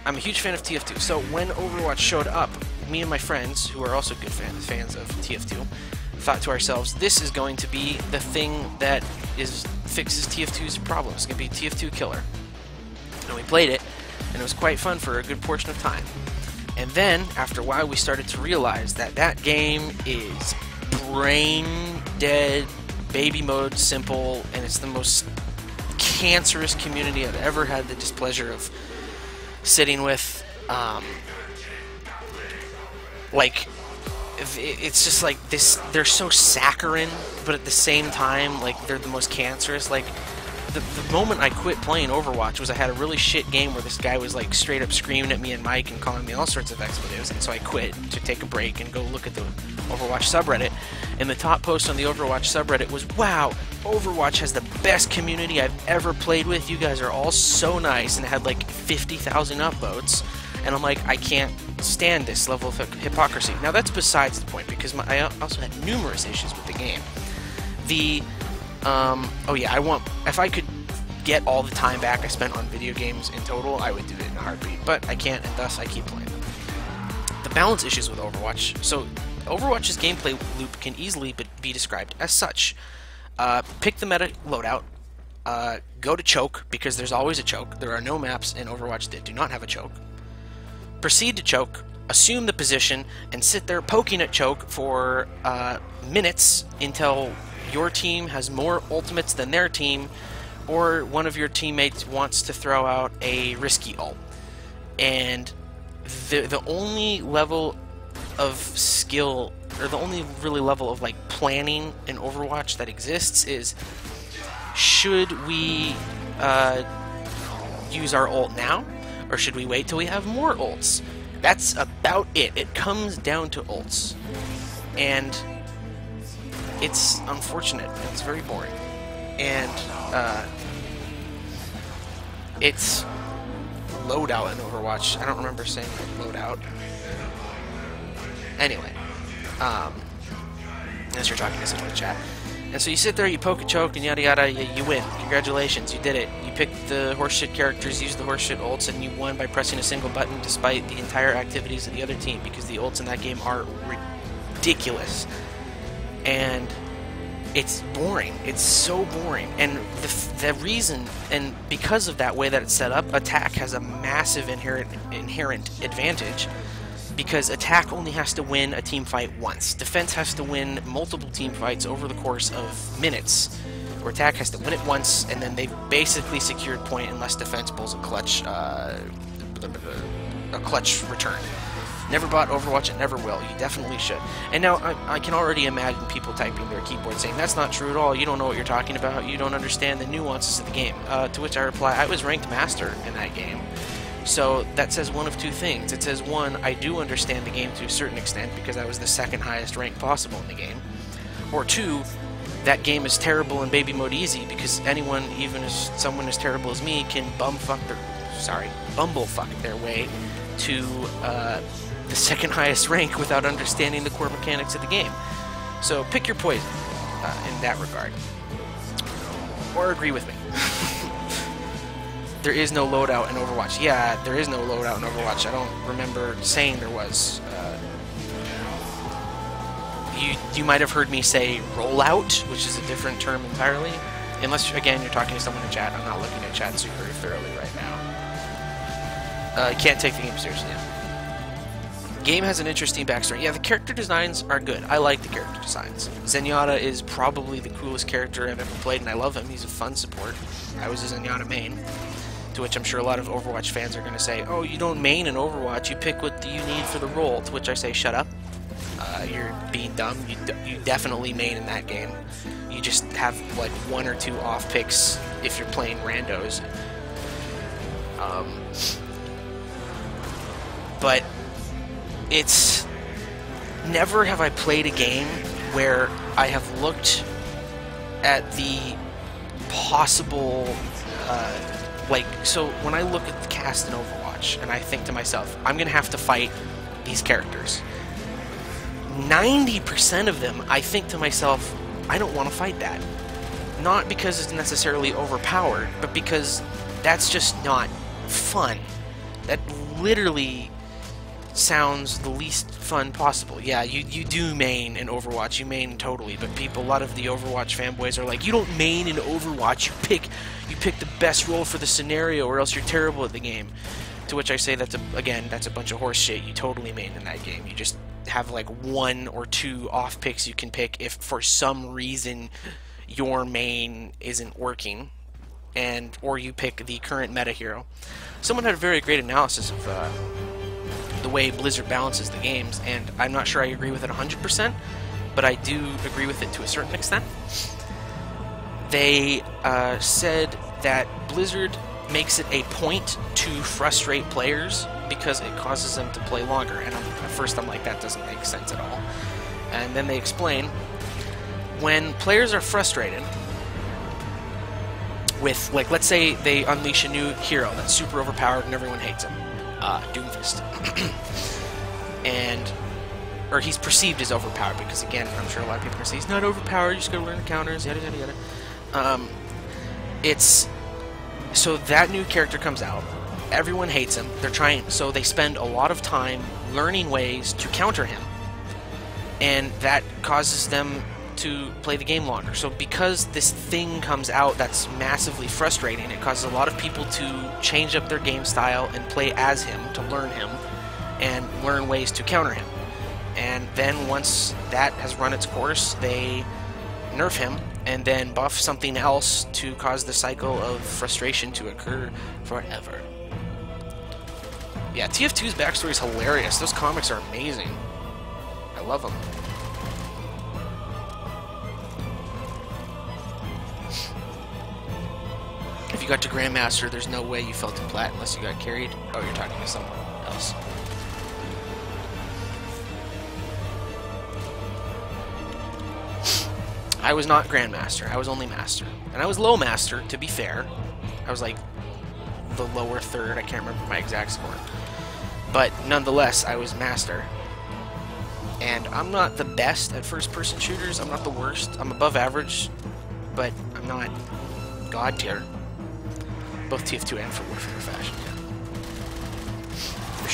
I'm a huge fan of TF2. So when Overwatch showed up, me and my friends, who are also good fans of TF2, thought to ourselves, this is going to be the thing that fixes TF2's problems. It's going to be TF2 killer. And we played it, and it was quite fun for a good portion of time. And then, after a while, we started to realize that that game is brain-dead, baby mode simple, and it's the most cancerous community I've ever had the displeasure of sitting with. Like, it's just like this, they're so saccharine, but at the same time, like, they're the most cancerous. Like, the moment I quit playing Overwatch was I had a really shit game where this guy was like straight up screaming at me and Mike and calling me all sorts of expletives, and so I quit to take a break and go look at the Overwatch subreddit. And the top post on the Overwatch subreddit was, wow, Overwatch has the best community I've ever played with. You guys are all so nice, and it had like 50,000 upvotes. And I'm like, I can't stand this level of hypocrisy. Now that's besides the point, because I also had numerous issues with the game. Oh yeah, if I could get all the time back I spent on video games in total, I would do it in a heartbeat, but I can't, and thus I keep playing them. The balance issues with Overwatch. So Overwatch's gameplay loop can easily be described as such. Pick the meta loadout, go to choke, because there's always a choke. There are no maps in Overwatch that do not have a choke. Proceed to choke, assume the position, and sit there poking at choke for minutes until your team has more ultimates than their team, or one of your teammates wants to throw out a risky ult. And the only level of skill, or the only really level of like planning in Overwatch that exists is, should we use our ult now, or should we wait till we have more ults? That's about it. It comes down to ults. And it's unfortunate, and it's very boring. And it's loadout in Overwatch. I don't remember saying loadout. Anyway, as you're talking to someone in chat. And so you sit there, you poke a choke, and yada yada, you win. Congratulations, you did it. You picked the horseshit characters, used the horseshit ults, and you won by pressing a single button despite the entire activities of the other team, because the ults in that game are ridiculous. And it's boring. It's so boring. And the reason, and because of that way that it's set up, attack has a massive inherent advantage, because attack only has to win a team fight once. Defense has to win multiple team fights over the course of minutes, or attack has to win it once, and then they've basically secured point unless defense pulls a clutch return. Never bought Overwatch, and never will. You definitely should. And now I can already imagine people typing their keyboard saying, that's not true at all, you don't know what you're talking about, you don't understand the nuances of the game. To which I reply, I was ranked master in that game. So that says one of two things. It says, one, I do understand the game to a certain extent because I was the second highest rank possible in the game. Or two, that game is terrible in baby mode easy because anyone, even as someone as terrible as me, can bumblefuck their way to the second highest rank without understanding the core mechanics of the game. So pick your poison in that regard. Or agree with me. There is no loadout in Overwatch. Yeah, there is no loadout in Overwatch. I don't remember saying there was. You might have heard me say rollout, which is a different term entirely. Unless, again, you're talking to someone in chat. I'm not looking at chat super thoroughly right now. I can't take the game seriously. Game has an interesting backstory. Yeah, the character designs are good. I like the character designs. Zenyatta is probably the coolest character I've ever played, and I love him. He's a fun support. I was a Zenyatta main. To which I'm sure a lot of Overwatch fans are going to say, oh, you don't main in Overwatch, you pick what you need for the role. To which I say, shut up. You're being dumb. You definitely main in that game. You just have like one or two off picks if you're playing randos. But it's... Never have I played a game where I have looked at the possible... so when I look at the cast in Overwatch and I think to myself, I'm going to have to fight these characters. 90% of them, I think to myself, I don't want to fight that. Not because it's necessarily overpowered, but because that's just not fun. That literally sounds the least fun possible. Yeah, you do main in Overwatch, you main totally, but a lot of the Overwatch fanboys are like, you don't main in Overwatch, you pick the best role for the scenario or else you're terrible at the game. To which I say that's a bunch of horse shit. You totally main in that game. You just have like 1 or 2 off picks you can pick if for some reason your main isn't working, or you pick the current meta hero. Someone had a very great analysis of the way Blizzard balances the games, and I'm not sure I agree with it 100%, but I do agree with it to a certain extent. They said that Blizzard makes it a point to frustrate players because it causes them to play longer, and at first I'm like, that doesn't make sense at all. And then they explain, when players are frustrated with, like, let's say they unleash a new hero that's super overpowered and everyone hates him, Doomfist, or he's perceived as overpowered because, again, I'm sure a lot of people are saying he's not overpowered, you just gotta learn the counters, yada yada yada. So that new character comes out, everyone hates him, so they spend a lot of time learning ways to counter him, and that causes them to play the game longer. So because this thing comes out that's massively frustrating, it causes a lot of people to change up their game style and play as him, to learn him, and learn ways to counter him. And then once that has run its course, they nerf him, and then buff something else to cause the cycle of frustration to occur forever. Yeah, TF2's backstory is hilarious. Those comics are amazing. I love them. If you got to Grandmaster, there's no way you fell to Plat unless you got carried. Oh, you're talking to someone else. I was not Grandmaster. I was only Master. And I was Low Master, to be fair. I was like the lower third. I can't remember my exact score. But nonetheless, I was Master. And I'm not the best at first-person shooters. I'm not the worst. I'm above average, but I'm not God tier. Both TF2 and for Warframe fashion, yeah.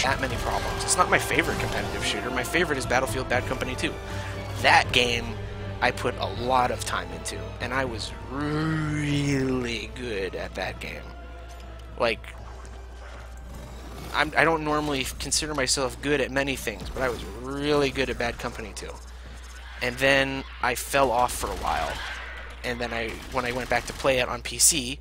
That many problems. It's not my favorite competitive shooter. My favorite is Battlefield Bad Company 2. That game I put a lot of time into, and I was really good at that game. Like, I don't normally consider myself good at many things, but I was really good at Bad Company 2. And then I fell off for a while, and then when I went back to play it on PC,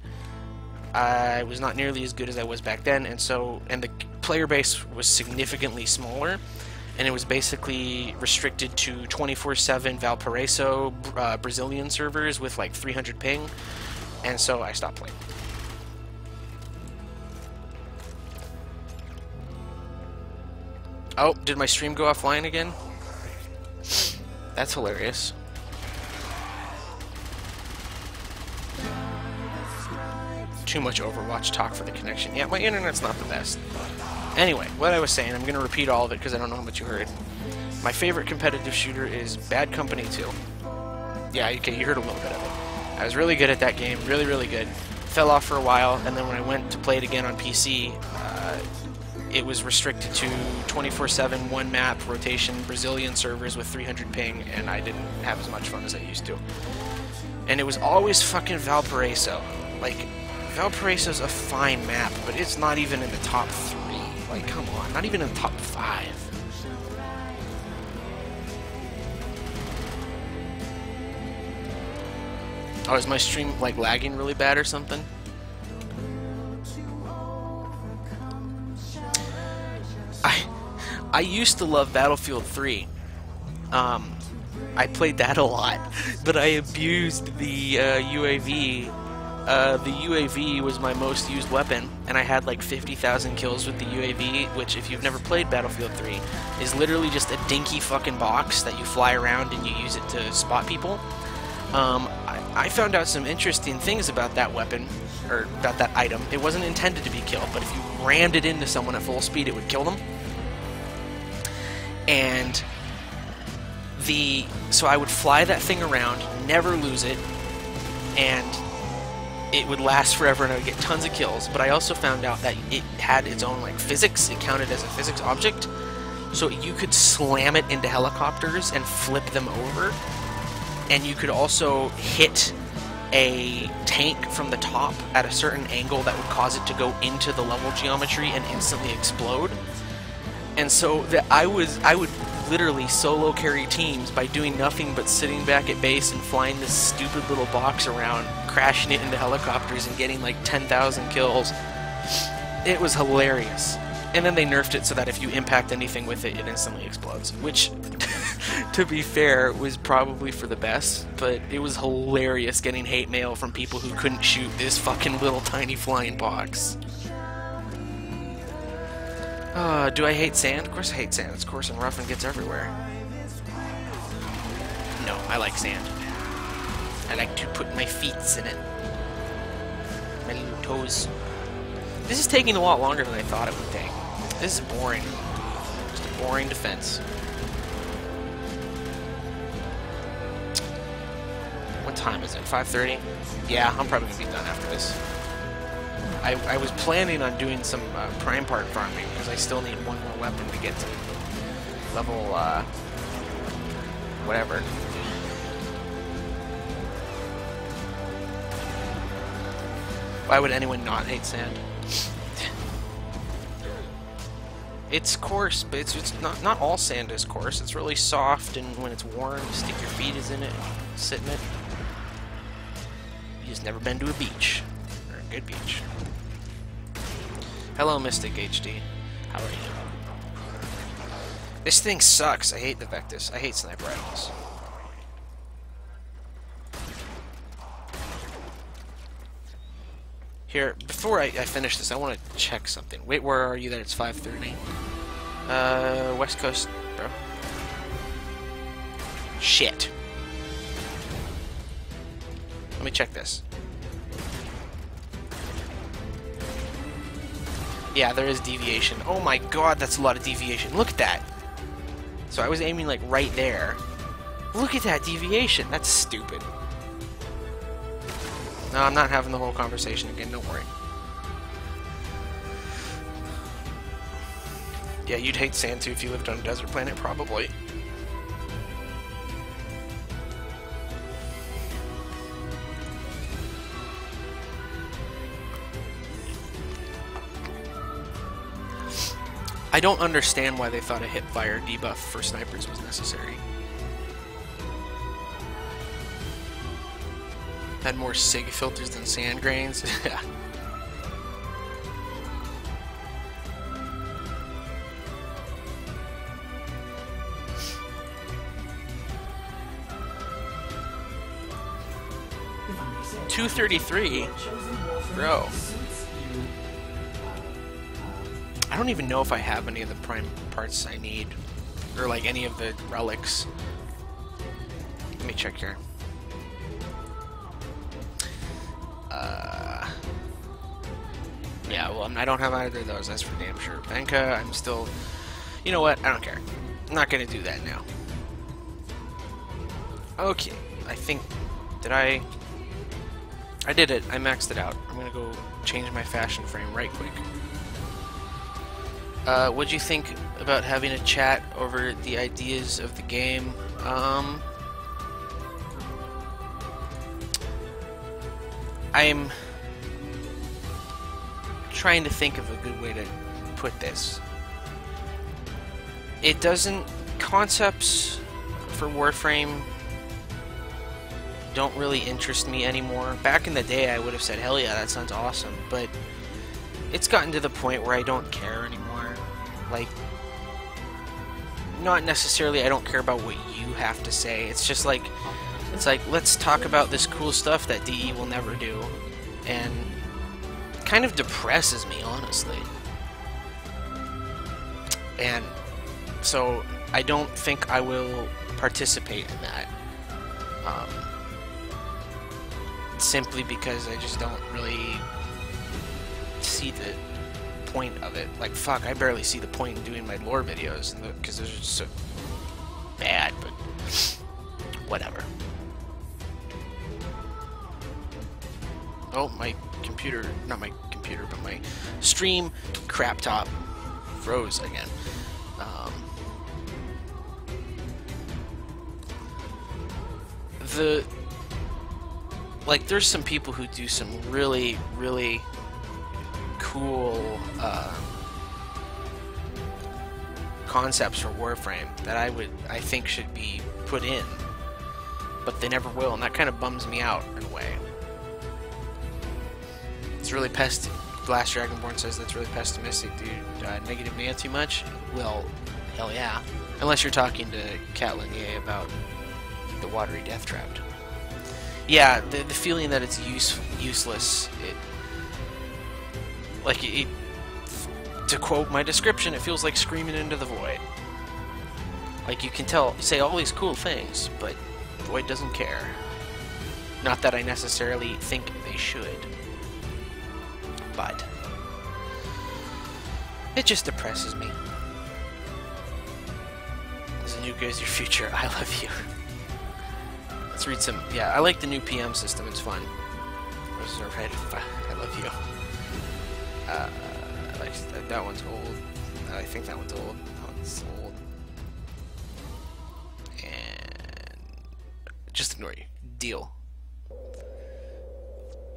I was not nearly as good as I was back then, and the player base was significantly smaller, and it was basically restricted to 24/7 Valparaiso Brazilian servers with like 300 ping, and so I stopped playing. Oh, did my stream go offline again? That's hilarious. Too much Overwatch talk for the connection. Yeah, my internet's not the best. Anyway, what I was saying, I'm going to repeat all of it because I don't know how much you heard. My favorite competitive shooter is Bad Company 2. Yeah, okay, you heard a little bit of it. I was really good at that game, really, really good. Fell off for a while, and then when I went to play it again on PC, it was restricted to 24/7, one map, rotation, Brazilian servers with 300 ping, and I didn't have as much fun as I used to. And it was always fucking Valparaiso. Like, Valparaiso's a fine map, but it's not even in the top 3. Like, come on, not even in the top 5. Oh, is my stream, like, lagging really bad or something? I used to love Battlefield 3. I played that a lot, but I abused the UAV. The UAV was my most used weapon, and I had like 50,000 kills with the UAV, which, if you've never played Battlefield 3, is literally just a dinky fucking box that you fly around and you use it to spot people. I found out some interesting things about that weapon, or about that item. It wasn't intended to be killed, but if you rammed it into someone at full speed, it would kill them. And So I would fly that thing around, never lose it, and it would last forever and I would get tons of kills. But I also found out that it had its own like physics. It counted as a physics object, so you could slam it into helicopters and flip them over, and you could also hit a tank from the top at a certain angle that would cause it to go into the level geometry and instantly explode. And so that I would literally solo carry teams by doing nothing but sitting back at base and flying this stupid little box around, crashing it into helicopters and getting like 10,000 kills. It was hilarious. And then they nerfed it so that if you impact anything with it, it instantly explodes. Which, to be fair, was probably for the best, but it was hilarious getting hate mail from people who couldn't shoot this fucking little tiny flying box. Do I hate sand? Of course I hate sand. It's coarse and rough and gets everywhere. No, I like sand. I like to put my feet in it. My little toes. This is taking a lot longer than I thought it would take. This is boring. Just a boring defense. What time is it? 5:30? Yeah, I'm probably going to be done after this. I was planning on doing some prime part farming because I still need one more weapon to get to level, whatever. Why would anyone not hate sand? It's coarse, but it's not all sand is coarse. It's really soft, and when it's warm, you stick your feet in it, sit in it. You just never been to a beach, or a good beach. Hello, Mystic HD. How are you? This thing sucks. I hate the Vectis. I hate sniper rifles. Here, before I finish this, I want to check something. Wait, where are you that it's 5:30? West Coast, bro. Shit. Let me check this. Yeah, there is deviation. Oh my god, that's a lot of deviation. Look at that. So I was aiming like right there. Look at that deviation. That's stupid. No, I'm not having the whole conversation again, don't worry. Yeah, you'd hate sand too if you lived on a desert planet, probably. I don't understand why they thought a hipfire debuff for snipers was necessary. Had more SIG filters than sand grains. Yeah. $233, bro. I don't even know if I have any of the prime parts I need, or like any of the relics. Let me check here. Yeah, well, I don't have either of those, that's for damn sure. Venka, I'm still... You know what? I don't care. I'm not gonna do that now. Okay, I think... Did I... I did it. I maxed it out. I'm gonna go change my fashion frame right quick. What'd you think about having a chat over the ideas of the game? I'm trying to think of a good way to put this. It doesn't... Concepts for Warframe don't really interest me anymore. Back in the day, I would have said, hell yeah, that sounds awesome, but it's gotten to the point where I don't care anymore. Like, not necessarily I don't care about what you have to say. It's just like, it's like, let's talk about this cool stuff that DE will never do. And it kind of depresses me, honestly. And so I don't think I will participate in that. Simply because I just don't really see the point of it. Like, fuck, I barely see the point in doing my lore videos because they're just so bad, but whatever. Oh, my computer, not my computer, but my stream crap top froze again. There's some people who do some really, really cool concepts for Warframe that I think should be put in, but they never will, and that kind of bums me out in a way. It's really Blast Dragonborn says that's really pessimistic, dude. Negative Maya too much? Well, hell yeah. Unless you're talking to Cat Lanier about the watery death trapped. Yeah, the feeling that it's useless. To quote my description, it feels like screaming into the void. Like, you can say all these cool things, but Void doesn't care. Not that I necessarily think they should, but it just depresses me. Zanuka is your future. I love you. Let's read some. Yeah, I like the new PM system. It's fun. Reserve Red. I love you. That one's old. I think that one's old. That one's old. And just ignore you. Deal.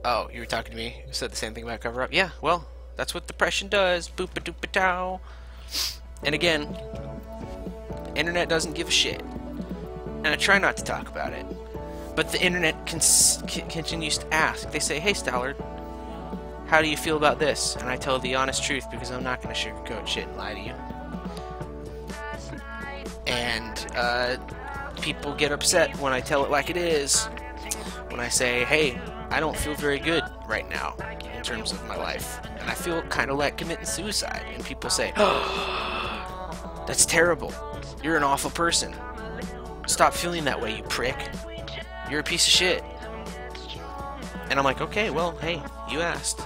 Oh, you were talking to me? You said the same thing about cover up? Yeah, well, that's what depression does. Boop a doop a dow. And again, internet doesn't give a shit. And I try not to talk about it. But the internet continues to ask. They say, hey, Stallord, how do you feel about this? And I tell the honest truth because I'm not going to sugarcoat shit and lie to you. And people get upset when I tell it like it is. When I say, hey, I don't feel very good right now in terms of my life. And I feel kind of like committing suicide. And people say, oh, that's terrible. You're an awful person. Stop feeling that way, you prick. You're a piece of shit. And I'm like, okay, well, hey, you asked.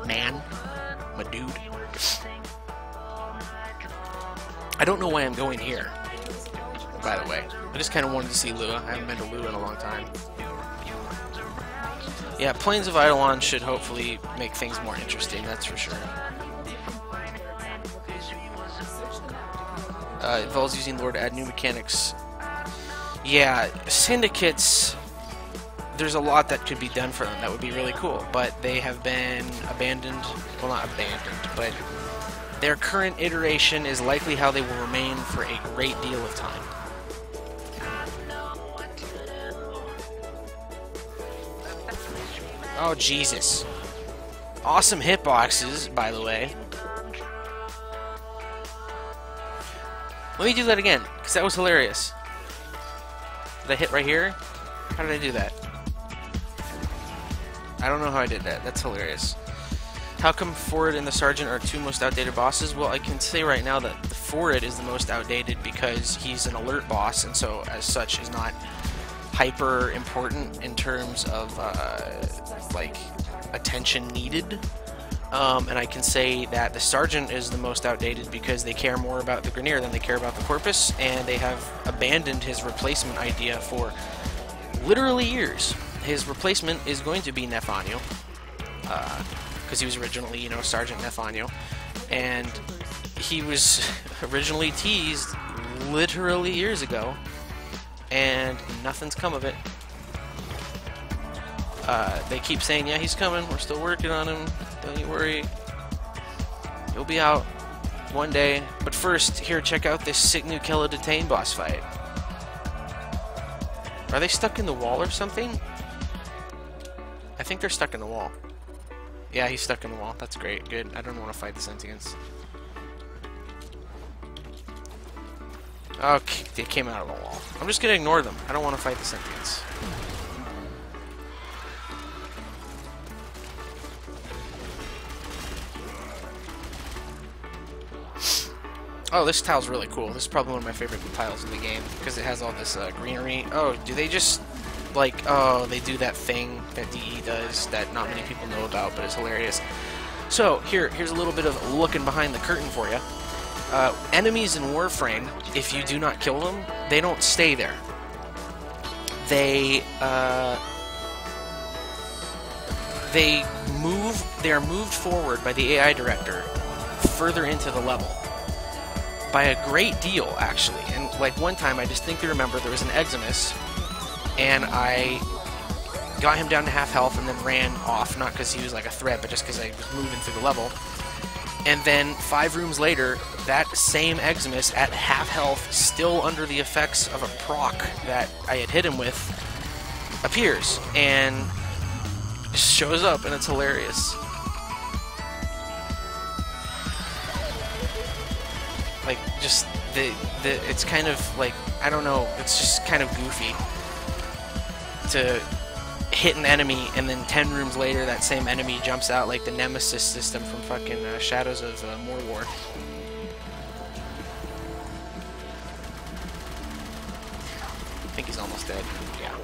Man. My dude. I don't know why I'm going here, by the way. I just kind of wanted to see Lua. I haven't been to Lua in a long time. Yeah, Plains of Eidolon should hopefully make things more interesting, that's for sure. It involves using lore to add new mechanics. Yeah, syndicates, there's a lot that could be done for them that would be really cool, but they have been abandoned. Well, not abandoned, but their current iteration is likely how they will remain for a great deal of time. Oh, Jesus. Awesome hitboxes, by the way. Let me do that again, because that was hilarious. Did I hit right here? How did I do that? I don't know how I did that. That's hilarious. How come Forward and the Sergeant are two most outdated bosses? Well, I can say right now that the Forward is the most outdated because he's an alert boss, and so as such is not hyper important in terms of like attention needed. And I can say that the Sergeant is the most outdated because they care more about the Grineer than they care about the Corpus, and they have abandoned his replacement idea for literally years. His replacement is going to be Nefanyo, because he was originally, you know, Sergeant Nefanyo, and he was originally teased literally years ago, and nothing's come of it. They keep saying, yeah, he's coming, we're still working on him, don't you worry, he'll be out one day. But first, here, check out this sick new Kella Detain boss fight. Are they stuck in the wall or something? I think they're stuck in the wall. Yeah, he's stuck in the wall. That's great, good. I don't want to fight the sentients. Okay, they came out of the wall. I'm just gonna ignore them. I don't want to fight the sentients. Oh, this tile's really cool. This is probably one of my favorite tiles in the game because it has all this greenery. Oh, do they just, like, oh, they do that thing that DE does that not many people know about, but it's hilarious. So, here's a little bit of looking behind the curtain for you. Enemies in Warframe, if you do not kill them, they don't stay there. they are moved forward by the AI director further into the level by a great deal, actually. And like one time, I distinctly remember there was an Eximus, and I got him down to half health and then ran off, not because he was like a threat, but just because I was moving through the level. And then 5 rooms later, that same Eximus at half health, still under the effects of a proc that I had hit him with, appears and just shows up, and it's hilarious. Like, just it's kind of like, I don't know, it's just kind of goofy to hit an enemy and then 10 rooms later that same enemy jumps out like the Nemesis system from fucking Shadows of Mordor. I think he's almost dead. Yeah.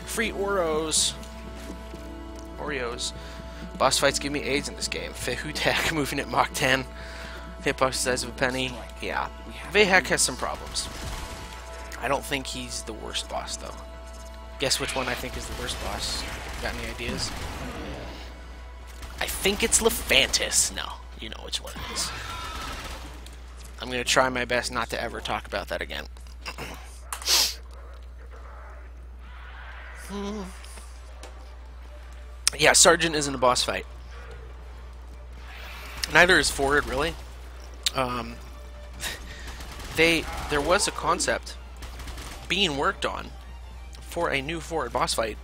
Free Oreos. Boss fights give me AIDS in this game. Fehutek moving at Mach 10. Hitbox the size of a penny. Yeah. Vehek has some problems. I don't think he's the worst boss though. Guess which one I think is the worst boss? Got any ideas? I think it's Lephantis. No, you know which one it is. I'm gonna try my best not to ever talk about that again. Yeah, Sergeant isn't a boss fight. Neither is Forward, really. There was a concept being worked on for a new Forward boss fight,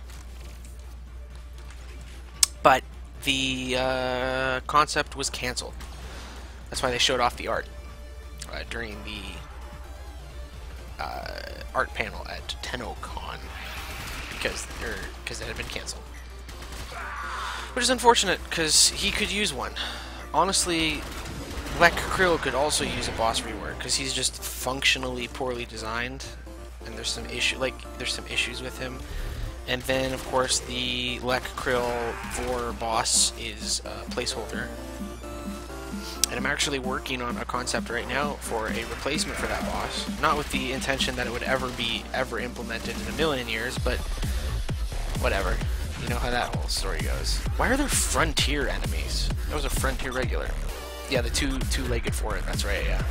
but the concept was cancelled. That's why they showed off the art during the art panel at TennoCon, because it had been cancelled. Which is unfortunate, because he could use one. Honestly, Lek Krill could also use a boss rework, because he's just functionally poorly designed, and there's some issues with him. And then, of course, the Lek Krill Vor boss is a placeholder. And I'm actually working on a concept right now for a replacement for that boss. Not with the intention that it would ever be implemented in a million years, but whatever. You know how that whole story goes. Why are there frontier enemies? That was a frontier regular. Yeah, the two-legged for it. That's right, yeah.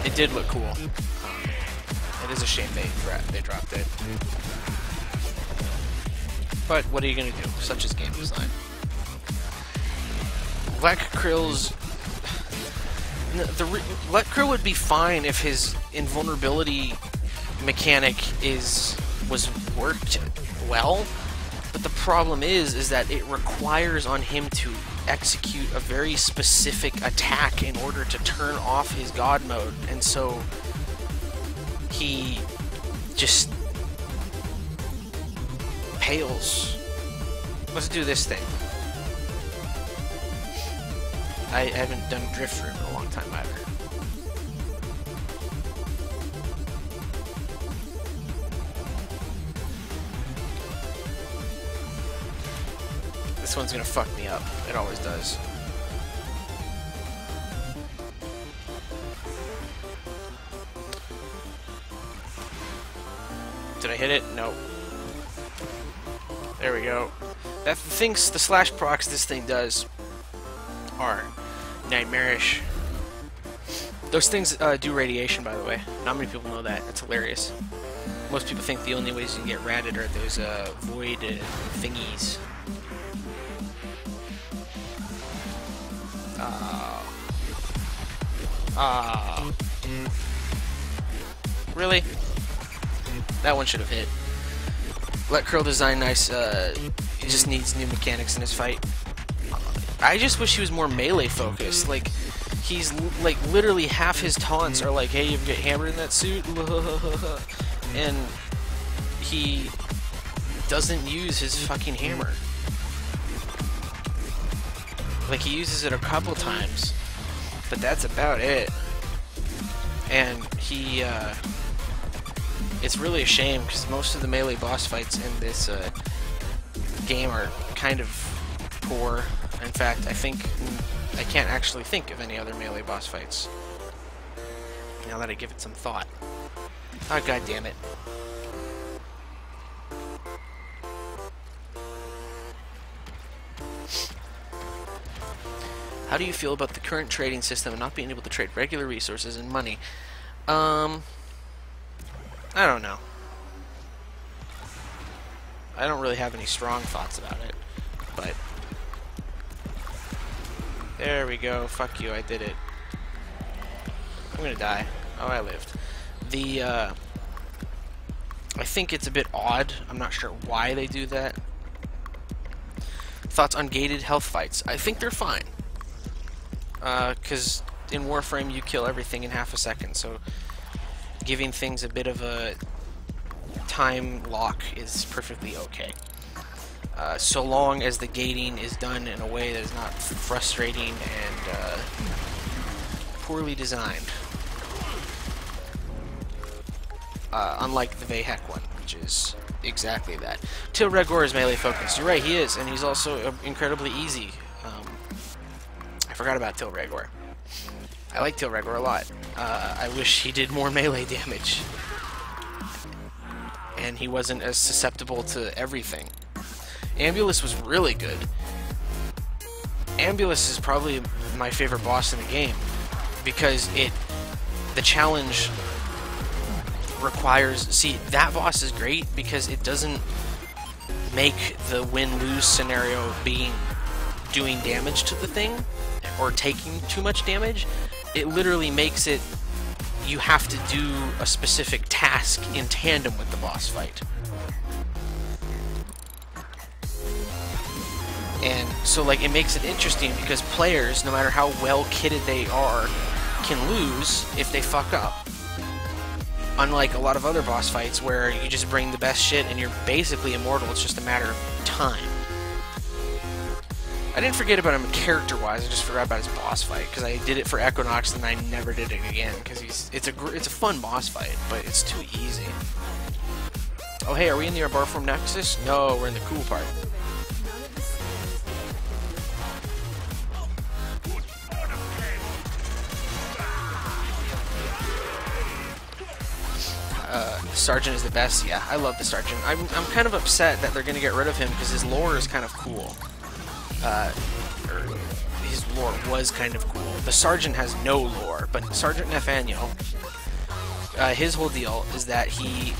It did look cool. It is a shame they dropped it. But what are you gonna do? Such is game design. Lek Krill's... Lek Krill would be fine if his invulnerability mechanic was worked well, but the problem is that it requires on him to execute a very specific attack in order to turn off his god mode, and so he just pales. Let's do this thing. I haven't done Drift Room in a long time either. This one's gonna fuck me up. It always does. Did I hit it? Nope. There we go. The slash procs this thing does are nightmarish. Those things do radiation, by the way. Not many people know that. That's hilarious. Most people think the only ways you can get ratted are those void thingies. Really? That one should have hit. Let Curl design nice. He just needs new mechanics in his fight. I just wish he was more melee focused. Like, he's like literally half his taunts are like, "Hey, you get hammered in that suit," and he doesn't use his fucking hammer. Like, he uses it a couple times, but that's about it. And he, it's really a shame because most of the melee boss fights in this game are kind of poor. In fact, I think I can't actually think of any other melee boss fights. Now that I give it some thought. Oh, god damn it. How do you feel about the current trading system and not being able to trade regular resources and money? I don't know. I don't really have any strong thoughts about it, but there we go. Fuck you, I did it. I'm gonna die. Oh, I lived. I think it's a bit odd. I'm not sure why they do that. Thoughts on gated health fights? I think they're fine. Because in Warframe you kill everything in half a second, so giving things a bit of a time lock is perfectly okay. So long as the gating is done in a way that is not frustrating and poorly designed. Unlike the Vahek one, which is exactly that. Til Regor is melee focused. You're right, he is, and he's also incredibly easy. I forgot about Til Regor. I like Til Regor a lot. I wish he did more melee damage. And he wasn't as susceptible to everything. Ambulus was really good. Ambulus is probably my favorite boss in the game because the challenge requires... See, that boss is great because it doesn't make the win-lose scenario doing damage to the thing or taking too much damage. It literally makes it you have to do a specific task in tandem with the boss fight. And so, like, it makes it interesting because players, no matter how well kitted they are, can lose if they fuck up. Unlike a lot of other boss fights where you just bring the best shit and you're basically immortal, it's just a matter of time. I didn't forget about him character-wise, I just forgot about his boss fight, because I did it for Equinox and I never did it again, because it's a fun boss fight, but it's too easy. Oh hey, are we in the Warframe Nexus? No, we're in the cool part. The Sergeant is the best. Yeah, I love the Sergeant. I'm kind of upset that they're going to get rid of him because his lore is kind of cool. His lore was kind of cool. The Sergeant has no lore, but Sergeant Nathaniel, his whole deal is that he...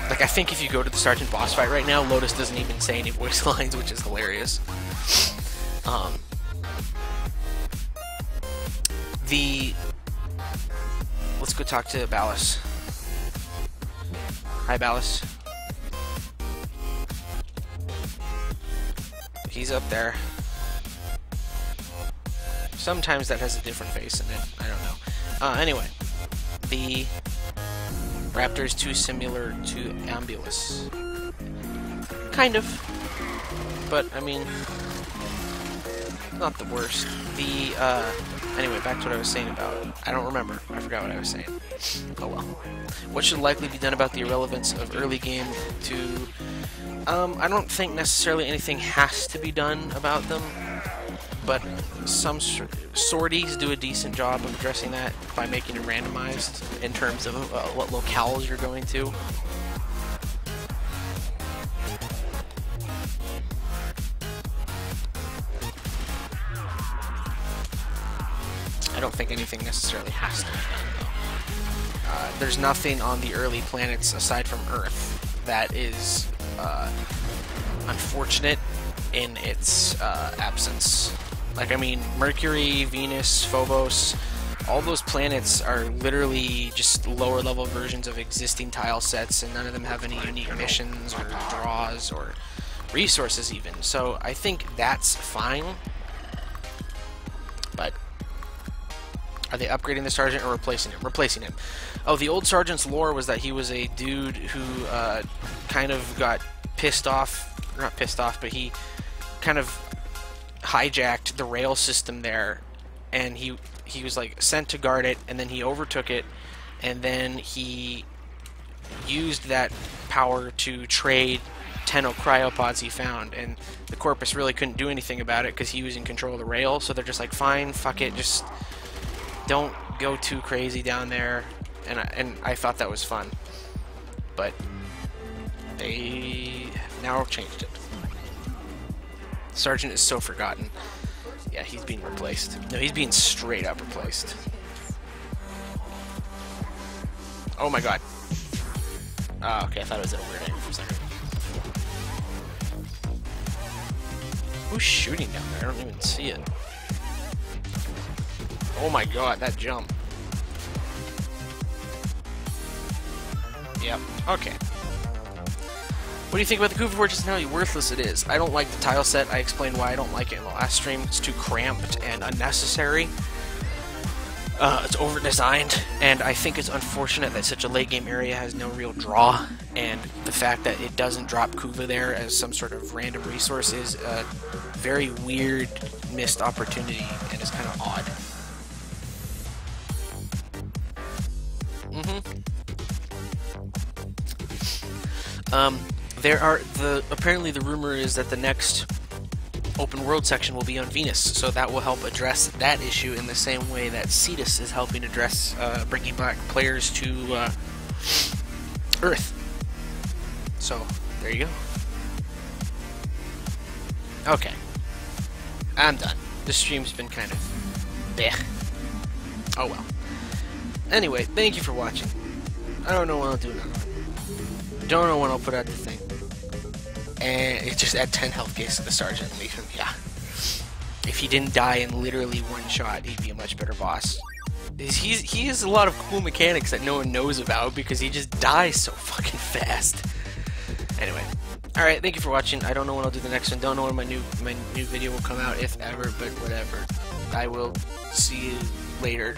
Like, I think if you go to the Sergeant boss fight right now, Lotus doesn't even say any voice lines, which is hilarious. Let's go talk to Ballas. Hi, Ballas. He's up there. Sometimes that has a different face in it. I don't know. Anyway, the Raptor is too similar to Ambulus. Kind of. But, I mean, not the worst. Anyway, back to what I was saying about... I don't remember. I forgot what I was saying. Oh well. What should likely be done about the irrelevance of early game to... I don't think necessarily anything has to be done about them, but some sorties do a decent job of addressing that by making it randomized in terms of what locales you're going to. I don't think anything necessarily has to be done, though. There's nothing on the early planets aside from Earth that is unfortunate in its absence. Like, I mean, Mercury, Venus, Phobos, all those planets are literally just lower level versions of existing tile sets, and none of them have any unique missions or draws or resources even. So I think that's fine. But are they upgrading the Sergeant or replacing him? Replacing him. Oh, the old Sergeant's lore was that he was a dude who kind of got pissed off, not pissed off, but he kind of hijacked the rail system there, and he was like sent to guard it, and then he overtook it, and then he used that power to trade 10 cryopods he found, and the Corpus really couldn't do anything about it because he was in control of the rail, so they're just like, fine, fuck it, just don't go too crazy down there, and I thought that was fun. But they have now changed it. Sergeant is so forgotten. Yeah, he's being replaced. No, he's being straight up replaced. Oh my god. Oh, okay, I thought it was a weird name for a second. Who's shooting down there? I don't even see it. Oh my god, that jump. Yep, okay. What do you think about the Kuva Fortress and how worthless it is? I don't like the tile set. I explained why I don't like it in the last stream. It's too cramped and unnecessary. It's over-designed, and I think it's unfortunate that such a late-game area has no real draw, and the fact that it doesn't drop Kuva there as some sort of random resource is a very weird missed opportunity, and is kind of odd. Apparently the rumor is that the next open world section will be on Venus, so that will help address that issue in the same way that Cetus is helping address bringing back players to Earth. So, there you go. Okay. I'm done. This stream's been kind of bleh. Oh well. Anyway, thank you for watching. I don't know when I'll do another one. Don't know when I'll put out the thing. And it just add 10 health case to the sergeant and leave him. Yeah. If he didn't die in literally one shot, he'd be a much better boss. He has a lot of cool mechanics that no one knows about because he just dies so fucking fast. Anyway. Alright, thank you for watching. I don't know when I'll do the next one. Don't know when my new video will come out, if ever, but whatever. I will see you later.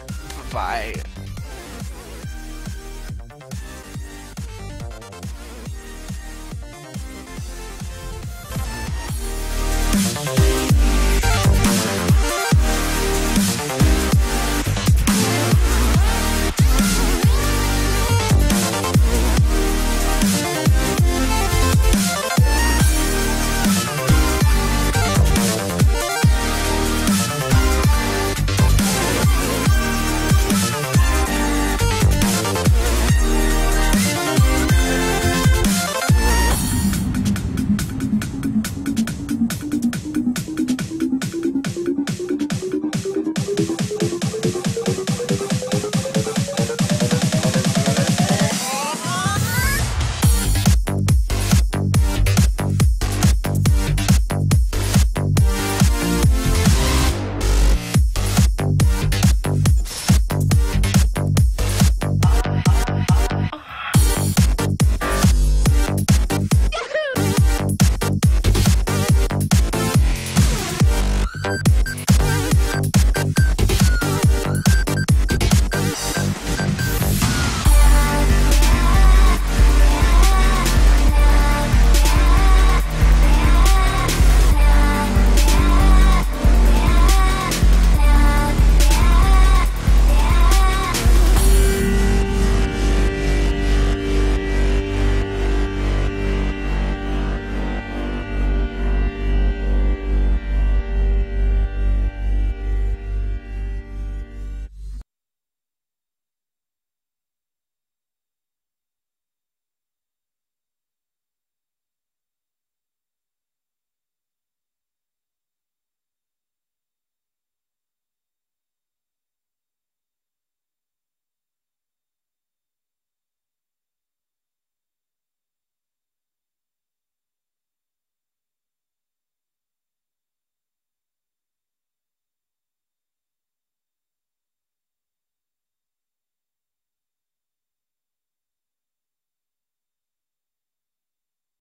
Bye.